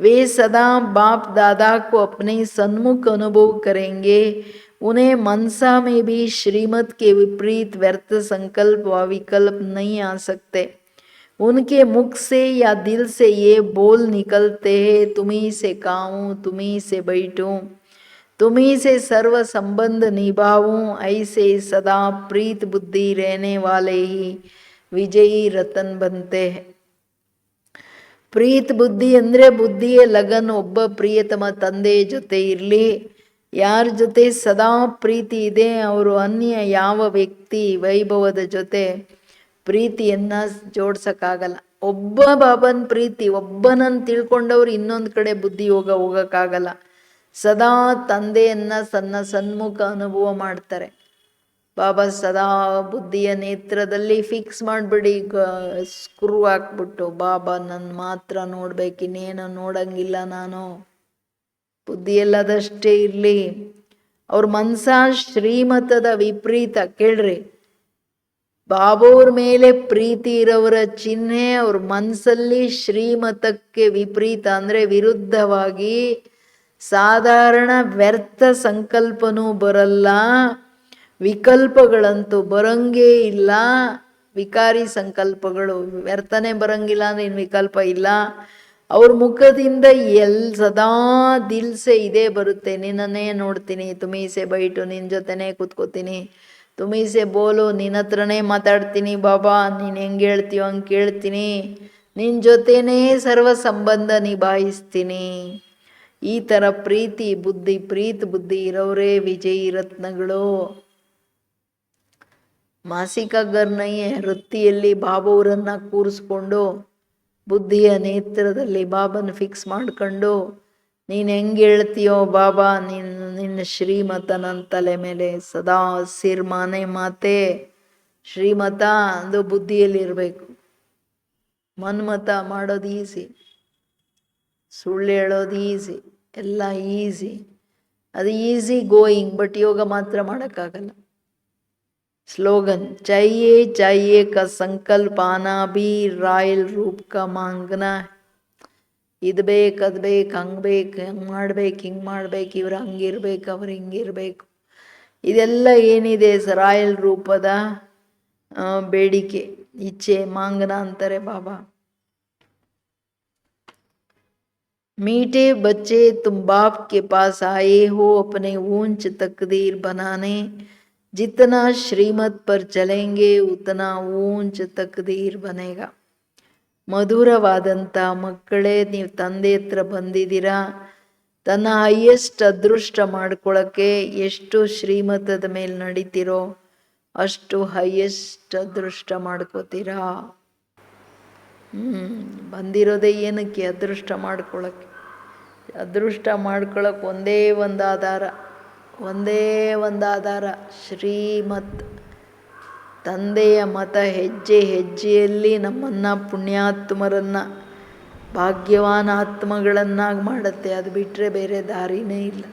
वे सदा बाप दादा को अपने सन्मुख अनुभव करेंगे. उन्हें मनसा में भी श्रीमत के विपरीत व्यर्थ संकल्प व विकल्प नहीं आ सकते. उनके मुख से या दिल से ये बोल निकलते हैं, तुम्ही से खाऊं, तुम्ही से बैठूं, तुम्ही से सर्व संबंध निभाऊं. ऐसे सदा प्रीत बुद्धि रहने वाले ही विजयी रतन बनते हैं. ಪ್ರೀತ್ ಬುದ್ಧಿ ಅಂದರೆ ಬುದ್ಧಿಯ ಲಗನ್. ಒಬ್ಬ ಪ್ರಿಯತಮ ತಂದೆಯ ಜೊತೆ ಇರಲಿ. ಯಾರ ಜೊತೆ ಸದಾ ಪ್ರೀತಿ ಇದೆ, ಅವರು ಅನ್ಯ ಯಾವ ವ್ಯಕ್ತಿ ವೈಭವದ ಜೊತೆ ಪ್ರೀತಿಯನ್ನ ಜೋಡ್ಸಕ್ಕಾಗಲ್ಲ. ಒಬ್ಬ ಬಾಬನ್ ಪ್ರೀತಿ, ಒಬ್ಬನನ್ನು ತಿಳ್ಕೊಂಡವ್ರು ಇನ್ನೊಂದು ಕಡೆ ಬುದ್ಧಿ ಹೋಗಕ್ಕಾಗಲ್ಲ. ಸದಾ ತಂದೆಯನ್ನ ಸನ್ಮುಖ ಅನುಭವ ಮಾಡ್ತಾರೆ. ಬಾಬಾ ಸದಾ ಬುದ್ಧಿಯ ನೇತ್ರದಲ್ಲಿ ಫಿಕ್ಸ್ ಮಾಡಿಬಿಡಿ, ಸ್ಕ್ರೂ ಹಾಕ್ಬಿಟ್ಟು, ಬಾಬಾ ನನ್ನ ಮಾತ್ರ ನೋಡ್ಬೇಕು, ಇನ್ನೇನು ನೋಡಂಗಿಲ್ಲ ನಾನು, ಬುದ್ಧಿಯಲ್ಲದಷ್ಟೇ ಇರಲಿ. ಅವ್ರ ಮನ್ಸ ಶ್ರೀಮತದ ವಿಪರೀತ. ಕೇಳ್ರಿ, ಬಾಬೋರ್ ಮೇಲೆ ಪ್ರೀತಿ ಇರೋವರ ಚಿಹ್ನೆ ಅವ್ರ ಮನಸ್ಸಲ್ಲಿ ಶ್ರೀಮತಕ್ಕೆ ವಿಪರೀತ ಅಂದರೆ ವಿರುದ್ಧವಾಗಿ ಸಾಧಾರಣ ವ್ಯರ್ಥ ಸಂಕಲ್ಪನೂ ಬರಲ್ಲ, ವಿಕಲ್ಪಗಳಂತೂ ಬರಂಗೇ ಇಲ್ಲ. ವಿಕಾರಿ ಸಂಕಲ್ಪಗಳು ವ್ಯರ್ಥನೆ ಬರಂಗಿಲ್ಲ ಅಂದ್ರೆ ಇನ್ನು ವಿಕಲ್ಪ ಇಲ್ಲ. ಅವ್ರ ಮುಖದಿಂದ ಸದಾ ದಿಲ್ಸೆ ಇದೇ ಬರುತ್ತೆ, ನಿನ್ನನ್ನೇ ನೋಡ್ತೀನಿ, ತುಮೀಸೆ ಬೈಟು, ನಿನ್ನ ಜೊತೆನೇ ಕೂತ್ಕೋತೀನಿ, ತುಮೀಸೆ ಬೋಲು, ನಿನ್ನ ಹತ್ರನೇ ಮಾತಾಡ್ತೀನಿ ಬಾಬಾ, ನೀನು ಹೆಂಗೆ ಹೇಳ್ತೀಯೋ ಹಂಗೆ ಕೇಳ್ತೀನಿ, ನಿನ್ನ ಜೊತೆನೇ ಸರ್ವ ಸಂಬಂಧ ನಿಭಾಯಿಸ್ತೀನಿ. ಈ ಥರ ಪ್ರೀತಿ ಬುದ್ಧಿ ಇರೋರೇ ವಿಜಯಿ ರತ್ನಗಳು. ಮಾಸಿಕ ಗರ್ನಯ್ಯ ವೃತ್ತಿಯಲ್ಲಿ ಬಾಬಾವರನ್ನ ಕೂರಿಸ್ಕೊಂಡು ಬುದ್ಧಿಯ ನೇತ್ರದಲ್ಲಿ ಬಾಬನ ಫಿಕ್ಸ್ ಮಾಡ್ಕೊಂಡು, ನೀನು ಹೆಂಗೆ ಹೇಳ್ತೀಯೋ ಬಾಬಾ, ನಿನ್ನ ಶ್ರೀಮತ ನನ್ನ ತಲೆ ಮೇಲೆ ಸದಾ ಸಿರ್ಮಾನೆ ಮಾತೆ. ಶ್ರೀಮತ ಅದು ಬುದ್ಧಿಯಲ್ಲಿರಬೇಕು. ಮನ್ಮತ ಮಾಡೋದು ಈಸಿ, ಸುಳ್ಳು ಹೇಳೋದು ಈಸಿ, ಎಲ್ಲ ಈಸಿ, ಅದು ಈಸಿ ಗೋಯಿಂಗ್. ಬಟ್ ಯೋಗ ಮಾತ್ರ ಮಾಡೋಕ್ಕಾಗಲ್ಲ. ಸ್ಲೋಗನ್ चाहिए चाहिए का संकल्प आना भी रायल रूप का मांगना. ಇದು ಬೇಕು, ಅದು ಬೇಕು, ಹಂಗೆ ಬೇಕು, ಹಂಗೆ ಮಾಡ್ಬೇಕು, ಹಿಂಗೆ ಮಾಡ್ಬೇಕು, ಇವ್ರು ಹಂಗಿರ್ಬೇಕು, ಅವ್ರು ಹಿಂಗಿರ್ಬೇಕು, ಇದೆಲ್ಲ ಏನಿದೆ ರಾಯಲ್ ರೂಪದ ಬೇಡಿಕೆ, ಇಚ್ಛೆ, ಮಾಂಗನ ಅಂತಾರೆ ಬಾಬಾ. मीठे बच्चे तुम बाप के पास आए हो अपने ऊंच तकदीर बनाने. जितना श्रीमत पर चलेंगे उतना ऊंच तकदीर बनेगा. ಮಧುರವಾದಂಥ ಮಕ್ಕಳೇ, ನೀವು ತಂದೆ ಹತ್ರ ಬಂದಿದ್ದೀರಾ. ತನ್ನ ಹೈಯೆಸ್ಟ್ ಅದೃಷ್ಟ ಮಾಡ್ಕೊಳ್ಳೋಕ್ಕೆ ಎಷ್ಟು ಶ್ರೀಮತದ ಮೇಲೆ ನಡೀತಿರೋ ಅಷ್ಟು ಹೈಯೆಸ್ಟ್ ಅದೃಷ್ಟ ಮಾಡ್ಕೋತೀರಾ. ಬಂದಿರೋದೇ ಏನಕ್ಕೆ? ಅದೃಷ್ಟ ಮಾಡ್ಕೊಳ್ಳೋಕ್ಕೆ. ಅದೃಷ್ಟ ಮಾಡ್ಕೊಳ್ಳೋಕೆ ಒಂದೇ ಒಂದು ಆಧಾರ, ಶ್ರೀಮತ್. ತಂದೆಯ ಮತ ಹೆಜ್ಜೆ ಹೆಜ್ಜೆಯಲ್ಲಿ ನಮ್ಮನ್ನು ಪುಣ್ಯಾತ್ಮರನ್ನು ಭಾಗ್ಯವಾನ ಆತ್ಮಗಳನ್ನಾಗಿ ಮಾಡುತ್ತೆ. ಅದು ಬಿಟ್ಟರೆ ಬೇರೆ ದಾರಿನೇ ಇಲ್ಲ.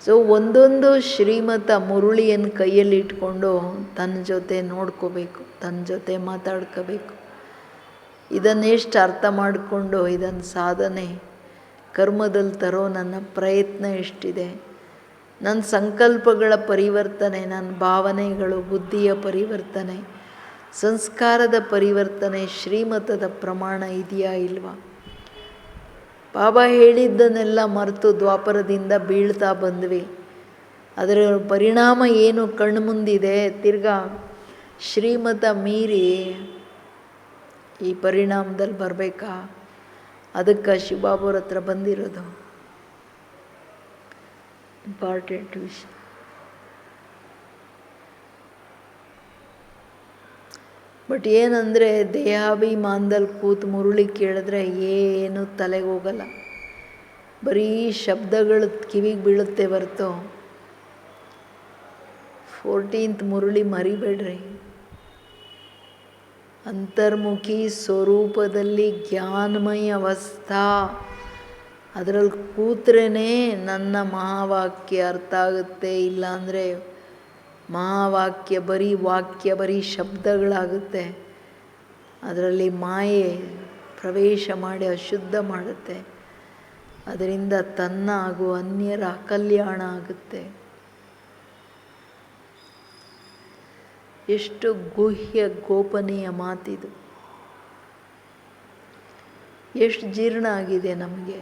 ಸೊ ಒಂದೊಂದು ಶ್ರೀಮತ ಮುರುಳಿಯನ್ನು ಕೈಯಲ್ಲಿ ಇಟ್ಕೊಂಡು ತನ್ನ ಜೊತೆ ನೋಡ್ಕೋಬೇಕು, ತನ್ನ ಜೊತೆ ಮಾತಾಡ್ಕೋಬೇಕು. ಇದನ್ನೆಷ್ಟು ಅರ್ಥ ಮಾಡಿಕೊಂಡು ಇದನ್ನು ಸಾಧನೆ ಕರ್ಮದಲ್ಲಿ ತರೋ ನನ್ನ ಪ್ರಯತ್ನ ಎಷ್ಟಿದೆ, ನನ್ನ ಸಂಕಲ್ಪಗಳ ಪರಿವರ್ತನೆ, ನನ್ನ ಭಾವನೆಗಳು, ಬುದ್ಧಿಯ ಪರಿವರ್ತನೆ, ಸಂಸ್ಕಾರದ ಪರಿವರ್ತನೆ, ಶ್ರೀಮತದ ಪ್ರಮಾಣ ಇದೆಯಾ ಇಲ್ವಾ? ಬಾಬಾ ಹೇಳಿದ್ದನ್ನೆಲ್ಲ ಮರೆತು ದ್ವಾಪರದಿಂದ ಬೀಳ್ತಾ ಬಂದ್ವಿ. ಅದರ ಪರಿಣಾಮ ಏನು ಕಣ್ಣು ಮುಂದಿದೆ. ತಿರ್ಗಾ ಶ್ರೀಮತ ಮೀರಿ ಈ ಪರಿಣಾಮದಲ್ಲಿ ಬರಬೇಕಾ? ಅದಕ್ಕೆ ಶಿವಬಾಬುರ ಹತ್ರ ಬಂದಿರೋದು. ಇಂಪಾರ್ಟೆಂಟ್ ವಿಷಯ. ಬಟ್ ಏನಂದರೆ ದೇಹಾಭಿಮಾನದಲ್ಲಿ ಕೂತು ಮುರುಳಿ ಕೇಳಿದ್ರೆ ಏನು ತಲೆಗೆ ಹೋಗಲ್ಲ. ಬರೀ ಶಬ್ದಗಳು ಕಿವಿಗೆ ಬೀಳುತ್ತೆ ಹೊರತು 14th ಮುರುಳಿ ಮರಿಬೇಡ್ರಿ. ಅಂತರ್ಮುಖಿ ಸ್ವರೂಪದಲ್ಲಿ ಜ್ಞಾನಮಯ ಅವಸ್ಥಾ, ಅದರಲ್ಲಿ ಕೂತ್ರೇ ನನ್ನ ಮಹಾವಾಕ್ಯ ಅರ್ಥ ಆಗುತ್ತೆ. ಇಲ್ಲಾಂದರೆ ಮಹಾವಾಕ್ಯ ಬರೀ ವಾಕ್ಯ, ಬರೀ ಶಬ್ದಗಳಾಗುತ್ತೆ. ಅದರಲ್ಲಿ ಮಾಯೆ ಪ್ರವೇಶ ಮಾಡಿ ಅಶುದ್ಧ ಮಾಡುತ್ತೆ. ಅದರಿಂದ ತನ್ನ ಹಾಗೂ ಅನ್ಯರ ಅಕಲ್ಯಾಣ ಆಗುತ್ತೆ. ಎಷ್ಟು ಗುಹ್ಯ ಗೋಪನೀಯ ಮಾತಿದು. ಎಷ್ಟು ಜೀರ್ಣ ಆಗಿದೆ ನಮಗೆ.